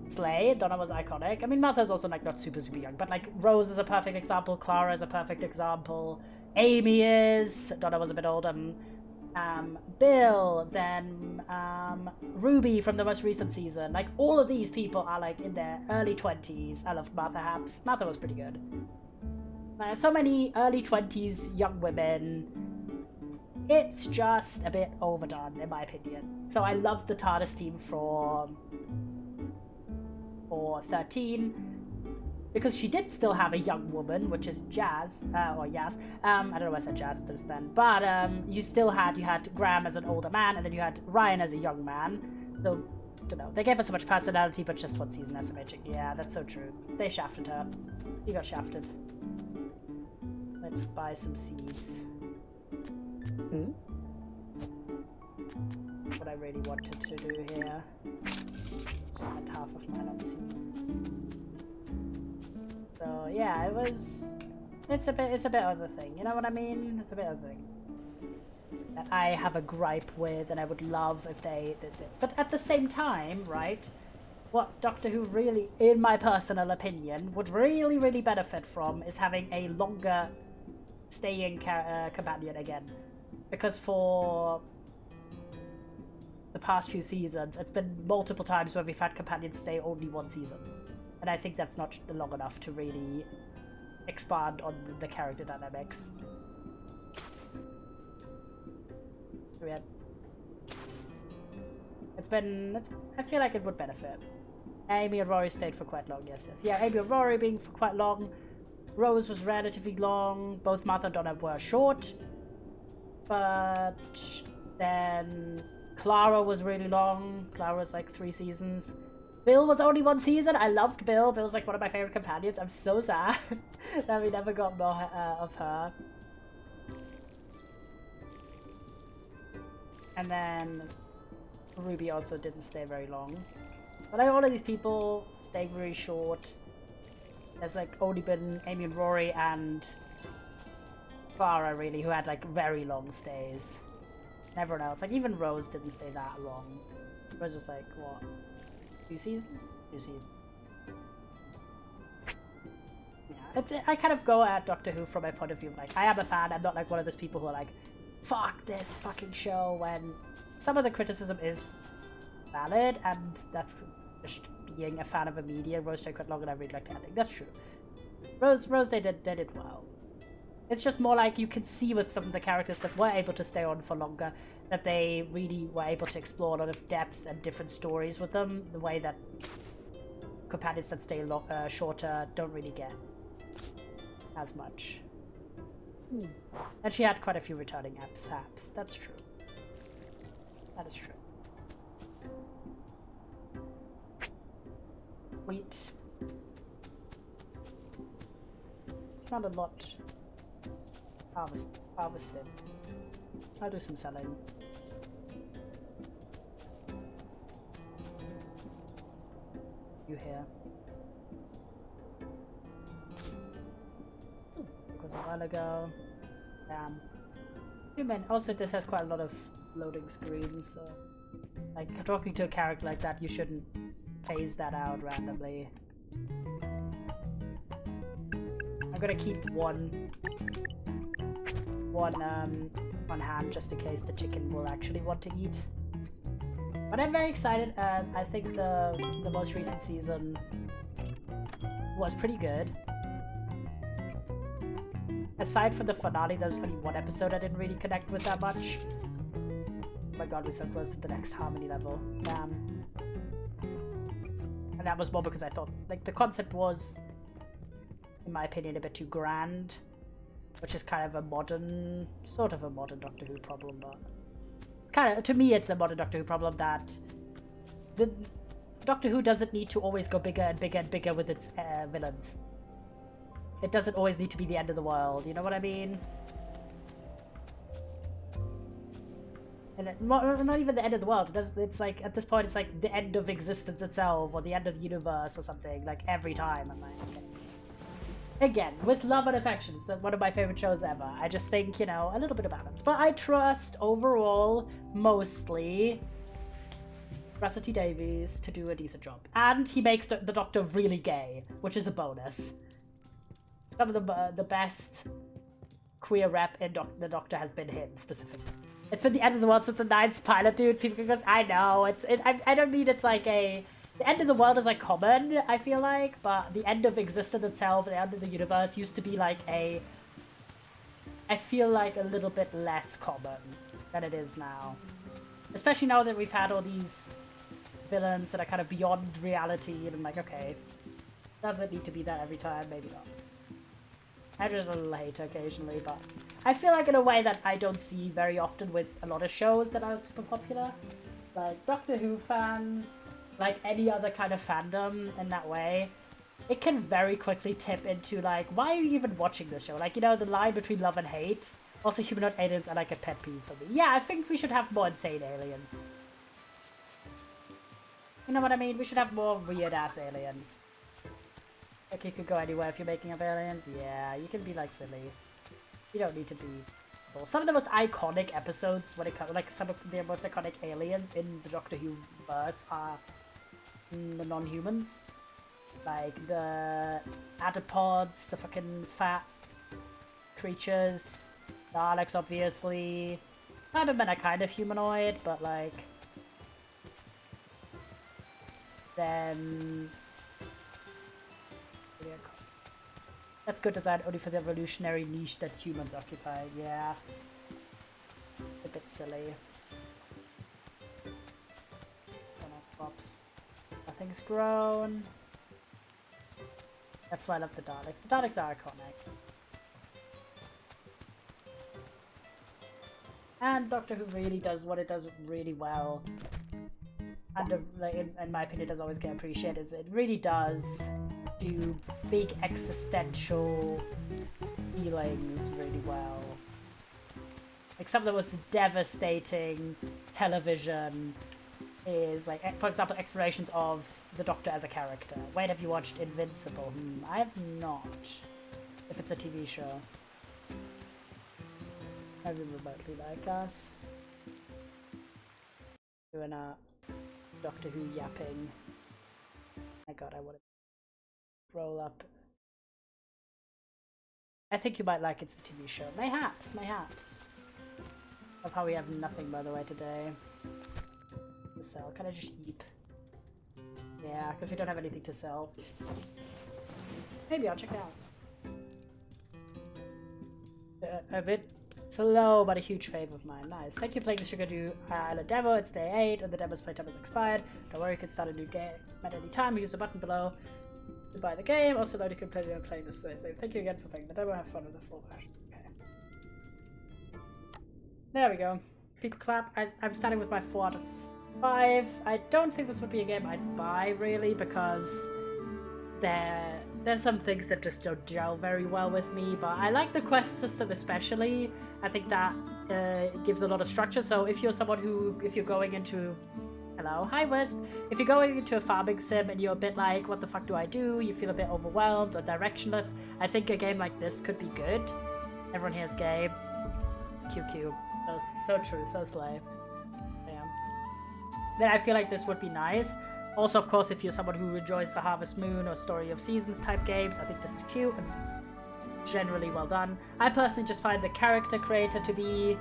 Slay, Donna was iconic. I mean, Martha's also like not super young, but like Rose is a perfect example, Clara is a perfect example, Amy is, Donna was a bit older, Bill, then Ruby from the most recent season. Like, all of these people are like in their early 20s. I loved Martha Haps. Martha was pretty good. So many early 20s young women. It's just a bit overdone, in my opinion. So I loved the TARDIS team for 13. because she did still have a young woman, which is Jazz, or Yaz. I don't know why I said Jazz just then, but you had Graham as an older man, and then you had Ryan as a young man. So, I don't know, they gave her so much personality, but just one season SMH. Yeah, that's so true. They shafted her. She got shafted. Let's buy some seeds. What I really wanted to do here. Spend half of mine on seeds. So yeah, it's a bit of a thing, you know what I mean? It's a bit of a thing that I have a gripe with, and I would love if they did it. But at the same time, right, what Doctor Who really, in my personal opinion, would really benefit from is having a longer staying companion again. Because for the past few seasons, it's been multiple times where we've had companions stay only one season. And I think that's not long enough to really expand on the character dynamics. I feel like it would benefit. Amy and Rory stayed for quite long, yes. Yeah, Amy and Rory being for quite long. Rose was relatively long. Both Martha and Donna were short. But then Clara was really long. Clara was like 3 seasons. Bill was only 1 season. I loved Bill. Bill's like one of my favorite companions. I'm so sad that we never got more of her. And then Ruby also didn't stay very long. But like all of these people staying very short. There's like only been Amy and Rory and Clara really who had like very long stays. And everyone else, like even Rose didn't stay that long. Rose was like, what? 2 seasons? 2 seasons. Yeah, I kind of go at Doctor Who from my point of view. Like, I am a fan. I'm not like one of those people who are like, fuck this fucking show, when some of the criticism is valid, and that's just being a fan of a media. Rose stayed quite long, and I really liked the ending. That's true. Rose, they did well. It's just more like you can see with some of the characters that were able to stay on for longer, that they really were able to explore a lot of depth and different stories with them, the way that companions that stay shorter don't really get as much. And she had quite a few returning saps. That's true. That is true. Wheat. It's not a lot harvested. I'll do some selling. You here? It was a while ago. Damn. Also, this has quite a lot of loading screens, so like talking to a character like that, you shouldn't phase that out randomly. I'm gonna keep one on hand just in case the chicken will actually want to eat. But I'm very excited. I think the most recent season was pretty good. Aside from the finale, there was only 1 episode I didn't really connect with that much. Oh my god, we're so close to the next harmony level. And that was more because I thought, like, the concept was, in my opinion, a bit too grand. Which is kind of a modern, sort of a modern Doctor Who problem, but kind of, to me, it's a modern Doctor Who problem that the Doctor Who doesn't need to always go bigger and bigger and bigger with its villains. It doesn't always need to be the end of the world, you know what I mean? And not even the end of the world. It's like, at this point, it's like the end of existence itself, or the end of the universe, or something, like every time. I'm like, okay. Again, with love and affection, it's one of my favorite shows ever. I just think, you know, a little bit of balance. But I trust, overall, mostly, Russell T Davies to do a decent job. And he makes the Doctor really gay, which is a bonus. Some of the best queer rep in the Doctor has been him, specifically. It's been the end of the world since the 9th pilot, dude. People goes, I know, I don't mean it's like a... The end of the world is like common, I feel like, but the end of existence itself, the end of the universe used to be like I feel like a little bit less common than it is now. Especially now that we've had all these villains that are kind of beyond reality, and I'm like, okay. Doesn't need to be that every time, maybe not. I just a little hate occasionally, but I feel like in a way that I don't see very often with a lot of shows that are super popular. Like Doctor Who fans, like any other kind of fandom in that way, it can very quickly tip into like, why are you even watching this show? Like, you know, the line between love and hate. Also, humanoid aliens are like a pet peeve for me. Yeah, I think we should have more insane aliens. You know what I mean? We should have more weird-ass aliens. Like, you could go anywhere if you're making up aliens. Yeah, you can be, like, silly. You don't need to be... Cool. Some of the most iconic episodes when it comes... Like, some of the most iconic aliens in the Doctor Who verse are the non-humans. Like, the Adapods, the fucking fat creatures, Daleks, obviously. Cybermen are kind of humanoid, but, like... Then... That's good design only for the evolutionary niche that humans occupy. Yeah. A bit silly. Pops. Nothing's grown. That's why I love the Daleks. The Daleks are iconic. And Doctor Who really does what it does really well. And in my opinion, does always get appreciated. Is it really does do big existential feelings really well. Like some of the most devastating television is like, for example, explorations of the Doctor as a character. Wait, have you watched Invincible? I have not. If it's a TV show. Maybe remotely like us. Doing a Doctor Who yapping. My god, I want to roll up. I think you might like it's a TV show. Mayhaps, mayhaps. Of how we have nothing, by the way, today. To sell. Can I just eat? Yeah, because we don't have anything to sell. Maybe I'll check it out. A bit slow, but a huge favour of mine. Nice. Thank you for playing the Sugar Dew Island demo. It's day 8, and the demo's playtime has expired. Don't worry, you can start a new game at any time. Use the button below to buy the game. Also, know you can play playing this today. So thank you again for playing the demo. Have fun with the full version. Okay. There we go. People clap. I'm starting with my 4 out of 5. I don't think this would be a game I'd buy, really, because there's some things that just don't gel very well with me, but I like the quest system especially. I think that gives a lot of structure. So if you're someone who, if you're going into, hello, hi Wisp, if you're going into a farming sim and you're a bit like, what the fuck do I do? You feel a bit overwhelmed or directionless, I think a game like this could be good. Everyone here's gay. QQ. So true, so slay. Damn. Then I feel like this would be nice. Also, of course, if you're someone who enjoys the Harvest Moon or Story of Seasons type games, I think this is cute and generally well done. I personally just find the character creator to be...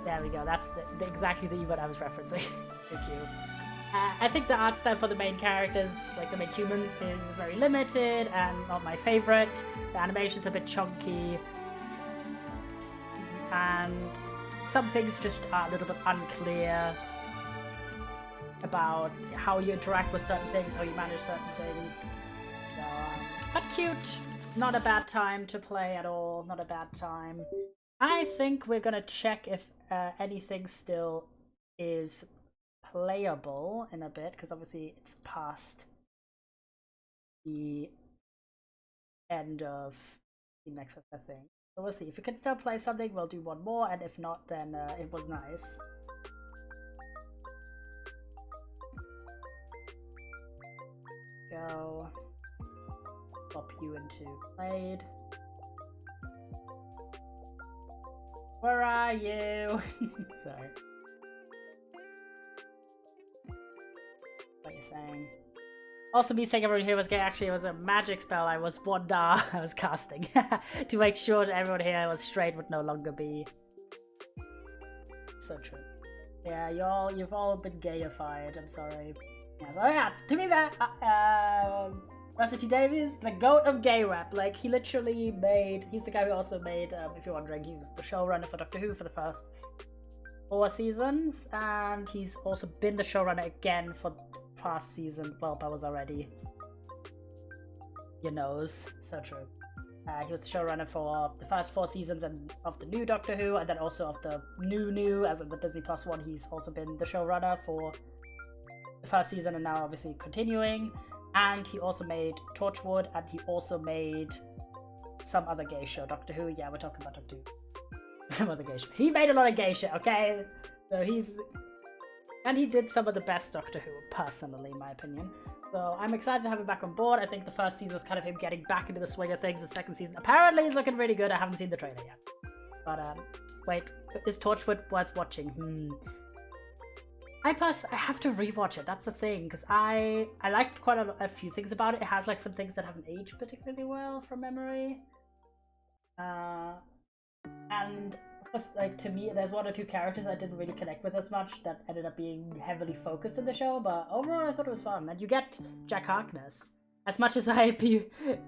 There we go, that's exactly the emote I was referencing. Thank you. I think the art style for the main characters, like the main humans, is very limited and not my favorite. The animation's a bit chunky. And some things just are a little bit unclear about how you interact with certain things, how you manage certain things. So, but cute. Not a bad time to play at all. Not a bad time. I think we're gonna check if anything still is playable in a bit, because obviously it's past the end of the next thing. So we'll see. If we can still play something, we'll do one more, and if not, then it was nice. Go pop you into played. Where are you? Sorry. What are you saying? Also, me saying everyone here was gay, actually it was a magic spell. I was Wanda. I was casting to make sure that everyone here was straight would no longer be. So true. Yeah, you've all been gayified. I'm sorry. Yeah, so yeah, to me that Russell T Davies, the goat of gay rap. Like, he literally made, he's the guy who also made, if you're wondering, he was the showrunner for Doctor Who for the first 4 seasons, and he's also been the showrunner again for past season. Well, that was already. your nose. So true. He was the showrunner for the first 4 seasons of the new Doctor Who, and then also of the new, as in the Disney Plus one. He's also been the showrunner for the first season, and now obviously continuing. And he also made Torchwood, and he also made some other gay show. Doctor Who, yeah, we're talking about Doctor Who. Some other gay show. He made a lot of gay shit, okay? So and he did some of the best Doctor Who, personally, in my opinion. So I'm excited to have him back on board. I think the first season was kind of him getting back into the swing of things. The second season apparently is looking really good. I haven't seen the trailer yet. But wait, is Torchwood worth watching? I have to rewatch it. That's the thing, because I liked quite a few things about it. It has like some things that haven't aged particularly well from memory. And like, to me, there's 1 or 2 characters I didn't really connect with as much that ended up being heavily focused in the show, but overall I thought it was fun. And you get Jack Harkness. As much as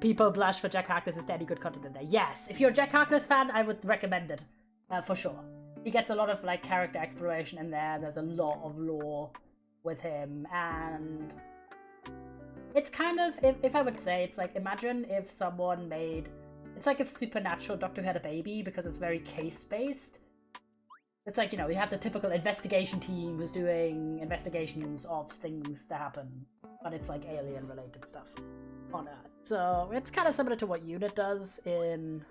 people blush for Jack Harkness, is there any good content in there? Yes, if you're a Jack Harkness fan, I would recommend it, for sure. He gets a lot of like character exploration in there. There's a lot of lore with him, and it's kind of, if I would say, it's like, imagine if someone made, it's like if Supernatural Doctor Who had a baby, because it's very case-based. It's like, you know, you have the typical investigation team who's doing investigations of things to happen, but it's like alien-related stuff on Earth. So it's kind of similar to what UNIT does in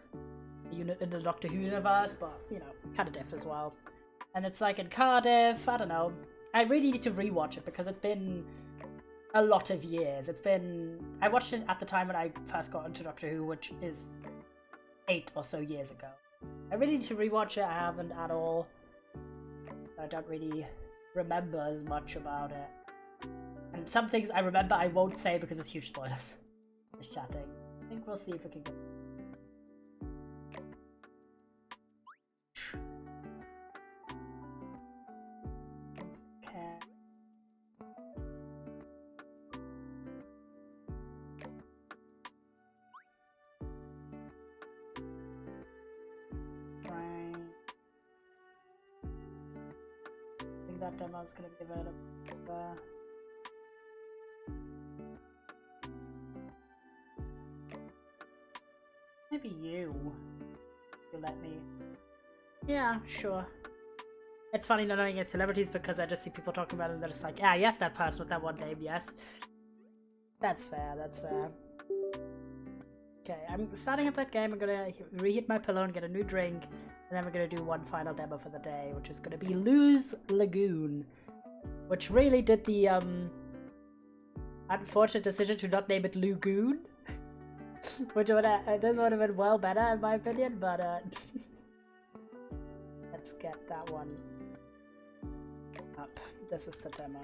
the Doctor Who universe, but, you know, kind of diff as well. And it's like in Cardiff, I don't know. I really need to rewatch it because it's been a lot of years. I watched it at the time when I first got into Doctor Who, which is 8 or so years ago. I really need to rewatch it. I haven't at all. I don't really remember as much about it. And some things I remember I won't say because it's huge spoilers. Just chatting. I think we'll see if we can get some. That demo is going to give it a maybe you let me. Yeah, sure. It's funny not knowing it's celebrities because I just see people talking about it and they're just like, ah, yes, that person with that one name, yes. That's fair, that's fair. Okay, I'm starting up that game. I'm gonna reheat my pillow and get a new drink. And then we're going to do one final demo for the day, which is going to be Luz Lagoon, which really did the unfortunate decision to not name it Lagoon, which would have been well better in my opinion, but let's get that one up. This is the demo.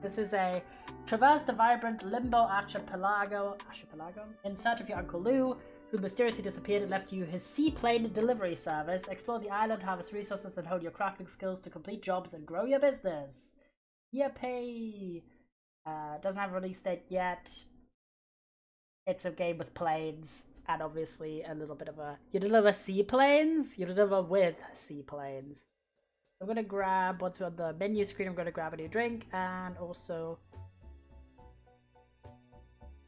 This is a traverse the vibrant Limbo archipelago in search of your Uncle Lou, who mysteriously disappeared and left you his seaplane delivery service. Explore the island, harvest resources, and hone your crafting skills to complete jobs and grow your business. Yippee! Doesn't have a release date yet. It's a game with planes, and obviously a little bit of a... You deliver seaplanes? You deliver with seaplanes. I'm gonna grab, once we're on the menu screen, I'm gonna grab a new drink, and also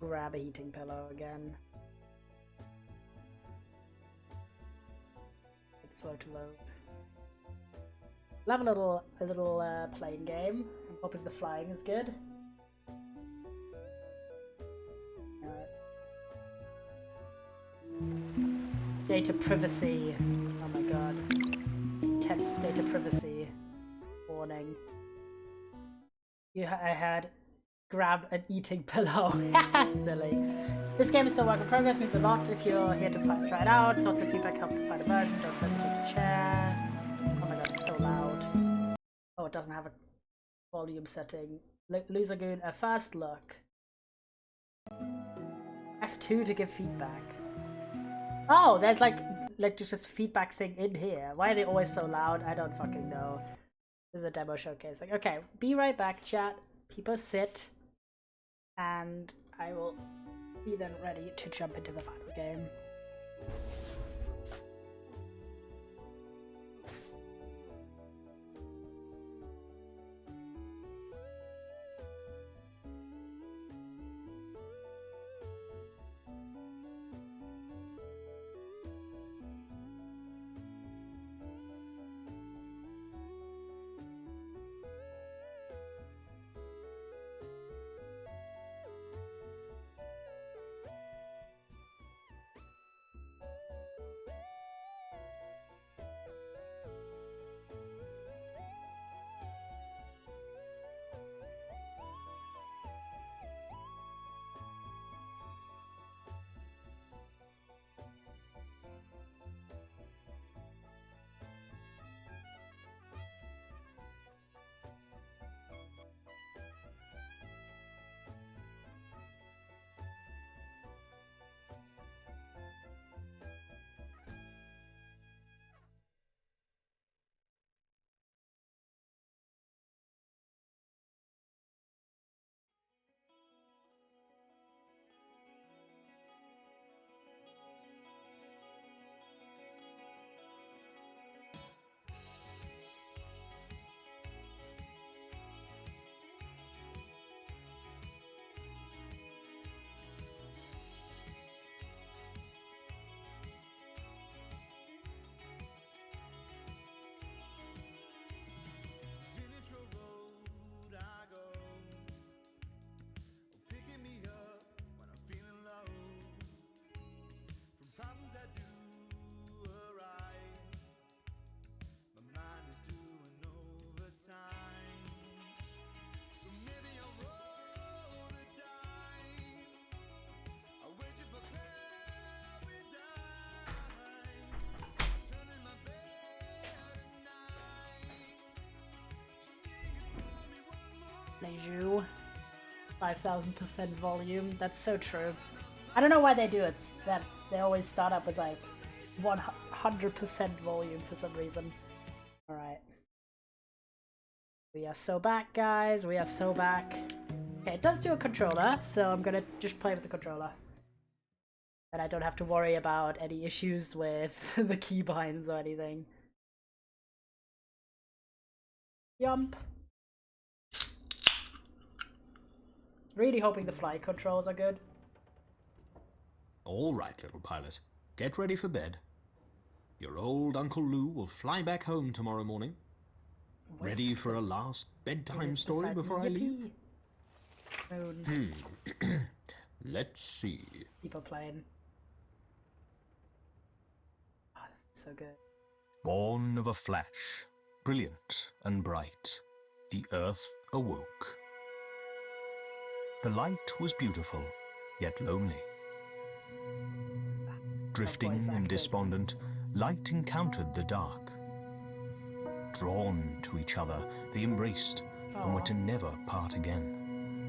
grab a heating pillow again. Slow to load. Love a little plane game. I'm hoping the flying is good. Data privacy. Oh my god. Intense data privacy warning. I had grab an eating pillow. Silly. This game is still work in progress, means a lot if you're here to try it out. Thoughts and feedback help to find a version. Don't hesitate to share. Oh my god, it's so loud. Oh, it doesn't have a volume setting. Luz Lagoon, a first look. F2 to give feedback. Oh, there's like just a feedback thing in here. Why are they always so loud? I don't fucking know. This is a demo showcase. Like, okay, be right back, chat. People sit. And I will be then ready to jump into the final game. Leju. 5,000% volume. That's so true. I don't know why they do it. That they always start up with like 100% volume for some reason. Alright. We are so back, guys. We are so back. Okay, it does do a controller, so I'm gonna just play with the controller. And I don't have to worry about any issues with the keybinds or anything. Yump. Really hoping the flight controls are good. All right, little pilot. Get ready for bed. Your old Uncle Lou will fly back home tomorrow morning. Ready for a last bedtime story before I leave? Moon. Let's see. People playing. Oh, this is so good. Born of a flash, brilliant and bright, the earth awoke. The light was beautiful, yet lonely. Drifting and despondent, light encountered the dark. Drawn to each other, they embraced and were to never part again.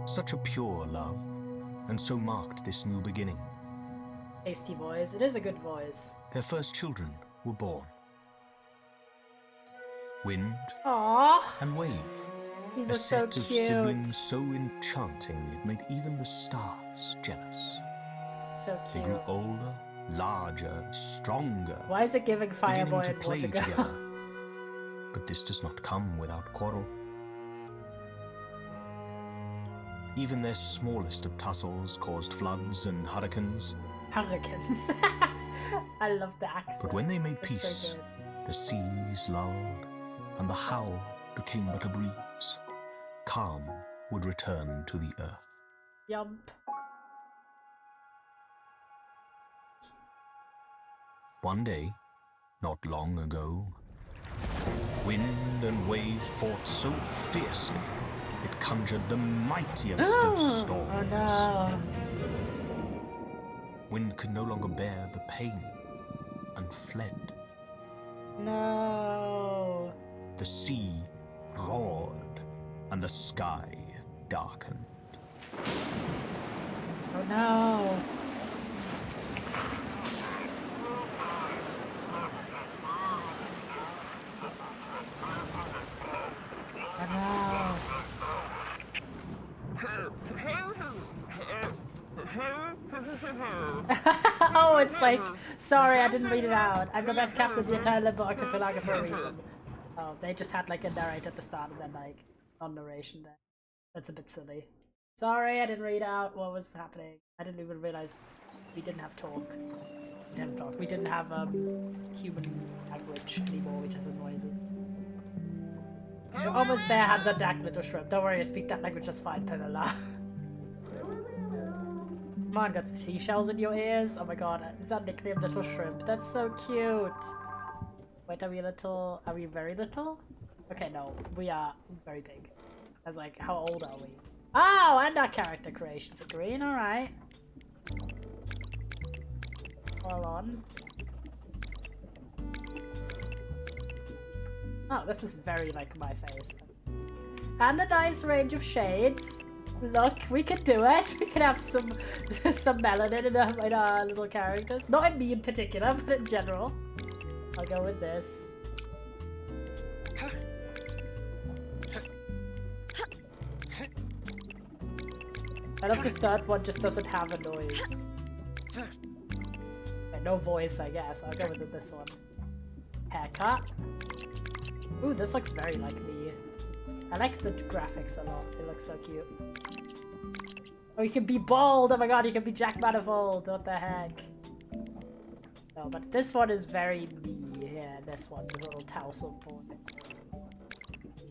Such a pure love, and so marked this new beginning. Tasty voice. It is a good voice. Their first children were born. Wind Aww. and wave. These A are so set of cute. siblings so enchanting it made even the stars jealous. So They cute. grew older, larger, stronger, Why is it giving beginning Fireboy to and play Water together. But this does not come without quarrel. Even their smallest of tussles caused floods and hurricanes. Hurricanes. I love the accent. But when they made It's peace, so good. the seas lulled, and the howl became but a breeze. Calm would return to the earth. Yump. One day, not long ago, wind and wave fought so fiercely it conjured the mightiest of storms. Oh no. Wind could no longer bear the pain and fled. No. The sea roared and the sky darkened. Oh no. Oh no. Oh, it's like, sorry, I didn't read it out. I'm the best captain in the entire Limbo Archipelago for a reason. Oh, they just had like a narrator at the start and then like non-narration there. That's a bit silly. Sorry, I didn't read out what was happening. I didn't even realize we didn't have talk. We didn't have talk. We didn't have human language anymore. We just had noises. We're almost there, hands on deck, little shrimp. Don't worry, I speak that language just fine, Pamela. Come on, got seashells in your ears? Oh my god, is that nickname Little Shrimp? That's so cute! Wait, are we little? Are we very little? Okay, no, we are very big. I was like, how old are we? Oh, and our character creation screen, alright. Hold on. Oh, this is very like my face. And a nice range of shades. Look, we can do it. We can have some some melanin in our little characters. Not in me in particular, but in general. I'll go with this. I love the third one just doesn't have a noise. Okay, no voice, I guess. I'll go with this one. Haircut. Ooh, this looks very like me. I like the graphics a lot. It looks so cute. Oh, you can be bald! Oh my god, you can be Jack Manifold! What the heck? No, but this one is very me. Yeah, this one, the little tassel boy.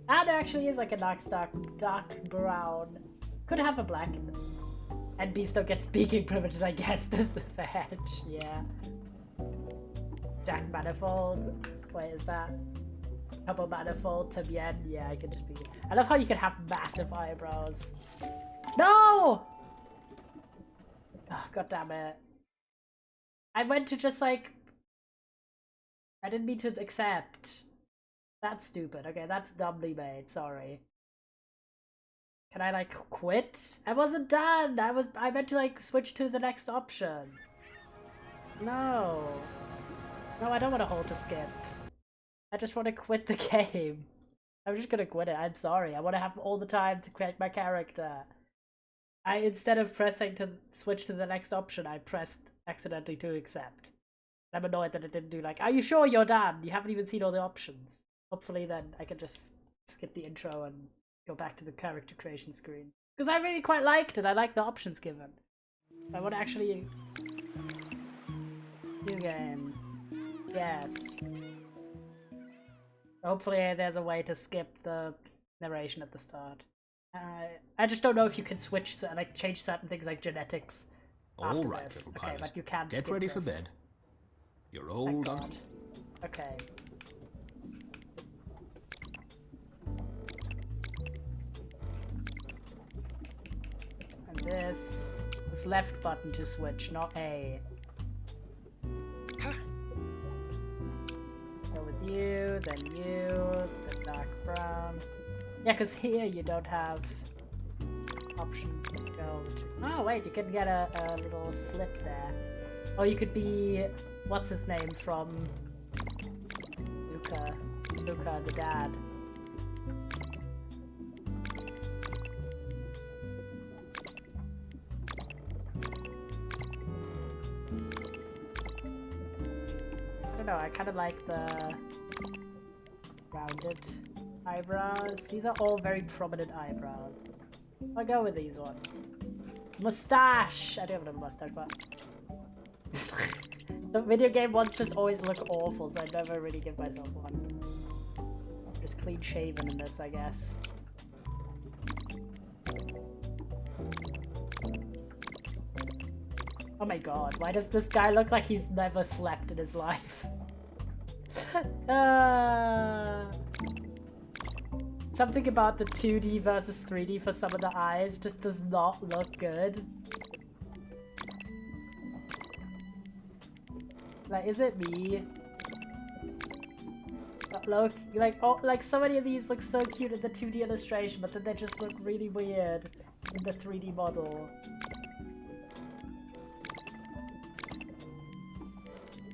And there actually is like a dark brown. Could have a black. And B still gets speaking privileges, I guess, does the fetch. Yeah. Jack Manifold. Wait, is that? Couple Manifold to bien. Yeah, I could just be. I love how you can have massive eyebrows. No! Oh, god damn it. I went to just like. I didn't mean to accept. That's stupid. Okay, that's dumbly made. Sorry. Can I like quit? I wasn't done. I meant to like switch to the next option. No. No, I don't want to hold to skip. I just want to quit the game. I'm just gonna quit it. I'm sorry. I want to have all the time to create my character. Instead of pressing to switch to the next option, I pressed accidentally to accept. I'm annoyed that it didn't do like, are you sure you're done? You haven't even seen all the options. Hopefully then I can just skip the intro and go back to the character creation screen. Because I really quite liked it. I like the options given. I want to actually... New game. Yes. Hopefully there's a way to skip the narration at the start. I just don't know if you can switch, like change certain things like genetics. All right, this. little Okay, pilot. but you can't Get skip ready this. for bed. You're all Thank done. God. Okay. And this is left button to switch, not A. Go with you, then you, then dark brown. Yeah, because here you don't have options to go to. Oh wait, you can get a little slit there. Or you could be, what's his name from Luca the dad. I don't know, I kind of like the rounded eyebrows. These are all very prominent eyebrows. I'll go with these ones. Mustache! I don't have a mustache, but... The video game ones just always look awful, so I never really give myself one. Just clean shaven in this, I guess. Oh my god, why does this guy look like he's never slept in his life? Something about the 2D versus 3D for some of the eyes just does not look good. Like, is it me? Look, like, oh, like so many of these look so cute in the 2D illustration, but then they just look really weird in the 3D model.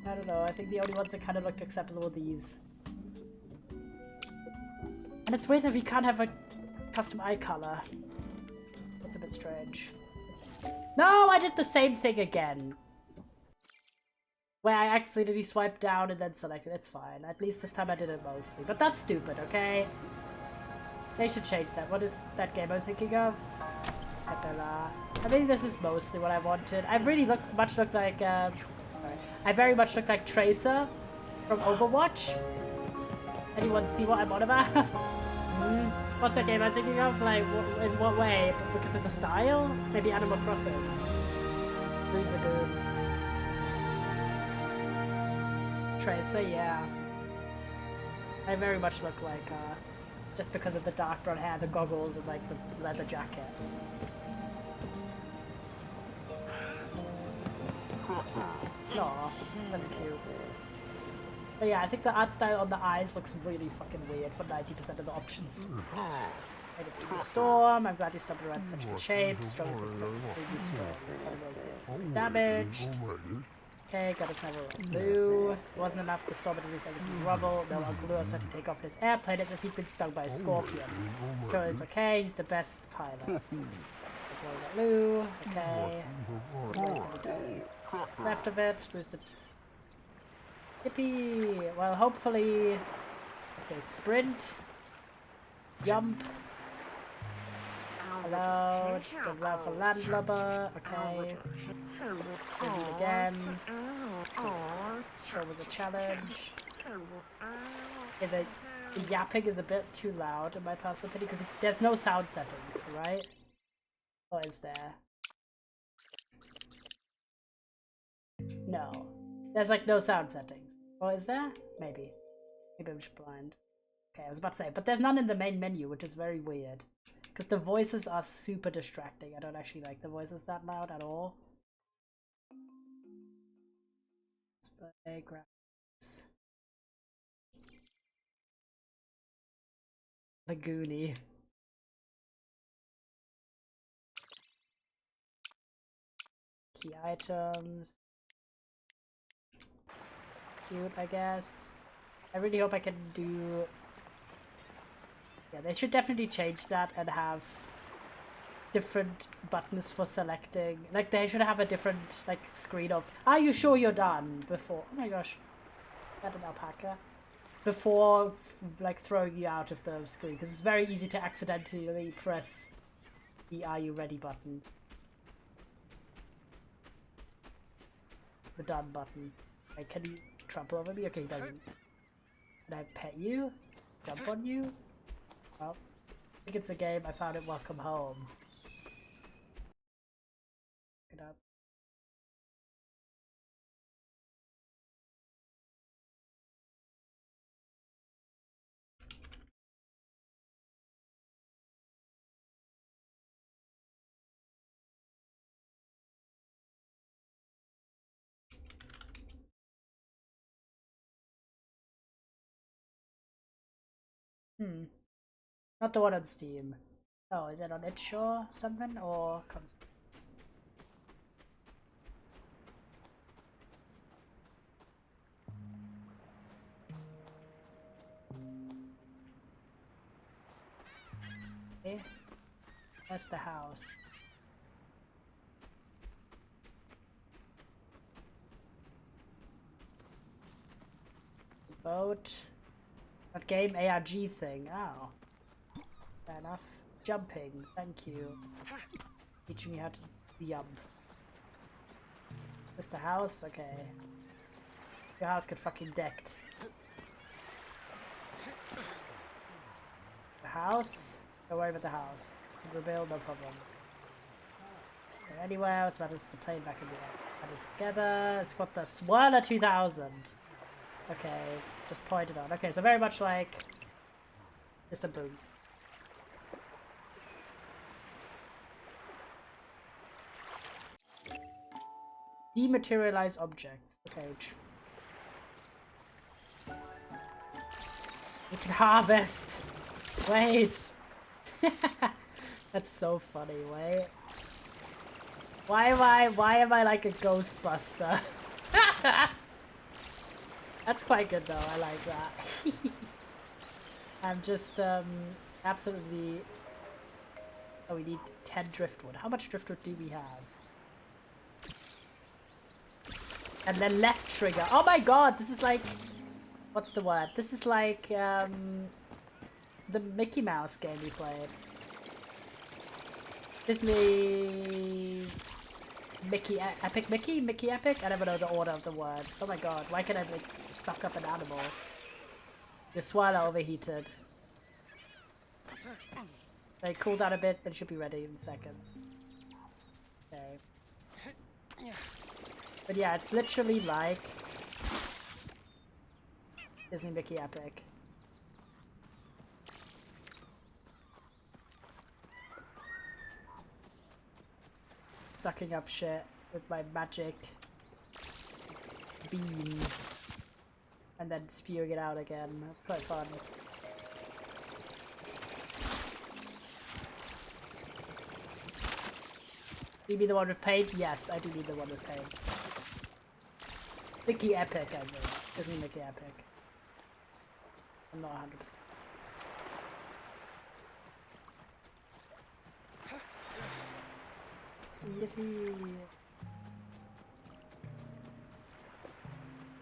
I don't know, I think the only ones that kind of looked acceptable were these. And it's weird that we can't have a custom eye color. That's a bit strange. No, I did the same thing again. Where I accidentally swiped down and then selected. It's fine. At least this time I did it mostly. But that's stupid, okay? They should change that. What is that game I'm thinking of? I think this is mostly what I wanted. I really looked like I very much looked like Tracer from Overwatch. Anyone see what I'm on about? What's that game I'm thinking of? Like, in what way? Because of the style? Maybe Animal Crossing. Boom. Tracer, yeah. I very much look like, just because of the dark brown hair, the goggles, and like the leather jacket. Aw, that's cute. But yeah, I think the art style on the eyes looks really fucking weird for 90% of the options. I get through the storm, I'm glad you stopped around such good shape, strong 6 3D storm, damaged. Okay, got us never blue. It wasn't enough to storm it to recycle to rubble. No, Uncle Leo had to take off his airplane as if he'd been stung by a scorpion. Joe is okay, he's the best pilot. Lou, okay. Left of it, boosted. Yippee! Well, hopefully. Okay, sprint. Jump. Hello. Good luck for landlubber. Okay. Maybe again. There was a challenge. Yeah, the yapping is a bit too loud in my personal opinion because there's no sound settings, right? Or is there? No. There's like no sound settings. Or is there? Maybe. Maybe I'm just blind. Okay, I was about to say, but there's none in the main menu, which is very weird. Because the voices are super distracting. I don't actually like the voices that loud at all. Display graphics. The Goonie. Key items. Cute, I guess. I really hope I can do... Yeah, they should definitely change that and have different buttons for selecting. Like, they should have a different, like, screen of, are you sure you're done? Before... Oh my gosh. Got an alpaca. Before, like, throwing you out of the screen. Because it's very easy to accidentally press the are you ready button. The done button. Like, can you trample over me? Okay, he doesn't. Can I pet you? Jump on you? Well, I think it's a game. I found it. Welcome home. Pick it up. Not the one on Steam. Oh, is it on itch or something? Or comes. Okay. Where's the house? The boat. That game ARG thing. Oh. Fair enough. Jumping. Thank you. Teaching me how to jump. Is the house? Okay. Your house get fucking decked. The house? Don't worry about the house. Rebuild, no problem. Okay, anywhere, what's about the plane back in the air. Add it together. It's got the Swirler 2000. Okay, just point it on. Okay, so very much like Mr. Boom. Dematerialize objects. Okay. We can harvest. Wait. That's so funny. Wait. Why am I like a Ghostbuster? That's quite good though. I like that. I'm just absolutely. Oh, we need 10 driftwood. How much driftwood do we have? And then left trigger. Oh my god, this is like... What's the word? This is like, the Mickey Mouse game we played. Disney's... Epic Mickey? Mickey Epic? I never know the order of the words. Oh my god, why can't I, like, suck up an animal? Your swallow overheated. They cool down a bit, then it should be ready in a second. Okay. But yeah, it's literally like Disney Mickey Epic. Sucking up shit with my magic beam and then spewing it out again. That's quite fun. Do you mean the one with paint? Yes, I do mean the one with paint. Mickey Epic, I mean. Disney Mickey Epic. I'm not 100%. Yippee!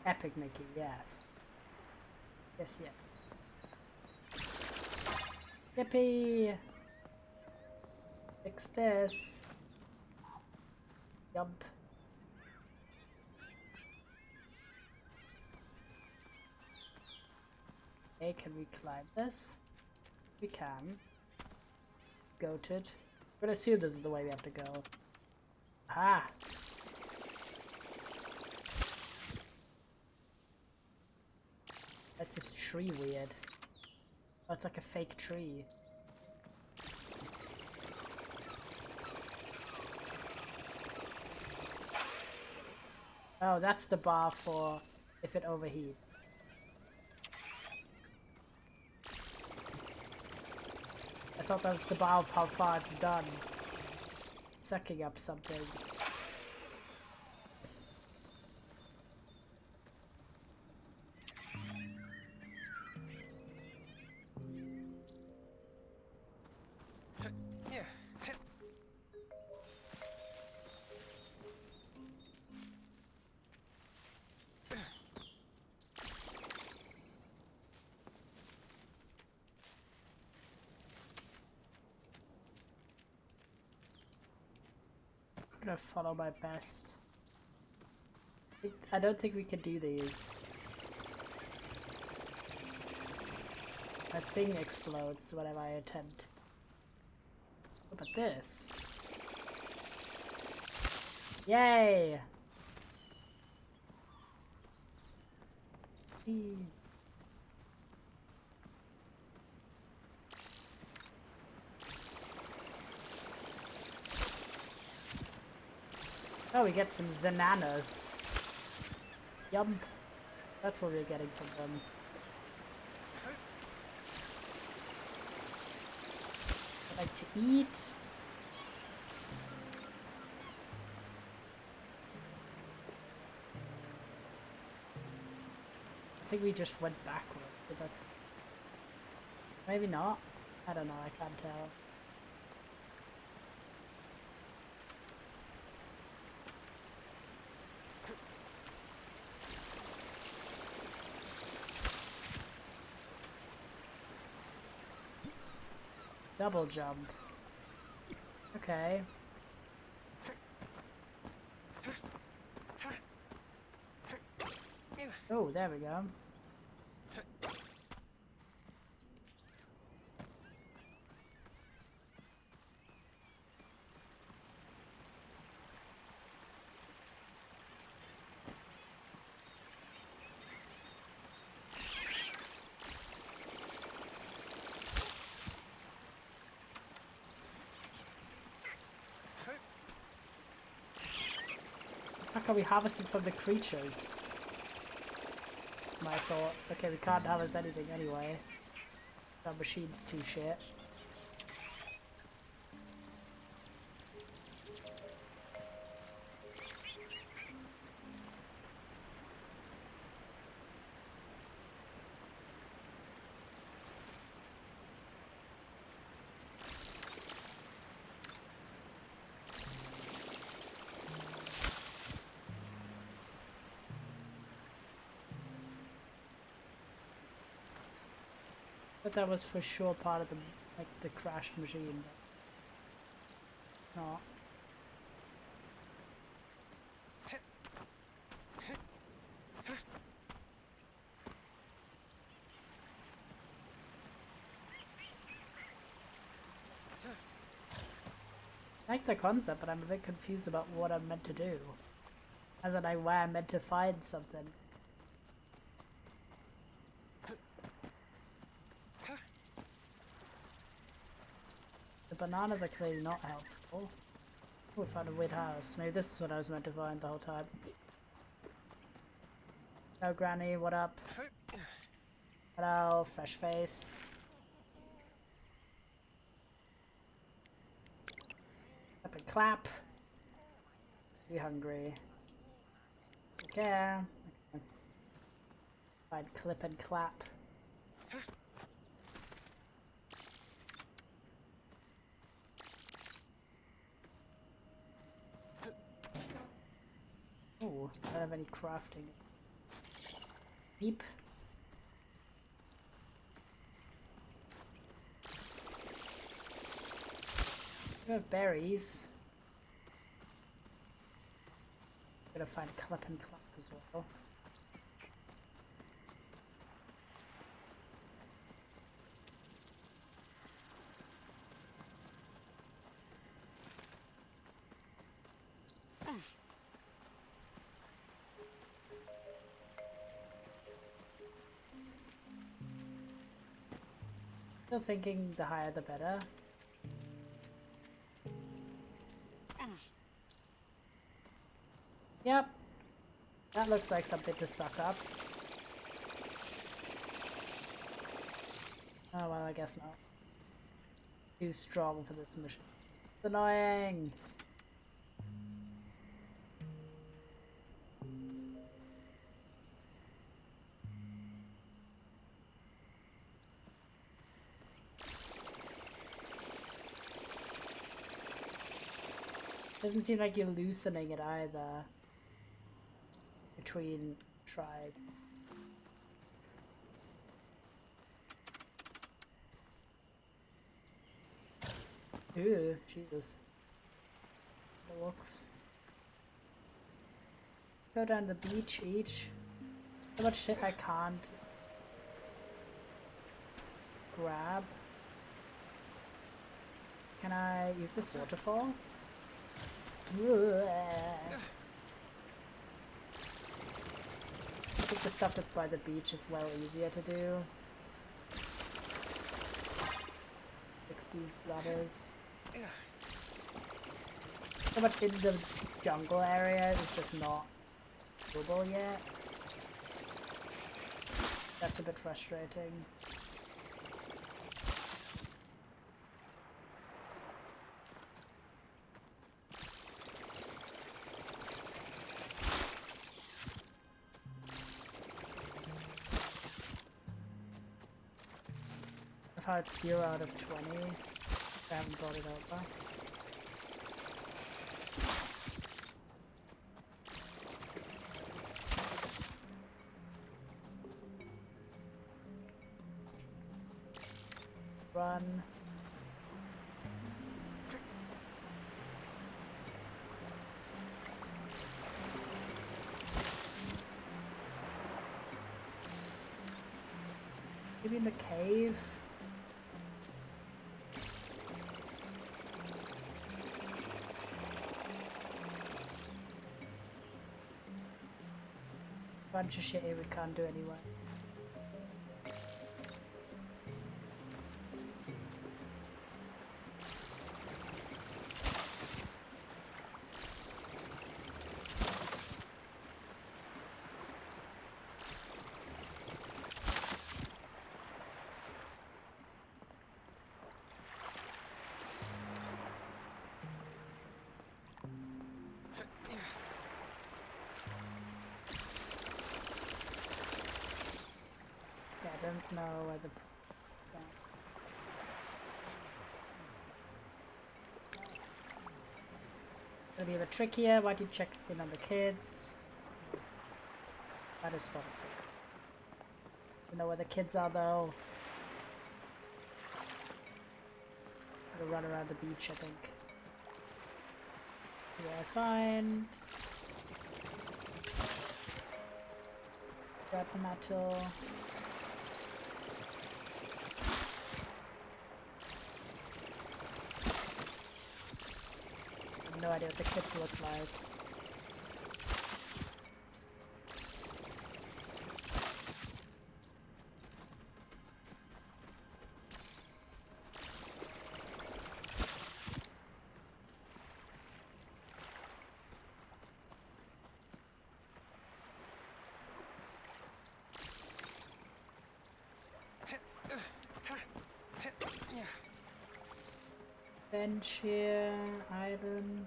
Epic Mickey, yes. Yes, yes. Yippee! Fix this. Jump. Okay, can we climb this? We can. Goated. I'm gonna assume this is the way we have to go. Ah! That's this tree weird. Oh, it's like a fake tree. Oh, that's the bar for if it overheats. I thought that was the bar of how far it's done. Sucking up something. gonna follow my best. I don't think we can do these. That thing explodes whenever I attempt. What about this? Yay! Oh, we get some Zananas. Yum. That's what we're getting from them. I like to eat. I think we just went backward, but that's... Maybe not. I don't know, I can't tell. Double jump. Okay. Oh, there we go. How can we harvest it from the creatures? That's my thought. Okay, we can't harvest anything anyway. Our machine's too shit. But that was for sure part of the, like, the crashed machine. But not. I like the concept, but I'm a bit confused about what I'm meant to do. As in, like, where I'm meant to find something. The bananas are clearly not helpful. Oh, we found a weird house. Maybe this is what I was meant to find the whole time. Hello, Granny, what up? Hello, fresh face. Up and clap. Be hungry. Okay. Find clip and clap. Oh, I don't have any crafting. Beep. We have berries. I'm gonna find clip and clap as well. Still thinking the higher the better. Yep. That looks like something to suck up. Oh well, I guess not. Too strong for this mission. It's annoying! Doesn't seem like you're loosening it either. Between tries. Ew, Jesus. It looks. go down the beach each. So much shit I can't grab. Can I use this waterfall? I think the stuff that's by the beach is well easier to do. Fix these ladders. So much in the jungle area is just not doable yet. That's a bit frustrating. I've had 0 out of 20. I haven't brought it over. Run. Maybe in the cave. Bunch of shit here we can't do anyway. I don't know where the is that. It'll be a bit trickier. Why do you check in on the kids? I just spotted it. Don't know where the kids are though. Gotta run around the beach, I think. Yeah, I find red metal. No idea what the kids look like. Bench here, island,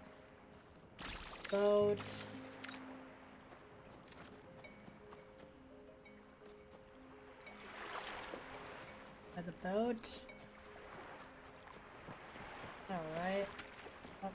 boat. By the boat. Alright. Oh.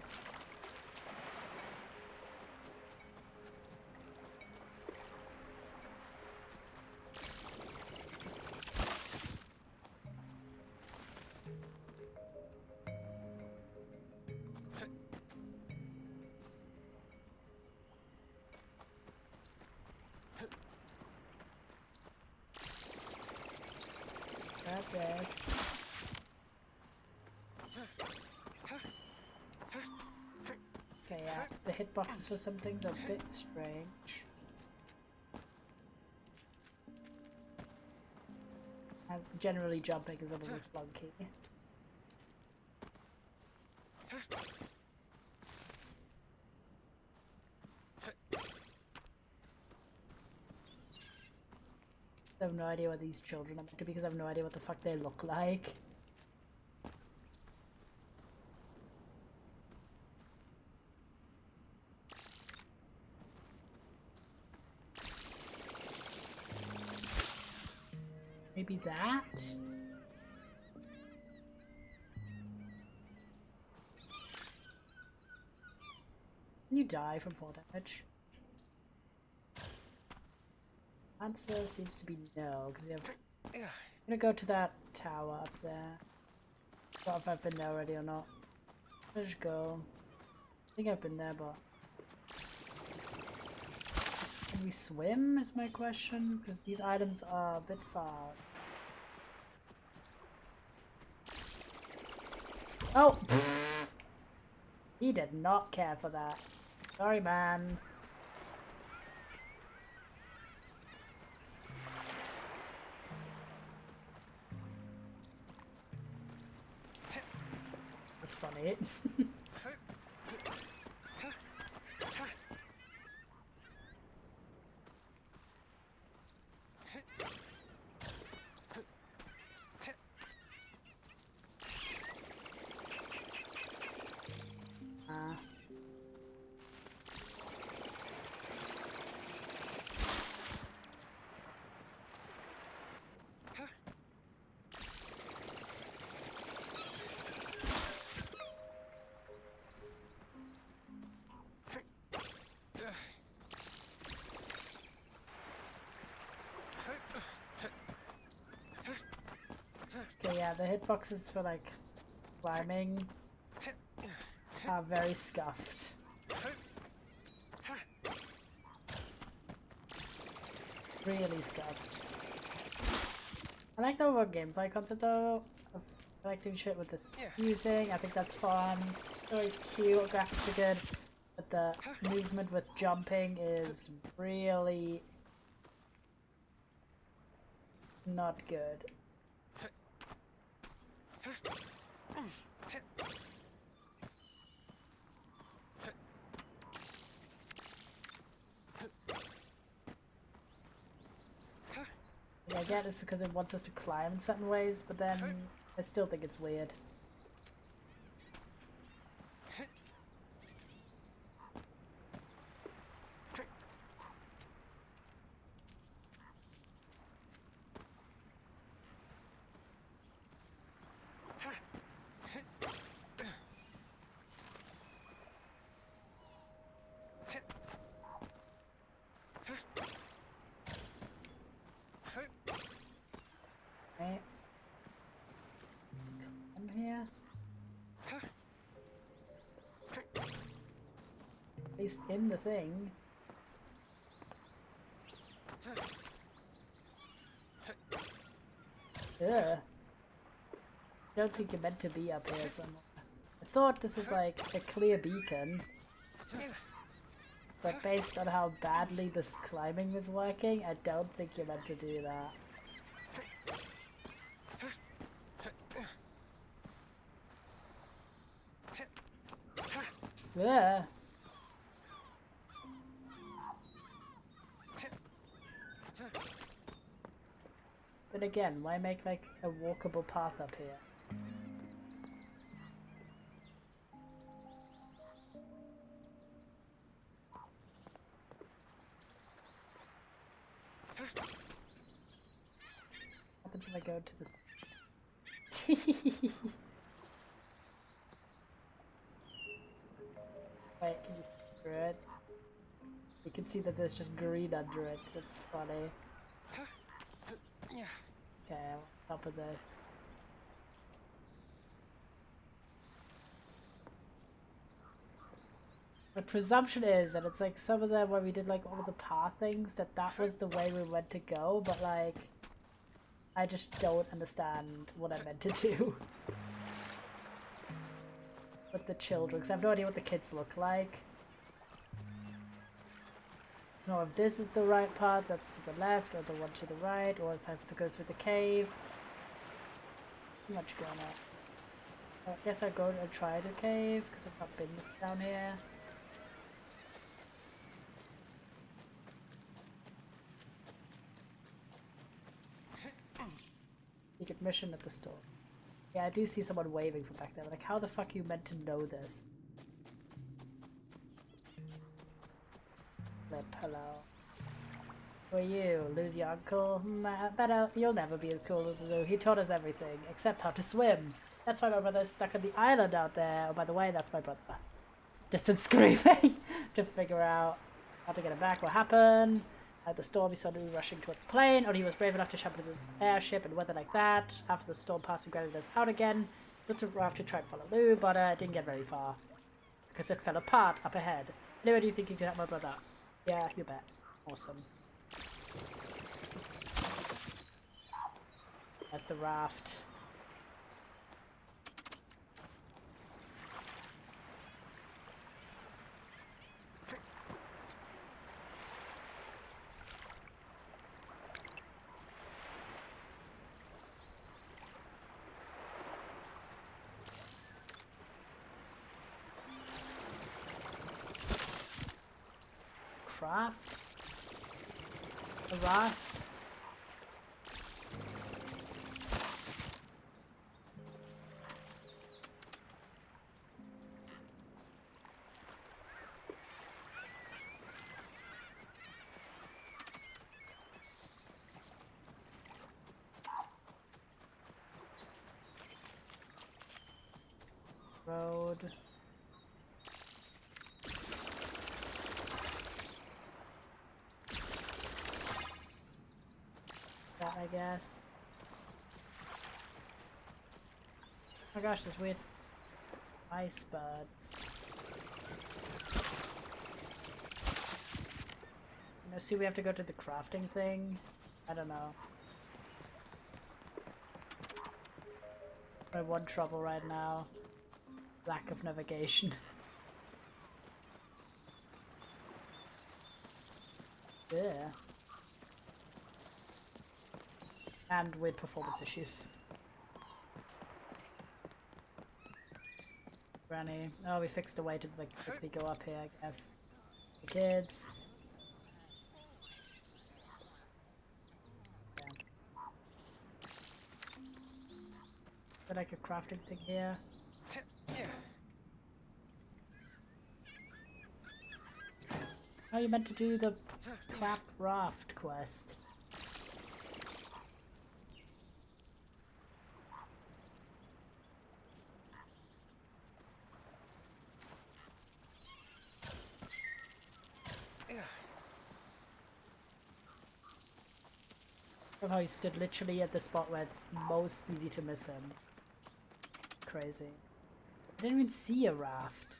Okay, yeah, the hitboxes for some things are a bit strange. And generally jumping is a little flunky. I have no idea what these children are meant to be because I have no idea what the fuck they look like. Maybe that? Can you die from fall damage? Answer seems to be no, because we have... I'm gonna go to that tower up there. I don't know if I've been there already or not. Let's go. I think I've been there, but... Can we swim is my question? Because these items are a bit far. Oh! He did not care for that. Sorry, man. That's funny. Okay, yeah, the hitboxes for like climbing are very scuffed. Really scuffed. I like the overall gameplay concept though. I like doing shit with this fusing. I think that's fun. Story's cute, graphics are good, but the movement with jumping is really not good. I get it's because it wants us to climb in certain ways, but then I still think it's weird. Okay. Come here. At least in the thing. Ugh. Don't think you're meant to be up here somewhere. I thought this is like a clear beacon. But based on how badly this climbing is working, I don't think you're meant to do that. Yeah. But again, why make like a walkable path up here? What happens if I go to this? Wait, can you see through it? You can see that there's just green under it. That's funny. Okay, I'm on top of this. My presumption is that it's like some of them where we did like all of the path things, that was the way we went to go, but like I just don't understand what I meant to do with the children, because I have no idea what the kids look like. No, if this is the right path, that's to the left, or the one to the right, or if I have to go through the cave. Too much going on. I guess I'll go and try the cave, because I've not been down here. You get mission at the store. Yeah, I do see someone waving from back there, but like, how the fuck are you meant to know this? Hello. Who are you? Lose your uncle? Better, you'll never be as cool as Lou. He taught us everything, except how to swim. That's why my brother's stuck on the island out there. Oh, by the way, that's my brother. Distant screaming to figure out how to get him back. What happened? At the storm, he saw Lou rushing towards the plane. Only he was brave enough to jump into his airship and weather like that. After the storm passed, he grabbed us out again. Looked rough to try and follow Lou, but it didn't get very far because it fell apart up ahead. Lou, do you think you could help my brother? Yeah, you bet. Awesome. That's the raft. Craft a raft. Road. That, I guess. Oh my gosh, there's weird ice birds. You know, see, we have to go to the crafting thing. I don't know. My one trouble right now. Lack of navigation. Yeah. And with performance issues. Granny. Oh, we fixed a way to like quickly go up here, I guess. The kids. Yeah. Is there like a crafting thing here? Oh, you meant to do the clap raft quest. I love how he stood literally at the spot where it's most easy to miss him. Crazy. I didn't even see a raft.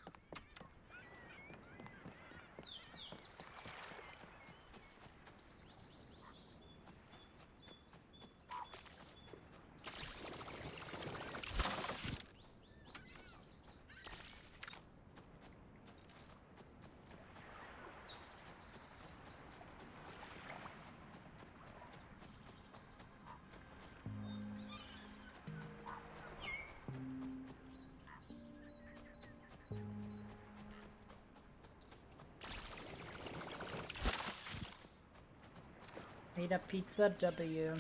Need a pizza W.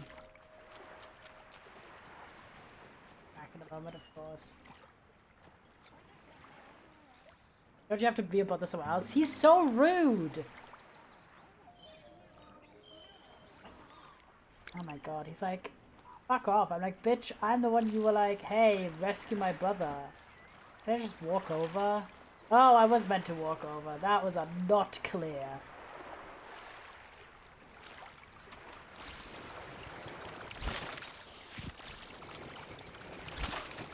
Back in a moment, of course. Don't you have to be about this somewhere else? He's so rude! Oh my god, he's like, fuck off. I'm like, bitch, I'm the one you were like, hey, rescue my brother. Can I just walk over? Oh, I was meant to walk over. That was a not clear.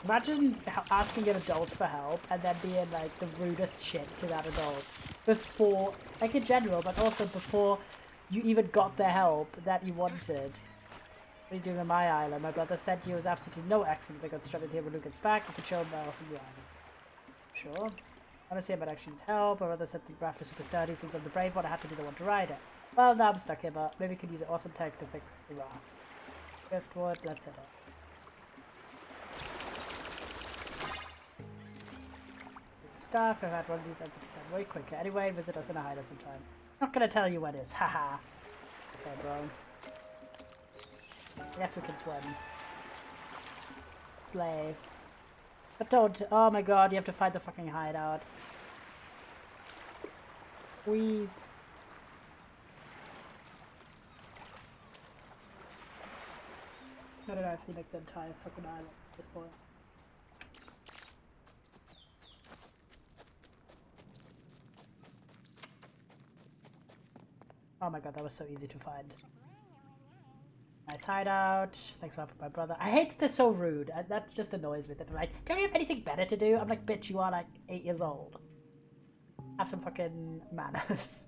Imagine asking an adult for help and then being like the rudest shit to that adult before, like in general, but also before you even got the help that you wanted. What are you doing on my island? My brother said you was absolutely no accent. I got straight in here when Luke gets back. You can show him where else on the island. Sure. Honestly, I might actually need help. My brother said the raft was super sturdy since I'm the brave one. I had to be the one to ride it. Well, now I'm stuck here, but maybe we could use an awesome tech to fix the raft. Driftwood, let's hit it. Stuff. I've had one of these. I've done way quicker. Anyway, visit us in a hideout sometime. Not gonna tell you when it is. Haha. Okay, bro. I guess we can swim. Slave. But don't. Oh my god, you have to find the fucking hideout. Please. I don't know, I've seen like the entire fucking island at this point. Oh my god, that was so easy to find. Nice hideout. Thanks for helping my brother. I hate that they're so rude. That just annoys me. That they're like, don't you have anything better to do? I'm like, bitch, you are like 8 years old. Have some fucking manners.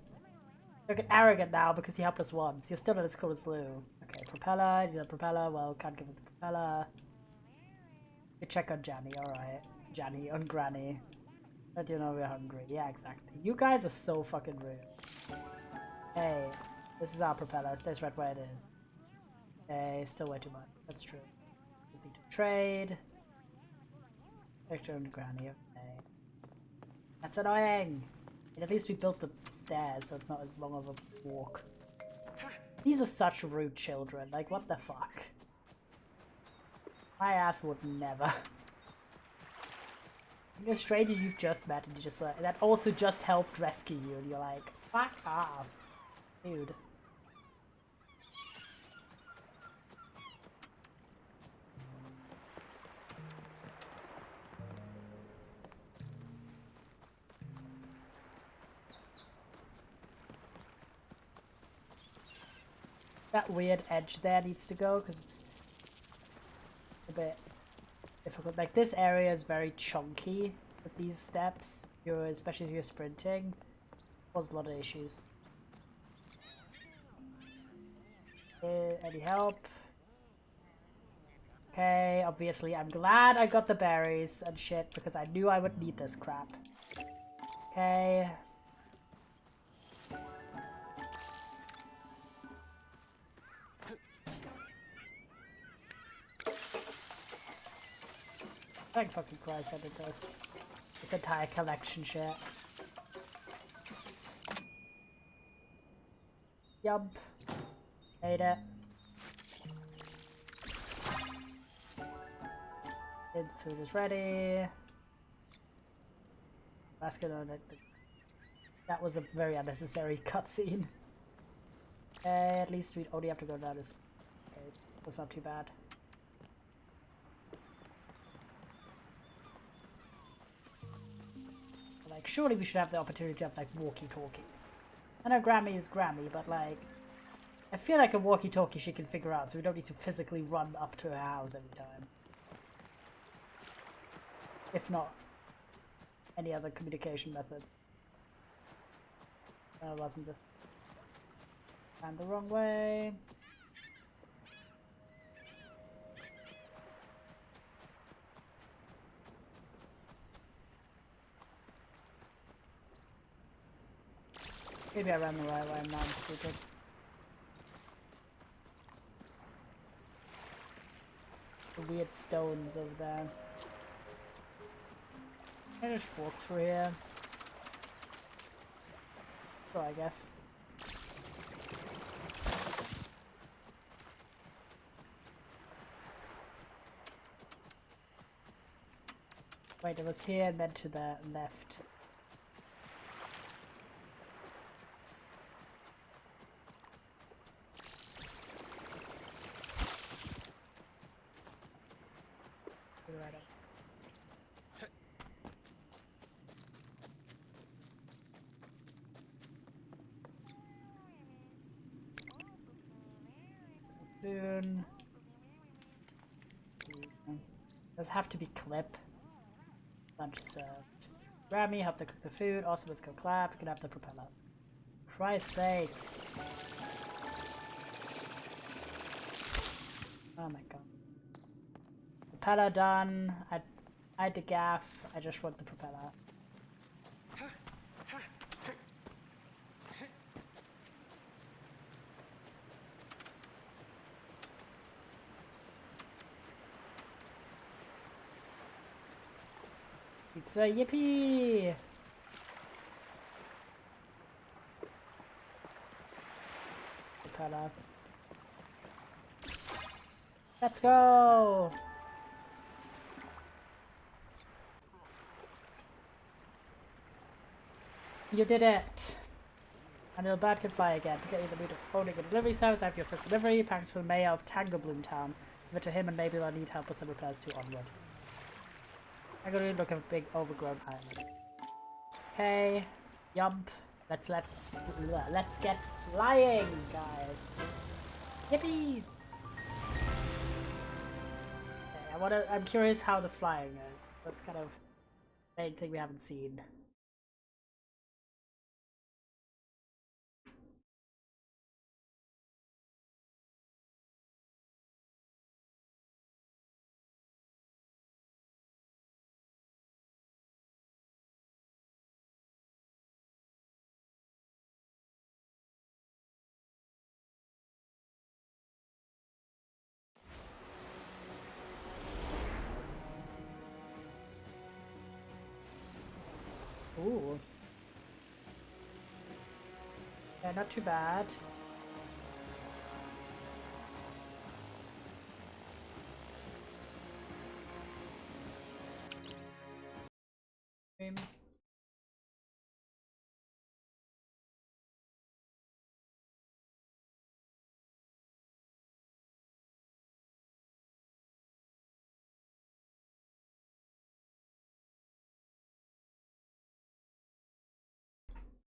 Look arrogant now because he helped us once. You're still not as cool as Lou. Okay, propeller. Need a propeller. Well, can't give it the propeller. You check on Janny. Alright. Janny on Granny. Let you know we're hungry. Yeah, exactly. You guys are so fucking rude. Hey, this is our propeller. It stays right where it is. Okay, still way too much. That's true. Something to trade. Picture on Granny. Okay. That's annoying. And at least we built the stairs, so it's not as long of a walk. These are such rude children. Like, what the fuck? My ass would never. You're strangers you've just met, and you just like that also just helped rescue you, and you're like, fuck off, dude. That weird edge there needs to go because it's a bit difficult. Like this area is very chunky with these steps. Especially if you're sprinting, causes a lot of issues. Any help? Okay, obviously I'm glad I got the berries and shit because I knew I would need this crap. Okay. Thank fucking Christ I did this. This entire collection shit. Yup. Ate it. Food is ready. Basket on it. That was a very unnecessary cutscene. At least we only have to go down this. Okay, that's not too bad. Like, surely we should have the opportunity to have, like, walkie-talkies. I know Grammy is Grammy, but, like, I feel like a walkie-talkie she can figure out, so we don't need to physically run up to her house every time. If not, any other communication methods. Wasn't this... And the wrong way. Maybe I ran the right way, now I'm stupid. The weird stones over there. I just walk through here. So I guess. Wait, it was here and then to the left. Soon. Does have to be clip. Lunch served. Grab me, help to cook the food. Also, let's go clap. We can have the propeller. Christ's sakes. Oh my god. Propeller done. I had the gaff. I just want the propeller. Pizza, yippee! Propeller. Let's go! You did it! And little bird can fly again. To get you the mood of holding a delivery service, I have your first delivery. Package for the mayor of Tanglebloom Town. Give it to him and maybe I'll need help with some repairs too onward. I'm gonna look at a big overgrown island. Okay, jump. Let's get flying, guys. Yippee! Okay, I'm curious how the flying is. That's kind of the main thing we haven't seen. Yeah, not too bad.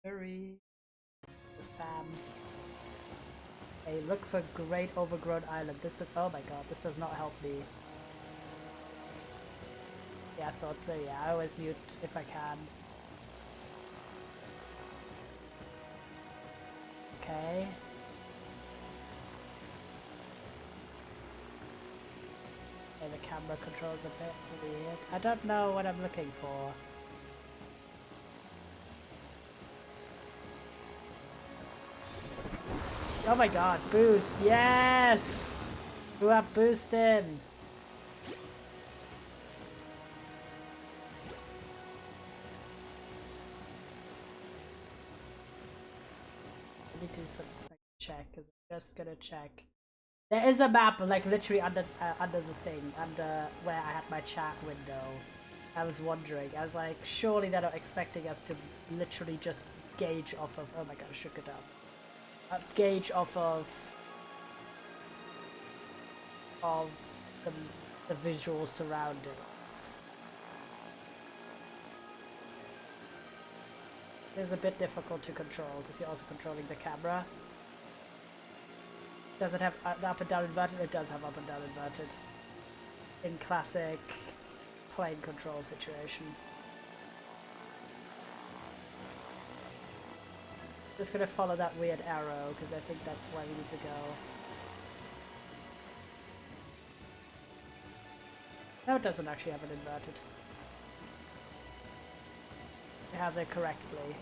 Very fam. Hey, look for Great Overgrown Island. This does. Oh my god, this does not help me. Yeah, I thought so. Yeah, I always mute if I can. Okay. Okay, the camera controls a bit weird. I don't know what I'm looking for. Oh my god, boost, yes! Who are boosting? Let me do some quick check, I'm just gonna check. There is a map, like literally under the thing, under where I had my chat window. I was wondering, I was like, surely they're not expecting us to literally just gauge off of, oh my god, I shook it up. Gauge off of the visual surroundings. It's a bit difficult to control because you're also controlling the camera. Does it have up and down inverted? It does have up and down inverted. In classic plane control situation. Just gonna follow that weird arrow because I think that's where we need to go. No, it doesn't actually have it inverted. It has it correctly.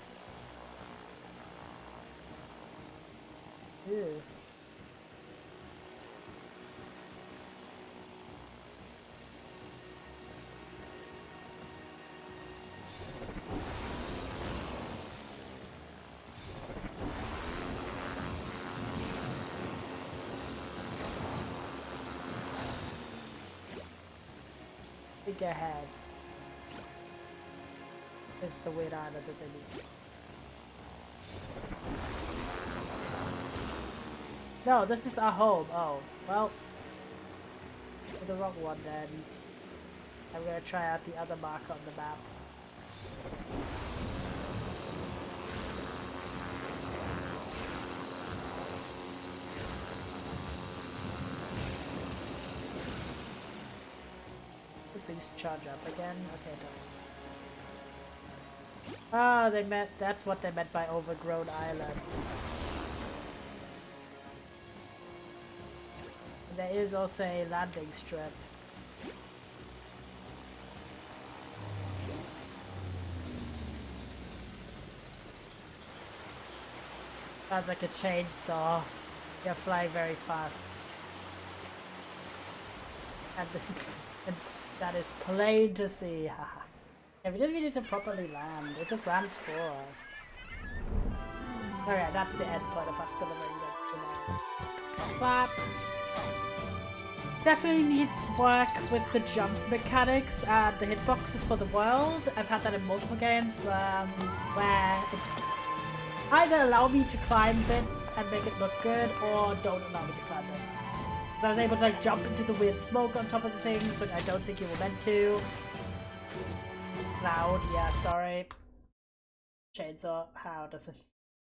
Ew. Think ahead. It's the weird island that they need. No, this is our home. Oh, well. The wrong one then. I'm gonna try out the other mark on the map. These charge up again? Okay, it does. Ah, they meant, that's what they meant by overgrown island. And there is also a landing strip. Sounds like a chainsaw. You're flying very fast. And this that is plain to see, haha. Yeah, we didn't need to properly land, it just lands for us. Alright, that's the end point of us delivering the clap. Definitely needs work with the jump mechanics and the hitboxes for the world. I've had that in multiple games where it either allow me to climb bits and make it look good, or don't allow me to climb bits. So I was able to like jump into the weird smoke on top of the things that I don't think you were meant to. Loud, yeah, sorry. Chainsaw, how does it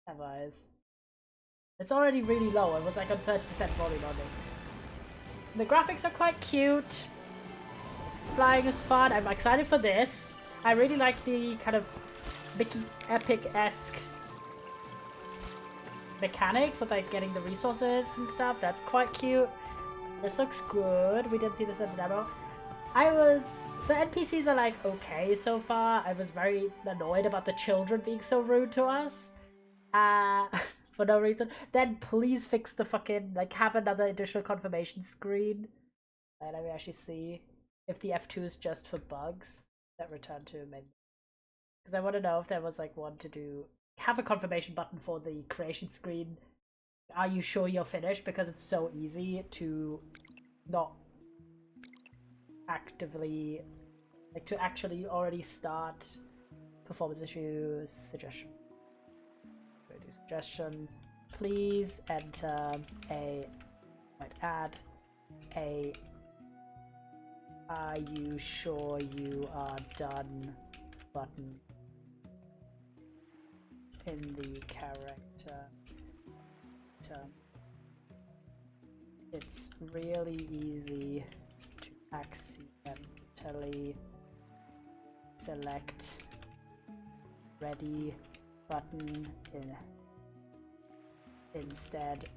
have eyes? It's already really low, it was like on 30% volume on it. The graphics are quite cute. Flying is fun, I'm excited for this. I really like the kind of Mickey Epic-esque mechanics with like getting the resources and stuff. That's quite cute. This looks good. We didn't see this in the demo. The NPCs are like okay so far. I was very annoyed about the children being so rude to us. For no reason. Then please fix the fucking, like, have another additional confirmation screen. Let me actually see if the F2 is just for bugs that return to main. Because I want to know if there was like one to do have a confirmation button for the creation screen. Are you sure you're finished? Because it's so easy to not actively, like, to actually already start performance issues. Suggestion. Suggestion. Please enter a, might add a, are you sure you are done button in the character term. It's really easy to accidentally select ready button instead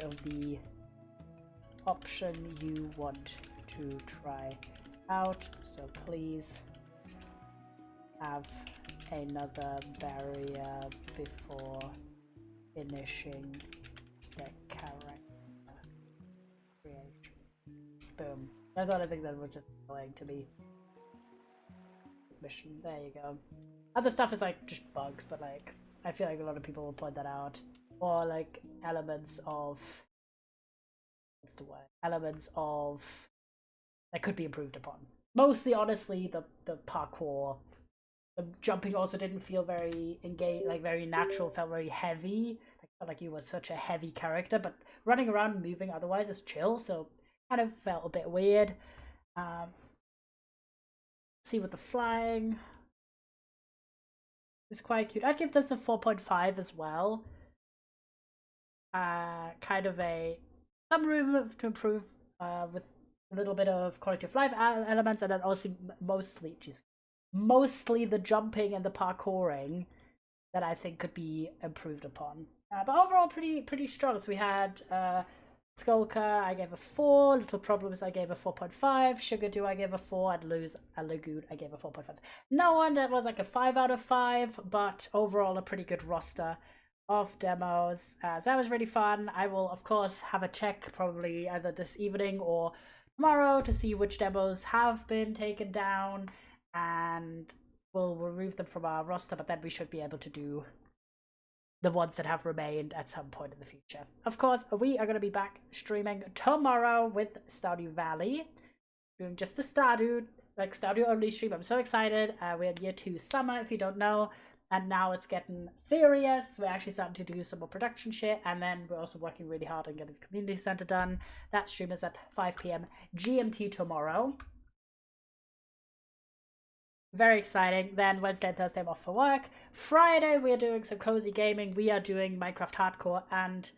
of the option you want to try out, so please have another barrier before finishing the character creation. Boom. I think that was just annoying to me. Mission. There you go. Other stuff is like just bugs, but like I feel like a lot of people will point that out. Or like elements of, what's the word? Elements of that could be improved upon. Mostly, honestly, the parkour. The jumping also didn't feel very engaged, like very natural. Felt very heavy. I felt like you were such a heavy character, but running around and moving otherwise is chill. So kind of felt a bit weird. See with the flying. It's quite cute. I'd give this a 4.5 as well. Kind of some room to improve with a little bit of quality of life elements, and then also mostly the jumping and the parkouring that I think could be improved upon. But overall, pretty strong. So we had Skulker, I gave a 4. Little Problems, I gave a 4.5. Sugar Do, I gave a 4. And Lose a Lagoon, I gave a 4.5. No one that was like a 5 out of 5, but overall a pretty good roster of demos. So that was really fun. I will, of course, have a check probably either this evening or tomorrow to see which demos have been taken down, and we'll remove them from our roster, but then we should be able to do the ones that have remained at some point in the future. Of course, we are going to be back streaming tomorrow with Stardew Valley, doing just a Stardew only stream. I'm so excited. We're in year 2 summer, if you don't know, and now it's getting serious. We're actually starting to do some more production shit, and then we're also working really hard on getting the community center done. That stream is at 5 p.m. GMT tomorrow. Very exciting. Then Wednesday and Thursday I'm off for work. Friday we're doing some cozy gaming. We are doing Minecraft Hardcore and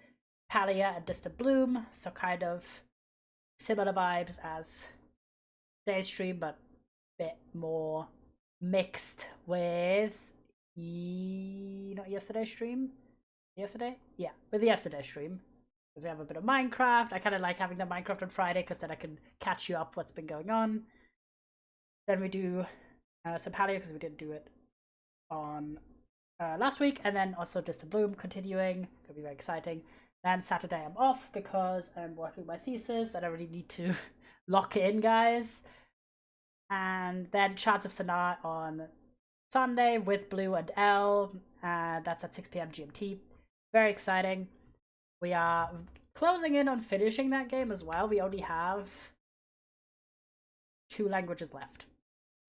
Palia and Distant Bloom. So kind of similar vibes as today's stream, but a bit more mixed with not yesterday's stream. Yesterday? Yeah, with the yesterday stream. Because we have a bit of Minecraft. I kind of like having the Minecraft on Friday because then I can catch you up what's been going on. Then we do some Palia because we didn't do it on last week, and then also Distant Bloom continuing. Gonna be very exciting. Then Saturday I'm off because I'm working my thesis and I really need to lock in, guys. And then Shards of Sanaa on Sunday with Blue and L. That's at 6 p.m. GMT. Very exciting. We are closing in on finishing that game as well. We only have 2 languages left.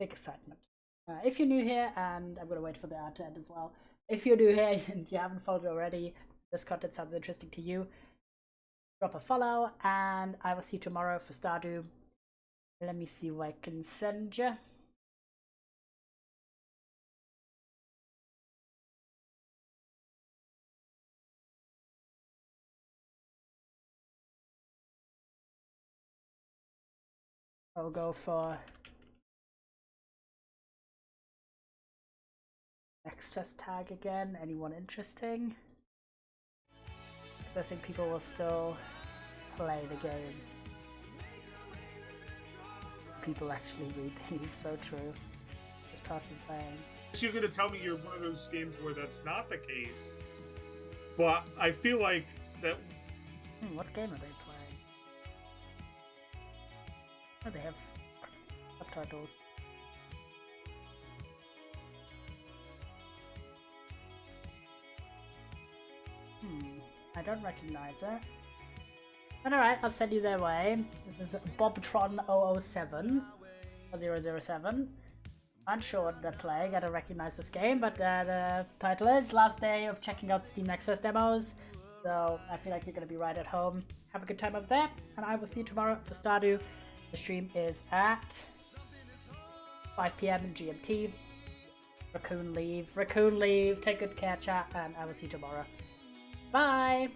Big excitement. If you're new here, and I'm going to wait for the ad to end as well. If you're new here and you haven't followed already, this content sounds interesting to you, drop a follow, and I will see you tomorrow for Stardew. Let me see what I can send you. I'll go for Xfest tag again. Anyone interesting? Because I think people will still play the games. People actually read these, so true. This person playing. You're gonna tell me you're one of those games where that's not the case, but I feel like that. What game are they playing? Oh, they have subtitles. I don't recognize it. But alright, I'll send you their way. This is Bobtron 007 or 007. I'm sure what they're playing. I don't recognize this game, but the title is Last Day of Checking Out Steam Next Fest Demos. So I feel like you're going to be right at home. Have a good time up there, and I will see you tomorrow for Stardew. The stream is at 5 PM in GMT. Raccoon leave. Take good care, chat, and I will see you tomorrow. Bye!